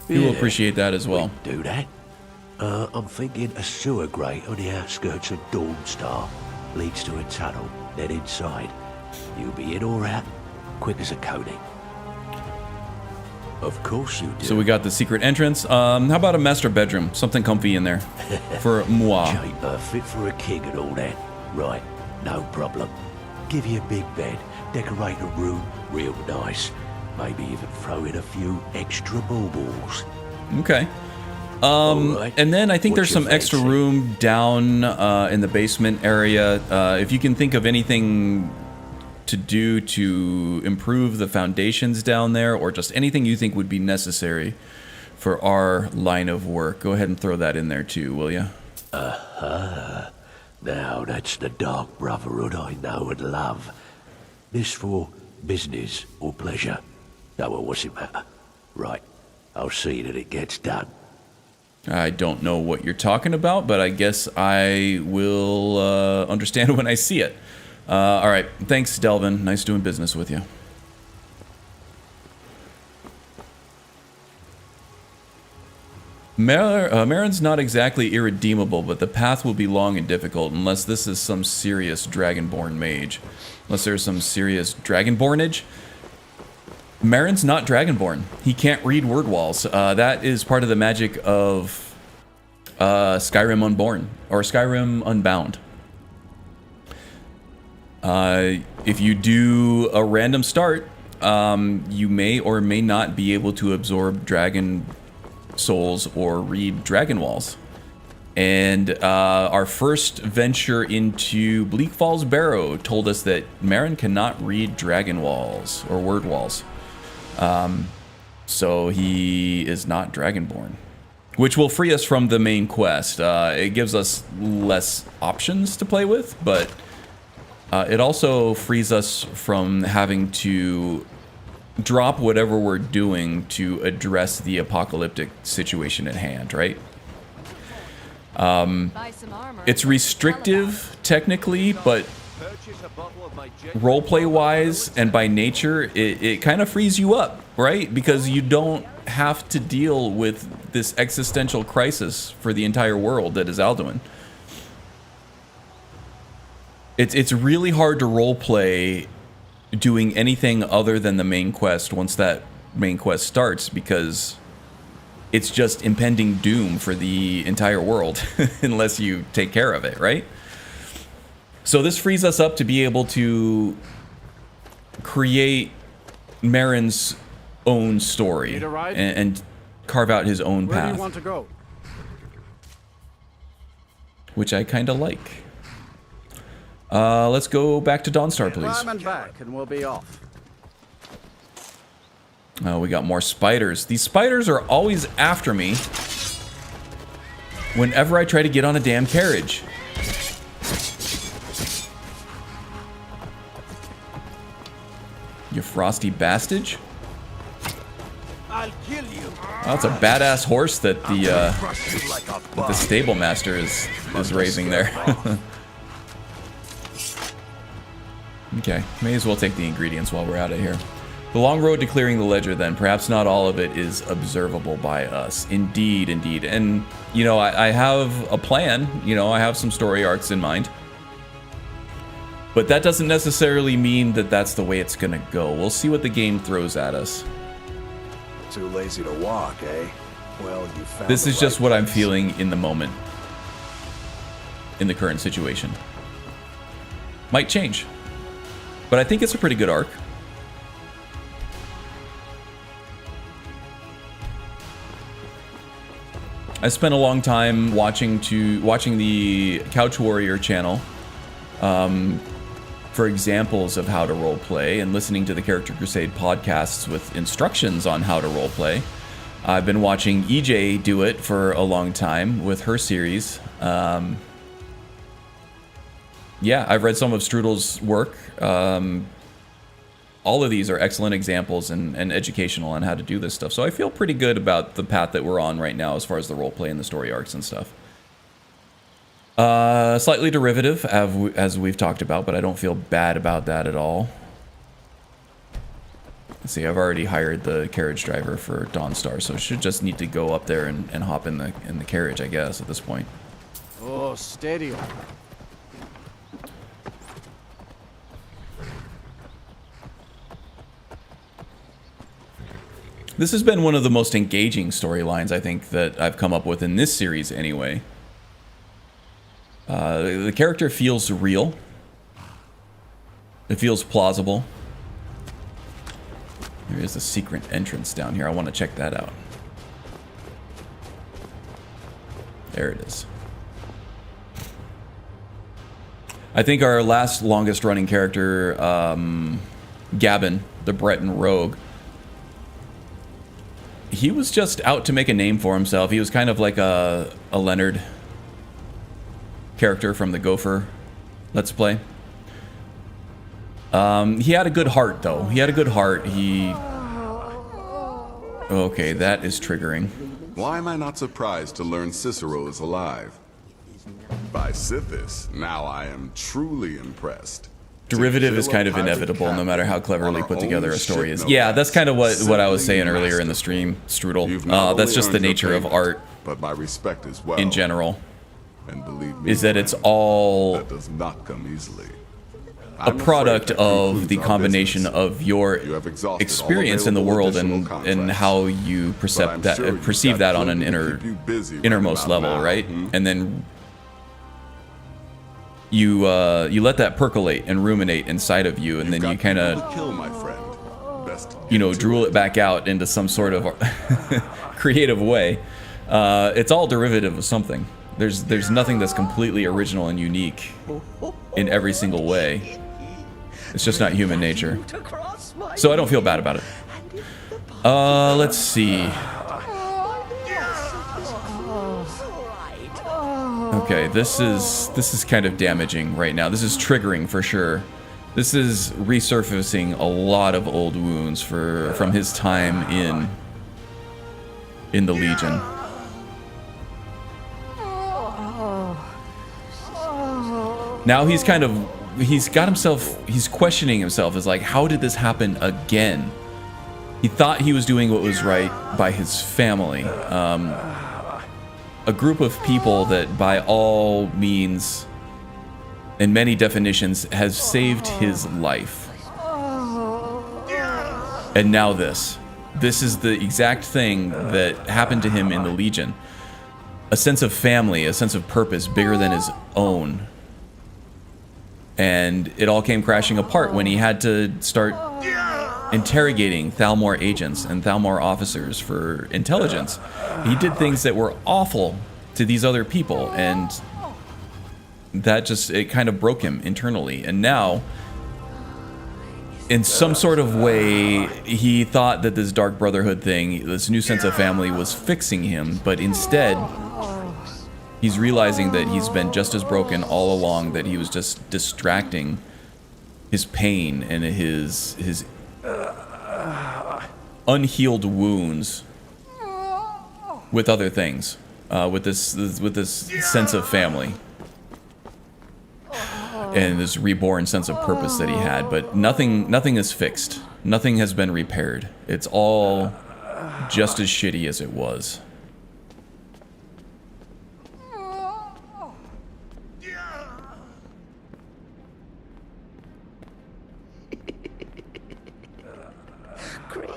appreciate that as well. Do that. I'm thinking a sewer grate on the outskirts of Dawnstar leads to a tunnel, then inside. You'll be in or out, quick as a coney. Of course you do. So we got the secret entrance. How about a master bedroom? Something comfy in there for moi. Chamber fit for a king and all that. Right, no problem. Give you a big bed, decorate a room real nice. Maybe even throw in a few extra baubles. Okay. And then I think there's some extra room down in the basement area. If you can think of anything to do to improve the foundations down there, or just anything you think would be necessary for our line of work, go ahead and throw that in there too, will you? Now that's the Dark Brotherhood I know and love. This for business or pleasure? No, well, what's it matter? Right, I'll see that it gets done. I don't know what you're talking about, but I guess I will understand when I see it. All right, thanks, Delvin. Nice doing business with you. Marin's not exactly irredeemable, but the path will be long and difficult unless this is some serious Dragonborn mage. Unless there's some serious Dragonbornage. Marin's not Dragonborn. He can't read word walls. That is part of the magic of Skyrim Unborn, or Skyrim Unbound. If you do a random start, you may or may not be able to absorb dragon souls or read dragon walls. And our first venture into Bleak Falls Barrow told us that Marin cannot read dragon walls or word walls. So he is not Dragonborn, which will free us from the main quest. It gives us less options to play with, but it also frees us from having to drop whatever we're doing to address the apocalyptic situation at hand, right? It's restrictive technically, but roleplay wise and by nature, it kind of frees you up, right? Because you don't have to deal with this existential crisis for the entire world that is Alduin. It's really hard to roleplay doing anything other than the main quest once that main quest starts, because it's just impending doom for the entire world unless you take care of it, right? So this frees us up to be able to create Marin's own story and carve out his own path. Where do you want to go? Which I kind of like. Let's go back to Dawnstar, please. Climb and back, and we'll be off. Oh, we got more spiders. These spiders are always after me whenever I try to get on a damn carriage. You frosty bastard. I'll kill you. Oh, that's a badass horse that the stable master is raising there. Okay, may as well take the ingredients while we're out of here. The long road to clearing the ledger, then. Perhaps not all of it is observable by us. Indeed, indeed. And, you know, I have a plan. You know, I have some story arcs in mind. But that doesn't necessarily mean that that's the way it's gonna go. We'll see what the game throws at us. Too lazy to walk, eh? Well, you found This the is just right what I'm place. feeling in the moment. In the current situation. Might change. But I think it's a pretty good arc. I spent a long time watching the Couch Warrior channel for examples of how to roleplay and listening to the Character Crusade podcasts with instructions on how to roleplay. I've been watching EJ do it for a long time with her series. Yeah, I've read some of Strudel's work. All of these are excellent examples and educational on how to do this stuff. So I feel pretty good about the path that we're on right now as far as the roleplay and the story arcs and stuff. Slightly derivative, as we've talked about, but I don't feel bad about that at all. Let's see, I've already hired the carriage driver for Dawnstar, so I should just need to go up there and hop in the carriage, I guess, at this point. Oh, steady. This has been one of the most engaging storylines, I think, that I've come up with in this series anyway. The character feels real. It feels plausible. There is a secret entrance down here. I want to check that out. There it is. I think our last longest running character, Gavin, the Breton rogue, he was just out to make a name for himself. He was kind of like a Leonard character from the Gopher Let's Play. He had a good heart, though. He had a good heart. Okay, that is triggering. Why am I not surprised to learn Cicero is alive? By Sithis, now I am truly impressed. Derivative is kind of inevitable, no matter how cleverly put together a story is. Yeah, that's kind of what I was saying earlier in the stream, Strudel. That's just the nature of art, but my respect as well. In general, and believe me, is that it's all that does not come easily. a product of the combination of your experience in the world and how you perceive that on an innermost level, right? And then you let that percolate and ruminate inside of you, and then you kind of, drool it back out into some sort of creative way. It's all derivative of something. There's nothing that's completely original and unique in every single way. It's just not human nature. So I don't feel bad about it. Let's see. Okay, this is kind of damaging right now. This is triggering for sure. This is resurfacing a lot of old wounds from his time in the Legion. Now he's questioning himself as like, how did this happen again? He thought he was doing what was right by his family. A group of people that by all means, in many definitions, has saved his life. And now this is the exact thing that happened to him in the Legion. A sense of family, a sense of purpose bigger than his own. And it all came crashing apart when he had to start interrogating Thalmor agents and Thalmor officers for intelligence. He did things that were awful to these other people, and that it kind of broke him internally. And now, in some sort of way, he thought that this Dark Brotherhood thing, this new sense of family, was fixing him, but instead, he's realizing that he's been just as broken all along, that he was just distracting his pain and his unhealed wounds with other things, with this sense of family and this reborn sense of purpose that he had. But nothing is fixed. Nothing has been repaired. It's all just as shitty as it was.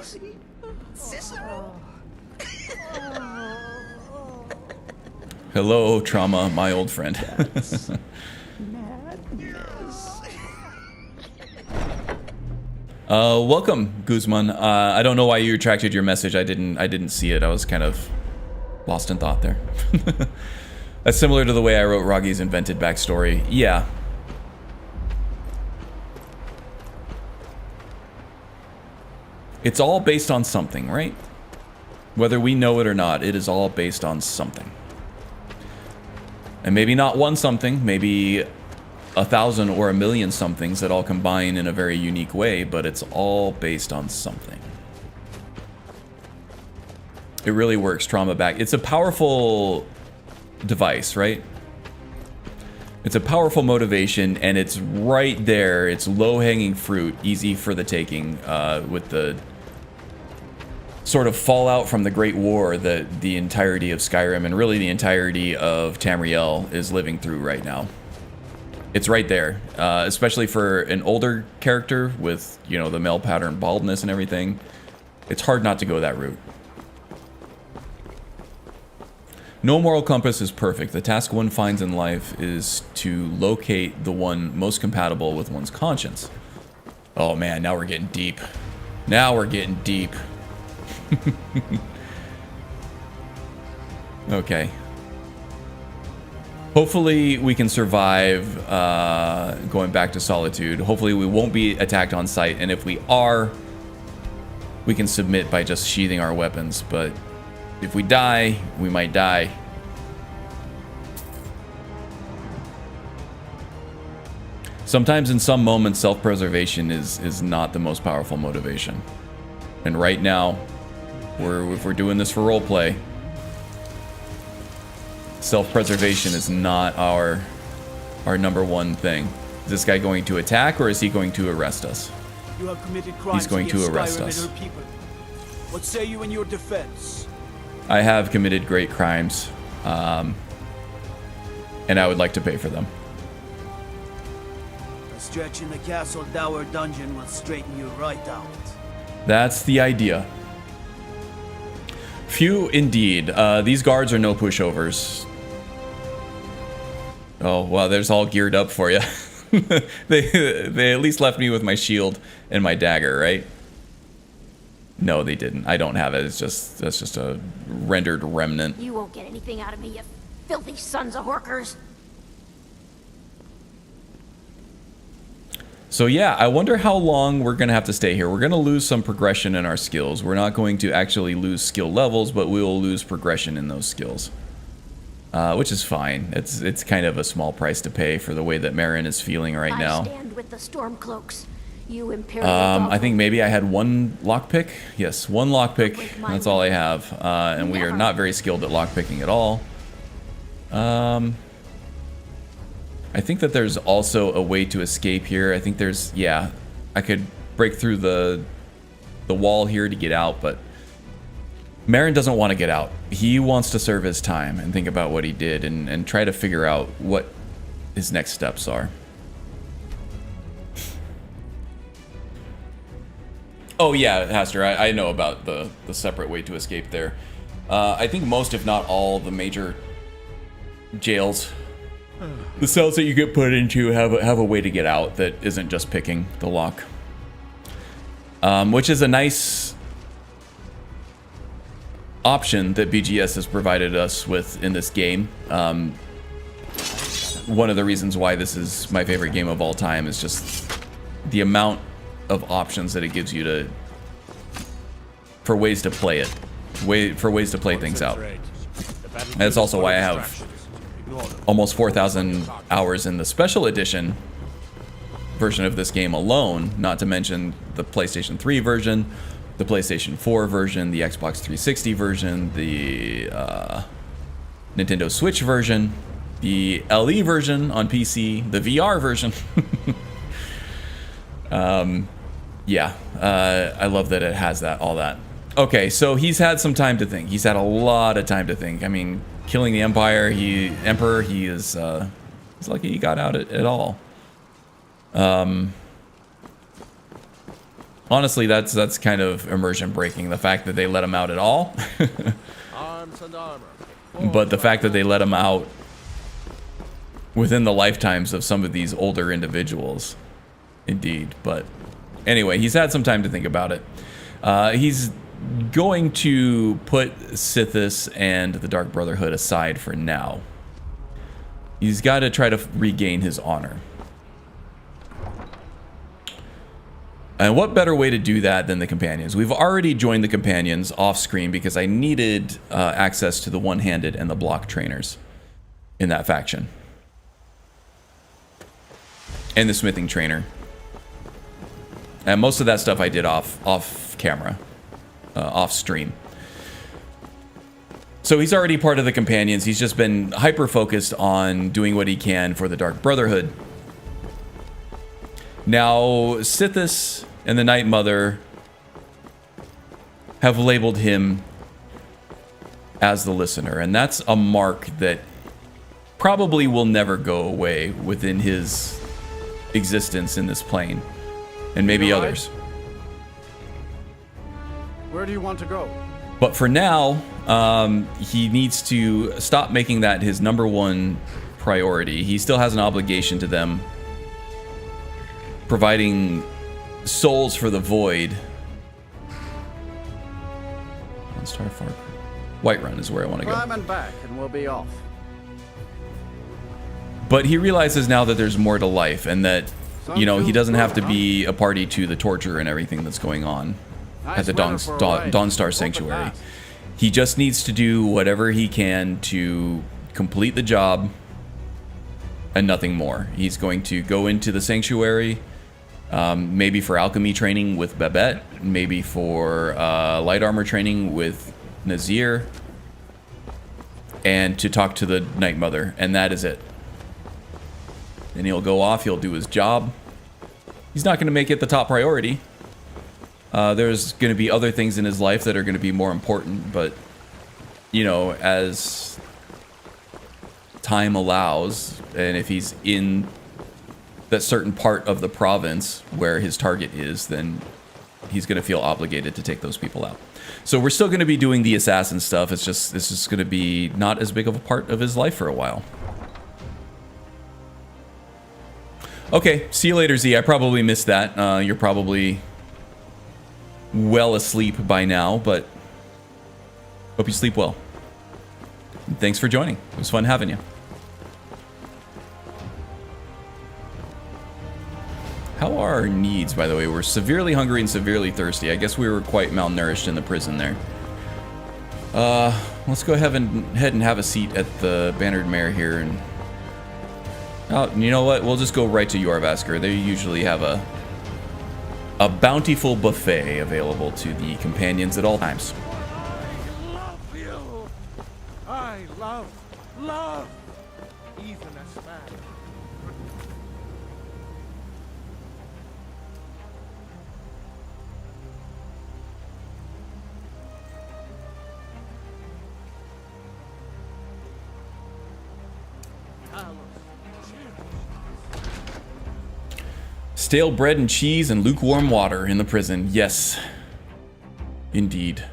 See? Cicero? Hello, trauma, my old friend. Welcome, Guzman. I don't know why you retracted your message. I didn't see it. I was kind of lost in thought there. That's similar to the way I wrote Ragi's invented backstory. Yeah. It's all based on something, right? Whether we know it or not, it is all based on something. And maybe not one something, maybe 1,000 or 1,000,000 somethings that all combine in a very unique way, but it's all based on something. It really works, trauma back. It's a powerful device, right? It's a powerful motivation, and it's right there. It's low-hanging fruit, easy for the taking, with the sort of fallout from the Great War that the entirety of Skyrim and really the entirety of Tamriel is living through right now. It's right there, especially for an older character with, you know, the male pattern baldness and everything. It's hard not to go that route. No moral compass is perfect. The task one finds in life is to locate the one most compatible with one's conscience. Oh man, now we're getting deep. Now we're getting deep. Okay. Hopefully we can survive going back to Solitude. Hopefully we won't be attacked on sight, and if we are, we can submit by just sheathing our weapons. But if we die, we might die. Sometimes in some moments, self-preservation is not the most powerful motivation. And right now, if we're doing this for roleplay, self-preservation is not our number one thing. Is this guy going to attack, or is he going to arrest us? You have committed crimes He's going to against arrest Skyrim us. and her people. What say you in your defense? I have committed great crimes, and I would like to pay for them. A stretch in the castle dower dungeon will straighten you right out. That's the idea. Few indeed. These guards are no pushovers. Oh, wow, there's all geared up for you. they at least left me with my shield and my dagger, right? No, they didn't. I don't have it. It's just, that's just a rendered remnant. You won't get anything out of me, you filthy sons of horkers. So yeah, I wonder how long we're going to have to stay here. We're going to lose some progression in our skills. We're not going to actually lose skill levels, but we will lose progression in those skills. Which is fine. It's kind of a small price to pay for the way that Marin is feeling right now. I stand with the Stormcloaks. You Imperial I think maybe I had one lockpick. Yes, one lockpick. That's all I have. And we are not very skilled at lockpicking at all. I think that there's also a way to escape here. I think there's, yeah, I could break through the wall here to get out, but Marin doesn't want to get out. He wants to serve his time and think about what he did and try to figure out what his next steps are. Oh yeah, Haster, I know about the separate way to escape there. I think most, if not all, the major jails, the cells that you get put into have a way to get out that isn't just picking the lock. Which is a nice option that BGS has provided us with in this game. One of the reasons why this is my favorite game of all time is just the amount of options that it gives you for ways to play it, for ways to play things out. And that's also why I have almost 4,000 hours in the special edition version of this game alone, not to mention the PlayStation 3 version, the PlayStation 4 version, the Xbox 360 version, the Nintendo Switch version, the LE version on PC, the VR version. Yeah, I love that it has that, all that. Okay, so he's had some time to think. He's had a lot of time to think. I mean, killing the Emperor, he is he's lucky he got out at all. Honestly, that's kind of immersion breaking, the fact that they let him out at all. Arms and armor. But the fact that they let him out within the lifetimes of some of these older individuals. Indeed. But anyway, he's had some time to think about it. He's going to put Sithis and the Dark Brotherhood aside for now. He's got to try to regain his honor. And what better way to do that than the companions? We've already joined the companions off screen because I needed access to the one-handed and the block trainers in that faction. And the smithing trainer. And most of that stuff I did off camera, off stream. So he's already part of the companions. He's just been hyper-focused on doing what he can for the Dark Brotherhood. Now, Sithis and the Night Mother have labeled him as the listener, and that's a mark that probably will never go away within his existence in this plane, and maybe others. Where do you want to go? But for now, he needs to stop making that his #1 priority. He still has an obligation to them, providing souls for the void. Star Far Whiterun is where I want to go. Climb and back, and we'll be off. But he realizes now that there's more to life, and that, you know, he doesn't have to be a party to the torture and everything that's going on at the Dawnstar Sanctuary. He just needs to do whatever he can to complete the job and nothing more. He's going to go into the Sanctuary, maybe for alchemy training with Babette, maybe for light armor training with Nazir, and to talk to the Night Mother, and that is it. And he'll go off, he'll do his job. He's not going to make it the top priority. There's going to be other things in his life that are going to be more important, but, you know, as time allows, and if he's in that certain part of the province where his target is, then he's going to feel obligated to take those people out. So we're still going to be doing the assassin stuff. It's just, this is going to be not as big of a part of his life for a while. Okay, see you later, Z. I probably missed that. You're probably well asleep by now, but hope you sleep well. And thanks for joining. It was fun having you. How are our needs, by the way? We're severely hungry and severely thirsty. I guess we were quite malnourished in the prison there. Let's go ahead and have a seat at the Bannered Mare here. And oh, you know what? We'll just go right to Yorvaskr. They usually have a bountiful buffet available to the companions at all times. I love you. I love, even as man. Stale bread and cheese and lukewarm water in the prison. Yes, indeed.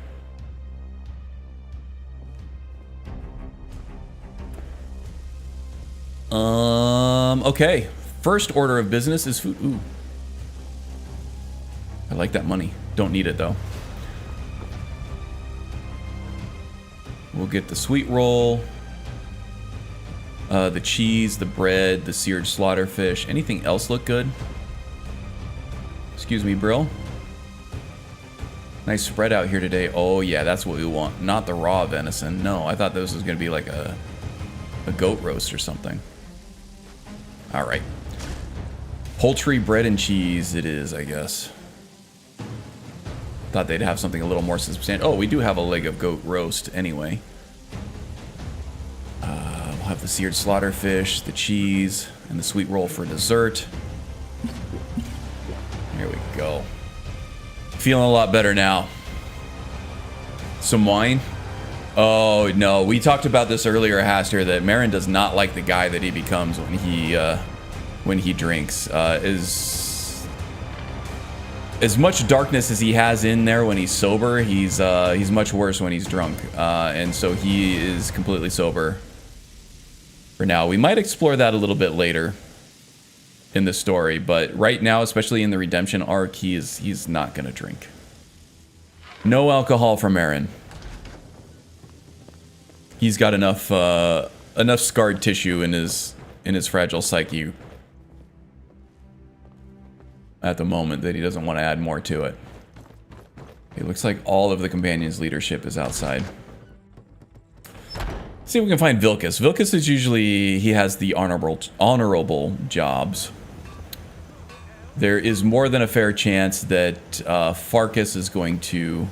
Okay. First order of business is food. Ooh. I like that money. Don't need it though. We'll get the sweet roll, the cheese, the bread, the seared slaughterfish. Anything else look good? Excuse me, Brill. Nice spread out here today. Oh yeah, that's what we want. Not the raw venison. No, I thought this was gonna be like a goat roast or something. All right. Poultry, bread, and cheese it is, I guess. Thought they'd have something a little more substantial. Oh, we do have a leg of goat roast anyway. We'll have the seared slaughterfish, the cheese, and the sweet roll for dessert. Here we go. Feeling a lot better now. Some wine? Oh, no. We talked about this earlier, Haster, that Marin does not like the guy that he becomes when he drinks. as much darkness as he has in there when he's sober, he's much worse when he's drunk. And so he is completely sober for now. We might explore that a little bit later in the story, but right now, especially in the redemption arc, he's not gonna drink. No alcohol from Aaron. He's got enough scarred tissue in his fragile psyche at the moment that he doesn't want to add more to it. It looks like all of the companions' leadership is outside. Let's see if we can find Vilcus. Vilcus is usually, he has the honorable jobs. There is more than a fair chance that Farkas is going to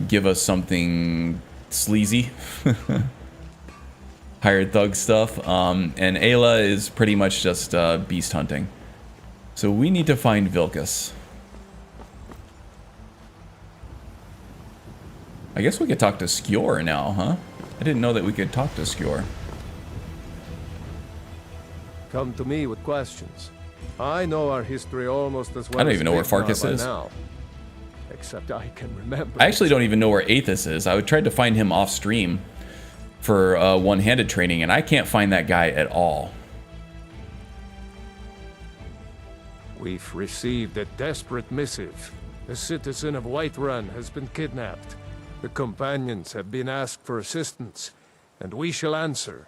give us something sleazy. Hired thug stuff. And Ayla is pretty much just beast hunting. So we need to find Vilcus. I guess we could talk to Skjor now, huh? I didn't know that we could talk to Skjor. Come to me with questions. I know our history almost as well. I don't even know where Farkas is. Now. Except I can remember. I actually don't even know where Aethys is. I tried to find him off stream for one-handed training, and I can't find that guy at all. We've received a desperate missive. A citizen of Whiterun has been kidnapped. The companions have been asked for assistance, and we shall answer.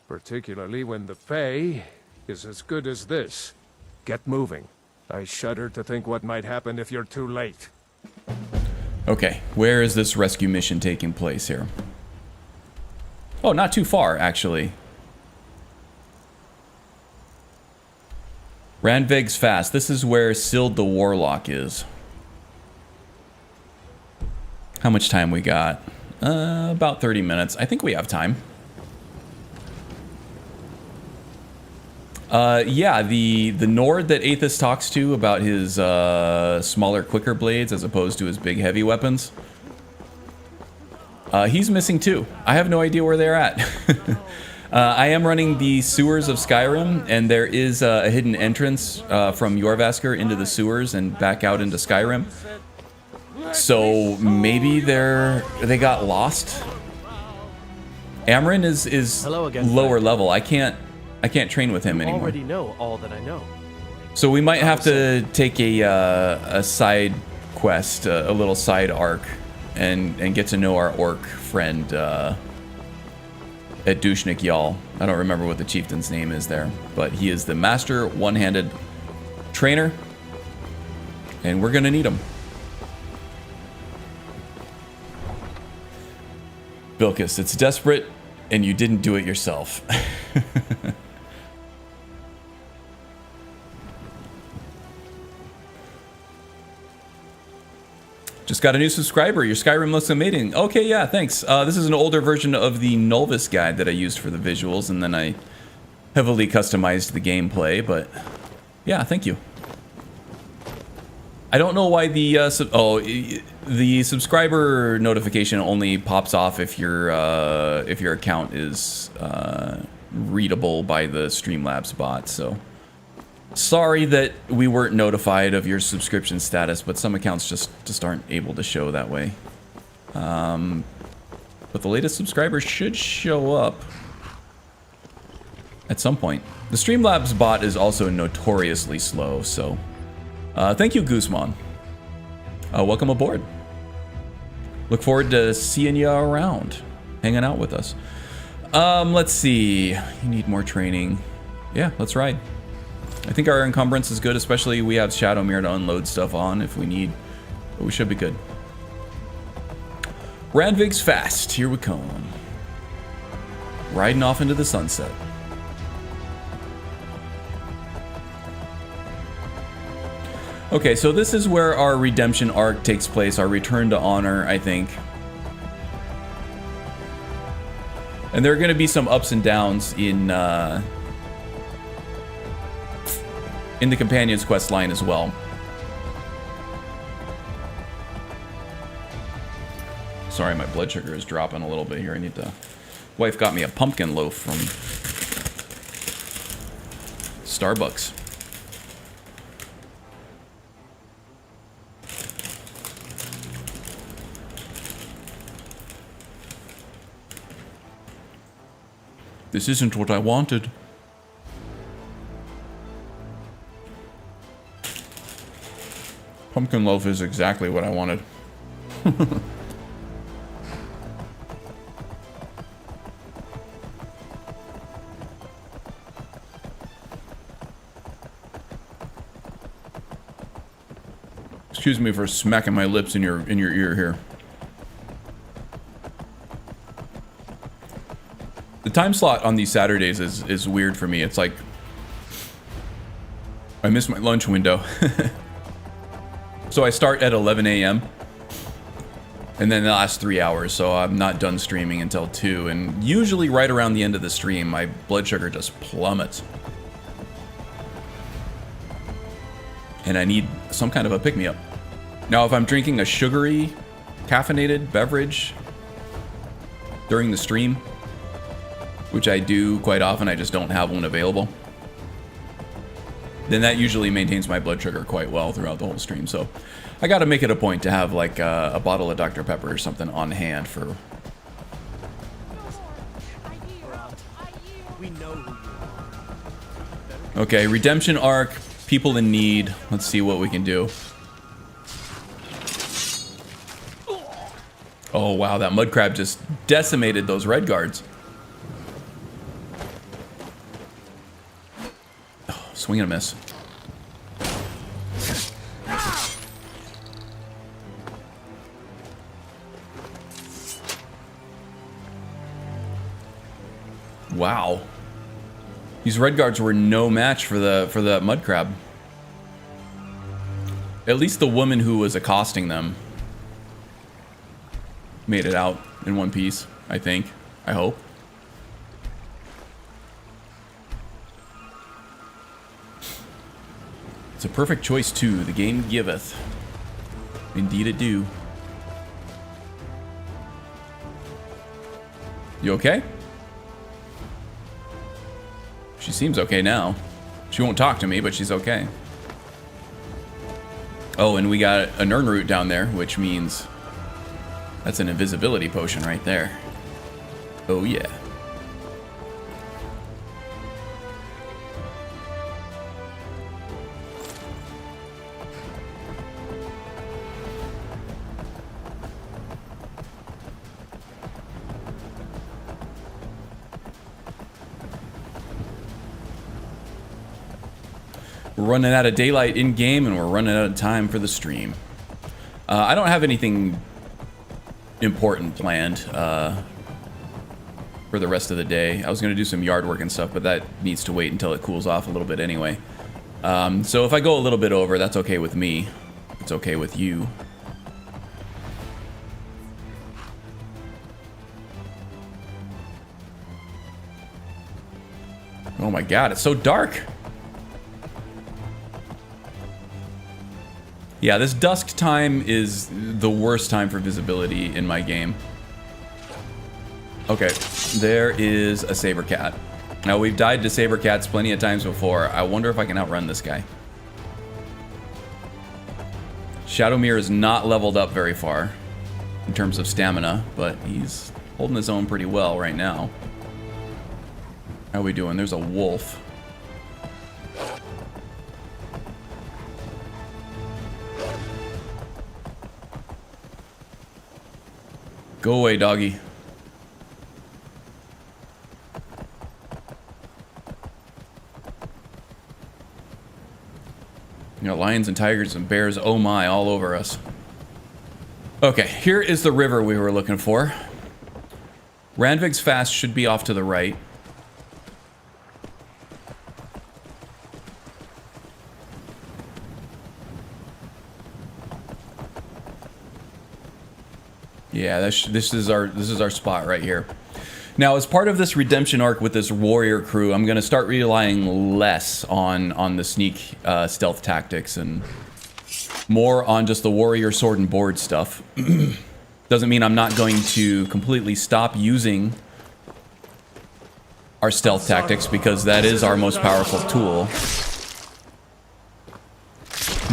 Particularly when the pay is as good as this. Get moving. I shudder to think what might happen if you're too late. Okay, where is this rescue mission taking place here? Oh, not too far, actually. Randveg's Fast. This is where Sild the Warlock is. How much time we got? About 30 minutes. I think we have time. Yeah, the Nord that Aethys talks to about his smaller, quicker blades as opposed to his big, heavy weapons. He's missing too. I have no idea where they're at. I am running the sewers of Skyrim, and there is a hidden entrance from Jorvaskr into the sewers and back out into Skyrim. So maybe they got lost. Amryn is lower level. I can't train with him anymore. I already know all that I know. So we might have to take a side quest, a little side arc, and get to know our orc friend at Dushnik Yal. I don't remember what the chieftain's name is there, but he is the master one-handed trainer, and we're gonna need him. Vilcus, it's desperate, and you didn't do it yourself. Just got a new subscriber. Your Skyrim looks amazing. Okay, yeah, thanks. This is an older version of the Nolvis guide that I used for the visuals, and then I heavily customized the gameplay, but yeah, thank you. I don't know why the the subscriber notification only pops off if your account is readable by the Streamlabs bot, so sorry that we weren't notified of your subscription status, but some accounts just aren't able to show that way. But the latest subscribers should show up at some point. The Streamlabs bot is also notoriously slow, so thank you, Guzman. Welcome aboard. Look forward to seeing you around, hanging out with us. Let's see. You need more training. Yeah, let's ride. I think our encumbrance is good, especially we have Shadowmere to unload stuff on if we need, but we should be good. Randvig's Fast, here we come. Riding off into the sunset. Okay, so this is where our redemption arc takes place, our return to honor, I think. And there are going to be some ups and downs in the Companion's Quest line as well. Sorry, my blood sugar is dropping a little bit here. I need to... Wife got me a pumpkin loaf from Starbucks. This isn't what I wanted. Pumpkin loaf is exactly what I wanted. Excuse me for smacking my lips in your ear here. The time slot on these Saturdays is weird for me. It's like I miss my lunch window. So I start at 11 a.m. and then the last 3 hours, so I'm not done streaming until 2, and usually right around the end of the stream my blood sugar just plummets. And I need some kind of a pick-me-up. Now, if I'm drinking a sugary, caffeinated beverage during the stream, which I do quite often, I just don't have one available, then that usually maintains my blood sugar quite well throughout the whole stream. So I got to make it a point to have like a bottle of Dr. Pepper or something on hand for... Okay, redemption arc, people in need. Let's see what we can do. Oh wow, that mud crab just decimated those red guards. Oh, swing and a miss. Wow. These red guards were no match for the mud crab. At least the woman who was accosting them made it out in one piece, I think. I hope. It's a perfect choice too. The game giveth. Indeed it do. You okay? She seems okay now. She won't talk to me, but she's okay. Oh, and we got a Nern root down there, which means that's an invisibility potion right there. Oh yeah. We're running out of daylight in game, and we're running out of time for the stream. I don't have anything important planned for the rest of the day. I was going to do some yard work and stuff, but that needs to wait until it cools off a little bit anyway. So if I go a little bit over, that's okay with me. It's okay with you. Oh my god, it's so dark. Yeah, this dusk time is the worst time for visibility in my game. Okay, there is a saber cat. Now, we've died to saber cats plenty of times before. I wonder if I can outrun this guy. Shadowmere is not leveled up very far in terms of stamina, but he's holding his own pretty well right now. How are we doing? There's a wolf. Go away, doggy. You know, lions and tigers and bears, oh my, all over us. Okay, here is the river we were looking for. Randvig's Fast should be off to the right. Yeah, this is our spot right here. Now, as part of this redemption arc with this warrior crew, I'm going to start relying less on the sneak stealth tactics and more on just the warrior sword and board stuff. Doesn't mean I'm not going to completely stop using our stealth tactics, because that is our most powerful tool.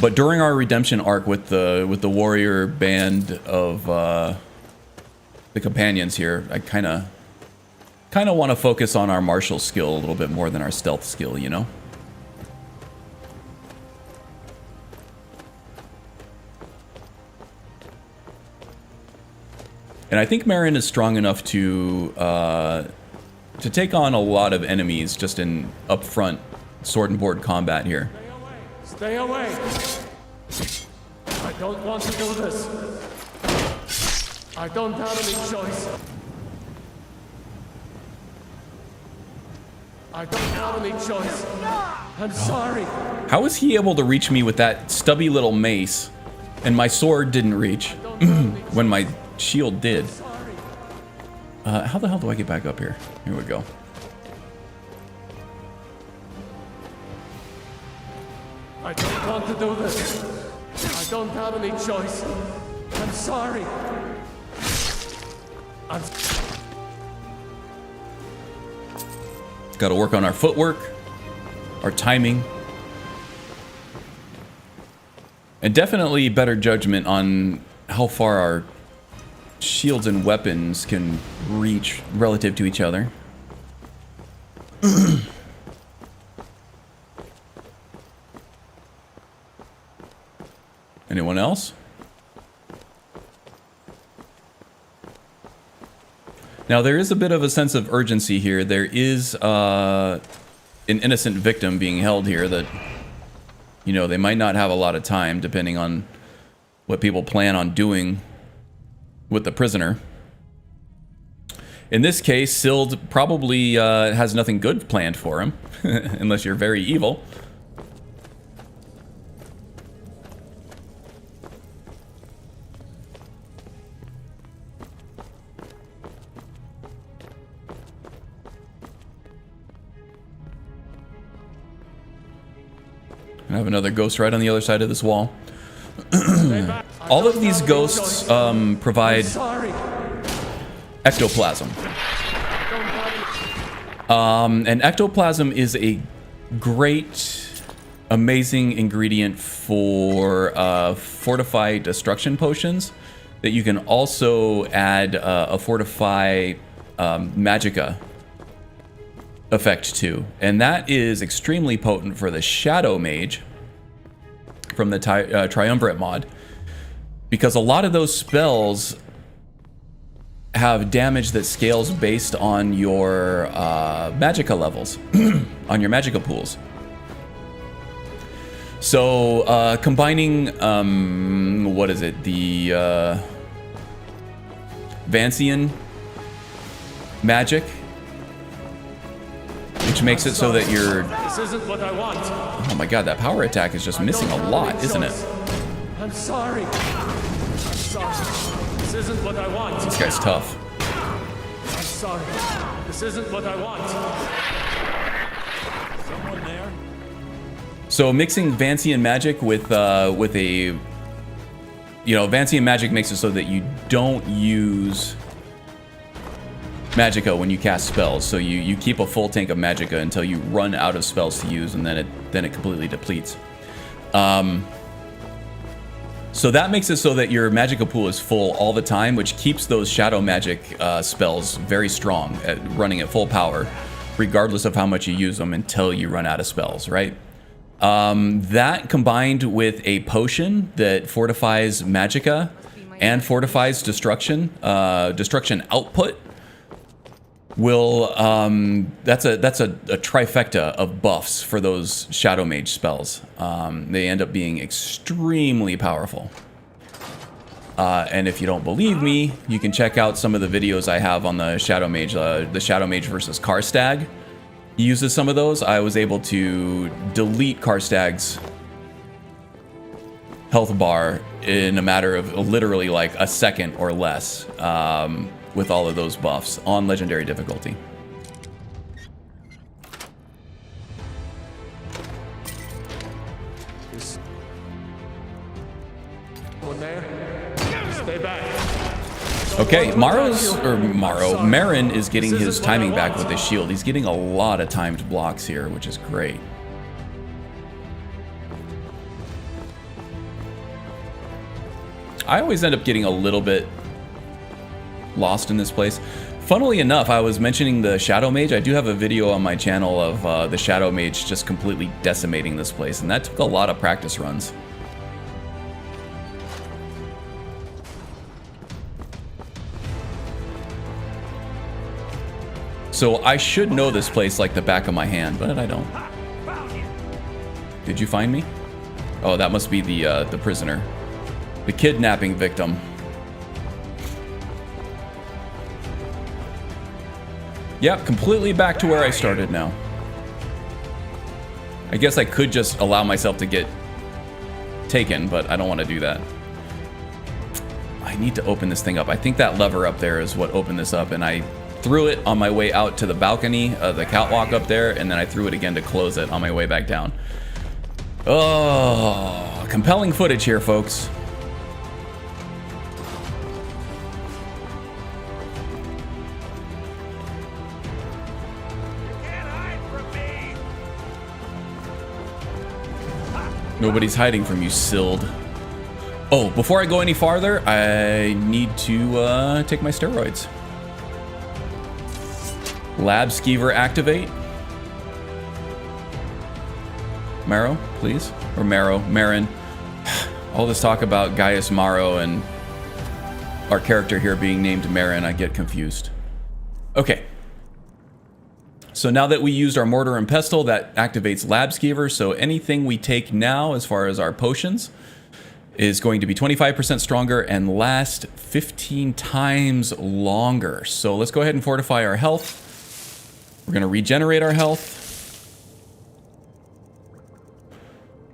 But during our redemption arc with the warrior band of the companions here, I kind of kind of want to focus on our martial skill a little bit more than our stealth skill, you know? And I think Marin is strong enough to take on a lot of enemies just in upfront sword and board combat here. Stay away! I don't want to do this. I don't have any choice. I don't have any choice. I'm sorry. How was he able to reach me with that stubby little mace, and my sword didn't reach when my shield did? How the hell do I get back up here? Here we go. I don't want to do this. I don't have any choice. I'm sorry. Got to work on our footwork, our timing, and definitely better judgment on how far our shields and weapons can reach relative to each other. Anyone else? Now, there is a bit of a sense of urgency here. There is an innocent victim being held here that, you know, they might not have a lot of time, depending on what people plan on doing with the prisoner. In this case, Sild probably has nothing good planned for him, unless you're very evil. I have another ghost right on the other side of this wall. All of these ghosts provide ectoplasm. And ectoplasm is a great, amazing ingredient for fortify destruction potions that you can also add a fortify magicka effect to, and that is extremely potent for the Shadow Mage from the Triumvirate mod, because a lot of those spells have damage that scales based on your magicka levels, on your magicka pools. So combining, what is it, the Vancian magic, which makes it so that you're... This isn't what I want. Oh my god, that power attack is just missing a lot, isn't it? I'm sorry. I'm sorry. This isn't what I want. This guy's tough. I'm sorry. This isn't what I want. Someone there? So mixing Vancian magic with a... You know, Vancian magic makes it so that you don't use magicka when you cast spells, so you keep a full tank of magicka until you run out of spells to use, and then it completely depletes. So that makes it so that your magicka pool is full all the time, which keeps those shadow magic spells very strong at running at full power, regardless of how much you use them until you run out of spells, right? That combined with a potion that fortifies magicka and fortifies destruction output will that's a trifecta of buffs for those Shadow Mage spells. They end up being extremely powerful. And if you don't believe me, you can check out some of the videos I have on the Shadow Mage versus Karstag. He uses some of those. I was able to delete Karstag's health bar in a matter of literally like a second or less. With all of those buffs on legendary difficulty. Stay back. Okay, Marin is getting his timing back with his shield. He's getting a lot of timed blocks here, which is great. I always end up getting a little bit lost in this place. Funnily enough, I was mentioning the Shadow Mage. I do have a video on my channel of the Shadow Mage just completely decimating this place, and that took a lot of practice runs. So I should know this place like the back of my hand, but I don't. Did you find me? Oh, that must be the prisoner. The kidnapping victim. Yep, completely back to where I started now. I guess I could just allow myself to get taken, but I don't want to do that. I need to open this thing up. I think that lever up there is what opened this up, and I threw it on my way out to the balcony, the catwalk up there, and then I threw it again to close it on my way back down. Oh, compelling footage here, folks. Nobody's hiding from you, Sild. Oh, before I go any farther, I need to take my steroids. Lab Skeever activate. Marrow, please. Or Marin. All this talk about Gaius Maro and our character here being named Marin, I get confused. Okay. So now that we used our Mortar and Pestle, that activates Lab Skeever. So anything we take now, as far as our potions, is going to be 25% stronger and last 15 times longer. So let's go ahead and fortify our health. We're going to regenerate our health.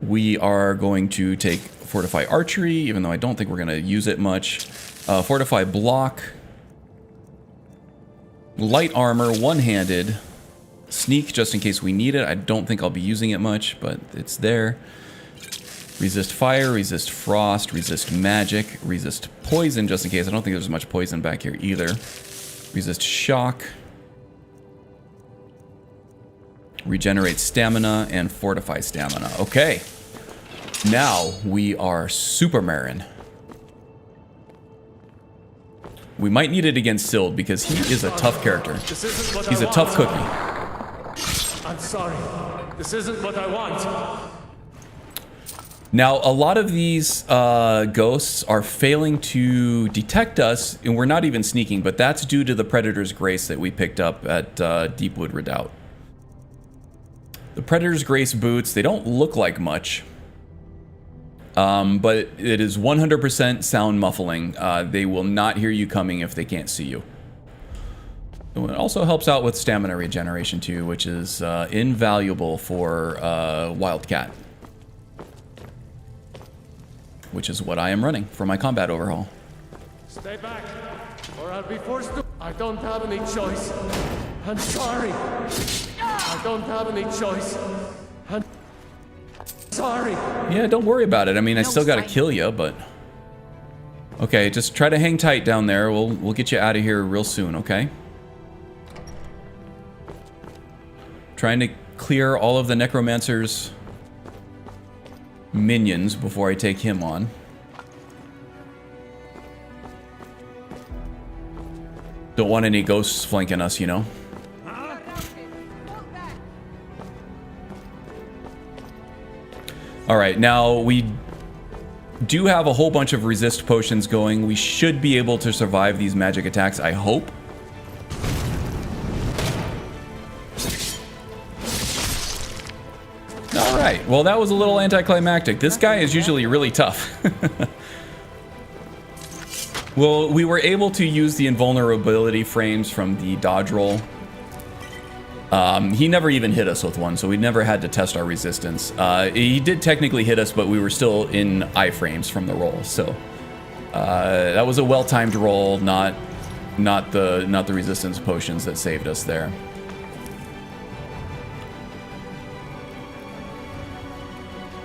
We are going to take Fortify Archery, even though I don't think we're going to use it much. Fortify Block. Light Armor, one-handed. Sneak, just in case we need it. I don't think I'll be using it much, but it's there. Resist Fire, Resist Frost, Resist Magic, Resist Poison, just in case. I don't think there's much poison back here either. Resist Shock. Regenerate Stamina and Fortify Stamina. Okay. Now we are Super Marin. We might need it against Sild because he is a tough character. He's a tough cookie. I'm sorry. This isn't what I want. Now, a lot of these ghosts are failing to detect us, and we're not even sneaking, but that's due to the Predator's Grace that we picked up at Deepwood Redoubt. The Predator's Grace boots, they don't look like much, but it is 100% sound muffling. They will not hear you coming if they can't see you. It also helps out with stamina regeneration too, which is invaluable for Wildcat. Which is what I am running for my combat overhaul. Stay back, or I'll be forced to... I don't have any choice. I'm sorry. I don't have any choice. I'm sorry. Yeah, don't worry about it. I mean, I still gotta kill you, but... Okay, just try to hang tight down there. We'll get you out of here real soon, okay? Trying to clear all of the Necromancer's minions before I take him on. Don't want any ghosts flanking us, you know? Alright, now we do have a whole bunch of resist potions going. We should be able to survive these magic attacks, I hope. Alright, well that was a little anticlimactic. This guy is usually really tough. Well, we were able to use the invulnerability frames from the dodge roll. He never even hit us with one, so we never had to test our resistance. He did technically hit us, but we were still in iframes from the roll, so that was a well-timed roll, not the resistance potions that saved us there.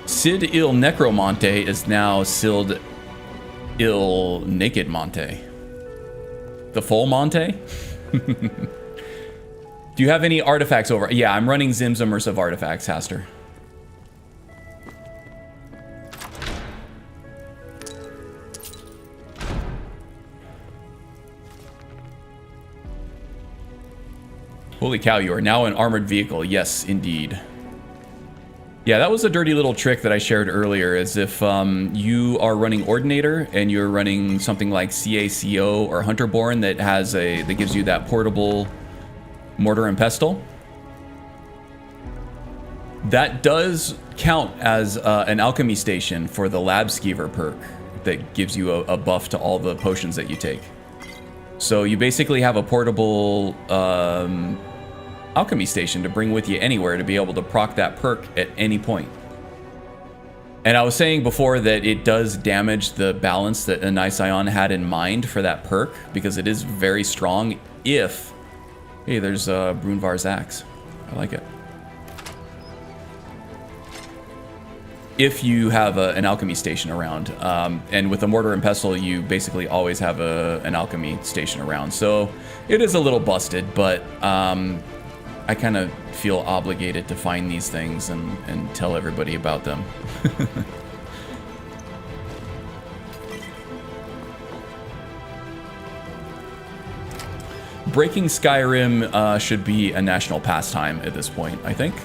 Cid Il Necromonte is now Sild Il Naked Monte. The full Monte? Do you have any artifacts over? Yeah, I'm running Zim's Immersive Artifacts, Haster. Holy cow, you are now an armored vehicle. Yes, indeed. Yeah, that was a dirty little trick that I shared earlier, is if you are running Ordinator and you're running something like CACO or Hunterborn that gives you that portable mortar and pestle, that does count as an alchemy station for the Lab Skeever perk that gives you a buff to all the potions that you take. So you basically have a portable alchemy station to bring with you anywhere to be able to proc that perk at any point. And I was saying before that it does damage the balance that Anision had in mind for that perk, because it is very strong if... Hey, there's Brunvar's axe. I like it. If you have an alchemy station around. And with the mortar and pestle, you basically always have an alchemy station around. So it is a little busted, but I kind of feel obligated to find these things and tell everybody about them. Breaking Skyrim should be a national pastime at this point, I think.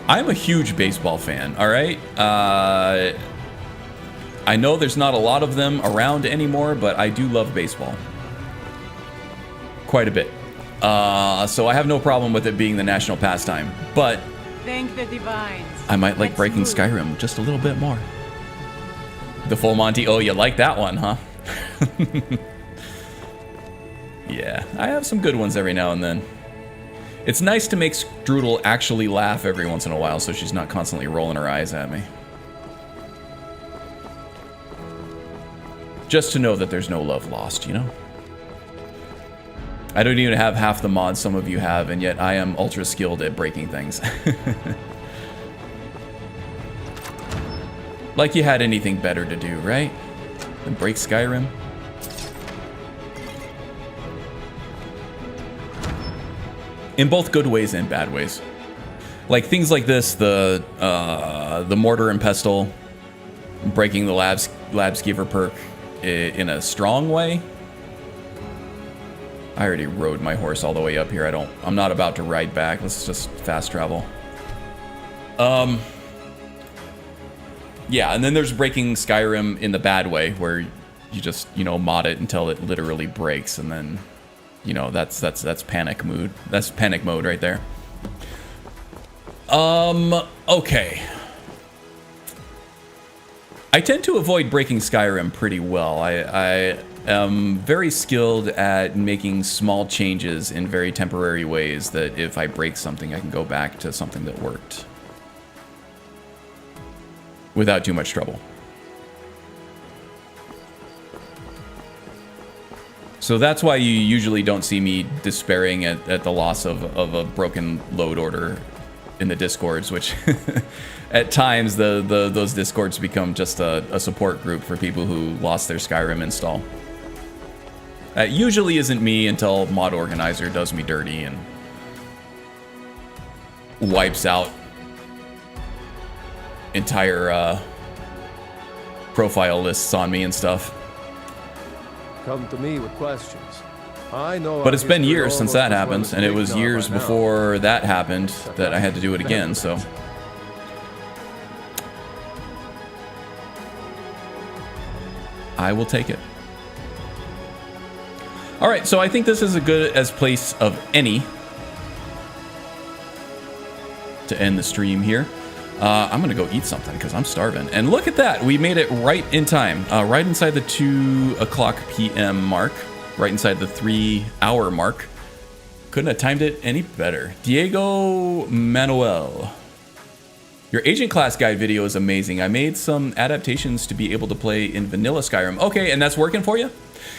I'm a huge baseball fan, all right? I know there's not a lot of them around anymore, but I do love baseball. Quite a bit. So I have no problem with it being the national pastime, but Thank the divines. I might like breaking Skyrim just a little bit more. The Full Monty, oh, you like that one, huh? Yeah, I have some good ones every now and then. It's nice to make Strudel actually laugh every once in a while so she's not constantly rolling her eyes at me. Just to know that there's no love lost, you know? I don't even have half the mods some of you have, and yet I am ultra skilled at breaking things. Like you had anything better to do, right? Than break Skyrim? In both good ways and bad ways. Like things like this, the mortar and pestle, breaking the lab skeever perk in a strong way. I already rode my horse all the way up here. I'm not about to ride back. Let's just fast travel. Yeah, and then there's breaking Skyrim in the bad way, where you just, you know, mod it until it literally breaks, and then, you know, that's panic mood. That's panic mode right there. Okay. I tend to avoid breaking Skyrim pretty well. I am very skilled at making small changes in very temporary ways that if I break something, I can go back to something that worked without too much trouble. So that's why you usually don't see me despairing at the loss of a broken load order in the discords, which at times those discords become just a support group for people who lost their Skyrim install. That usually isn't me until Mod Organizer does me dirty and wipes out entire profile lists on me and stuff. Come to me with questions. I know. But it's been years since that happened, and it was years before that happened that I had to do it again, so. I will take it. All right, so I think this is as good as place of any to end the stream here. I'm gonna go eat something because I'm starving. And look at that, we made it right in time, right inside the 2 o'clock p.m. mark, right inside the 3-hour mark. Couldn't have timed it any better. Diego Manuel. Your agent class guide video is amazing. I made some adaptations to be able to play in vanilla Skyrim. Okay, and that's working for you?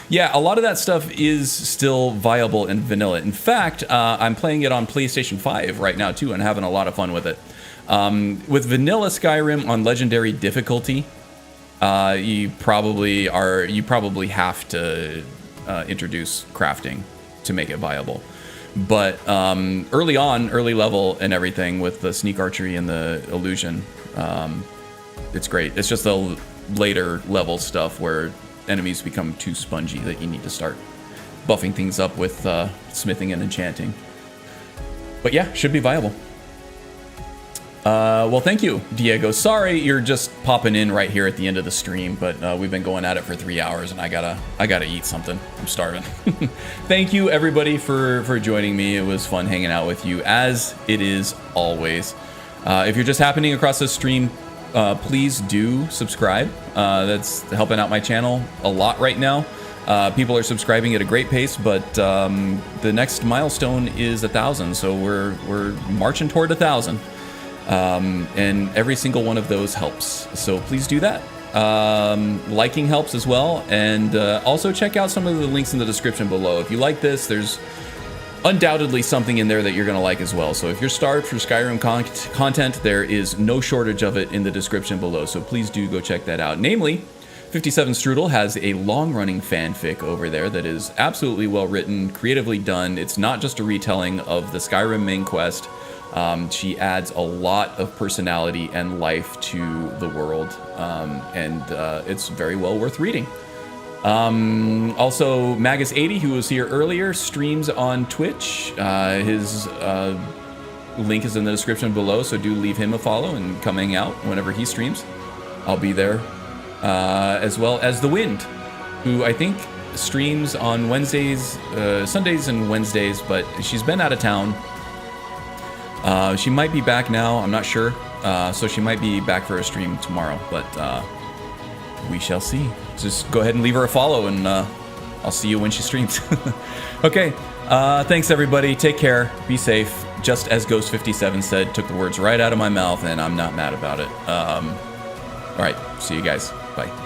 Yeah, a lot of that stuff is still viable in vanilla. In fact, I'm playing it on PlayStation 5 right now too and having a lot of fun with it. With vanilla Skyrim on legendary difficulty, you probably have to introduce crafting to make it viable. But early level and everything with the sneak archery and the illusion, it's great. It's just the later level stuff where enemies become too spongy that you need to start buffing things up with smithing and enchanting. But yeah, should be viable. Well, thank you, Diego. Sorry you're just popping in right here at the end of the stream, but we've been going at it for 3 hours, and I gotta eat something. I'm starving. Thank you, everybody, for joining me. It was fun hanging out with you, as it is always. If you're just happening across this stream, please do subscribe. That's helping out my channel a lot right now. People are subscribing at a great pace, but the next milestone is 1,000, so we're marching toward 1,000. And every single one of those helps, so please do that. Liking helps as well, and also check out some of the links in the description below. If you like this, there's undoubtedly something in there that you're gonna like as well. So if you're starved for Skyrim content, there is no shortage of it in the description below, so please do go check that out. Namely, 57 Strudel has a long-running fanfic over there that is absolutely well written, creatively done. It's not just a retelling of the Skyrim main quest. She adds a lot of personality and life to the world, and it's very well worth reading. Also, Magus80, who was here earlier, streams on Twitch. His link is in the description below, so do leave him a follow and come hang out whenever he streams. I'll be there. As well as The Wind, who I think streams on Wednesdays, Sundays and Wednesdays, but she's been out of town. She might be back now, I'm not sure. So she might be back for a stream tomorrow, but we shall see. Just go ahead and leave her a follow, and I'll see you when she streams. Okay, thanks everybody, take care, be safe. Just as Ghost57 said, took the words right out of my mouth, and I'm not mad about it. All right, see you guys, bye.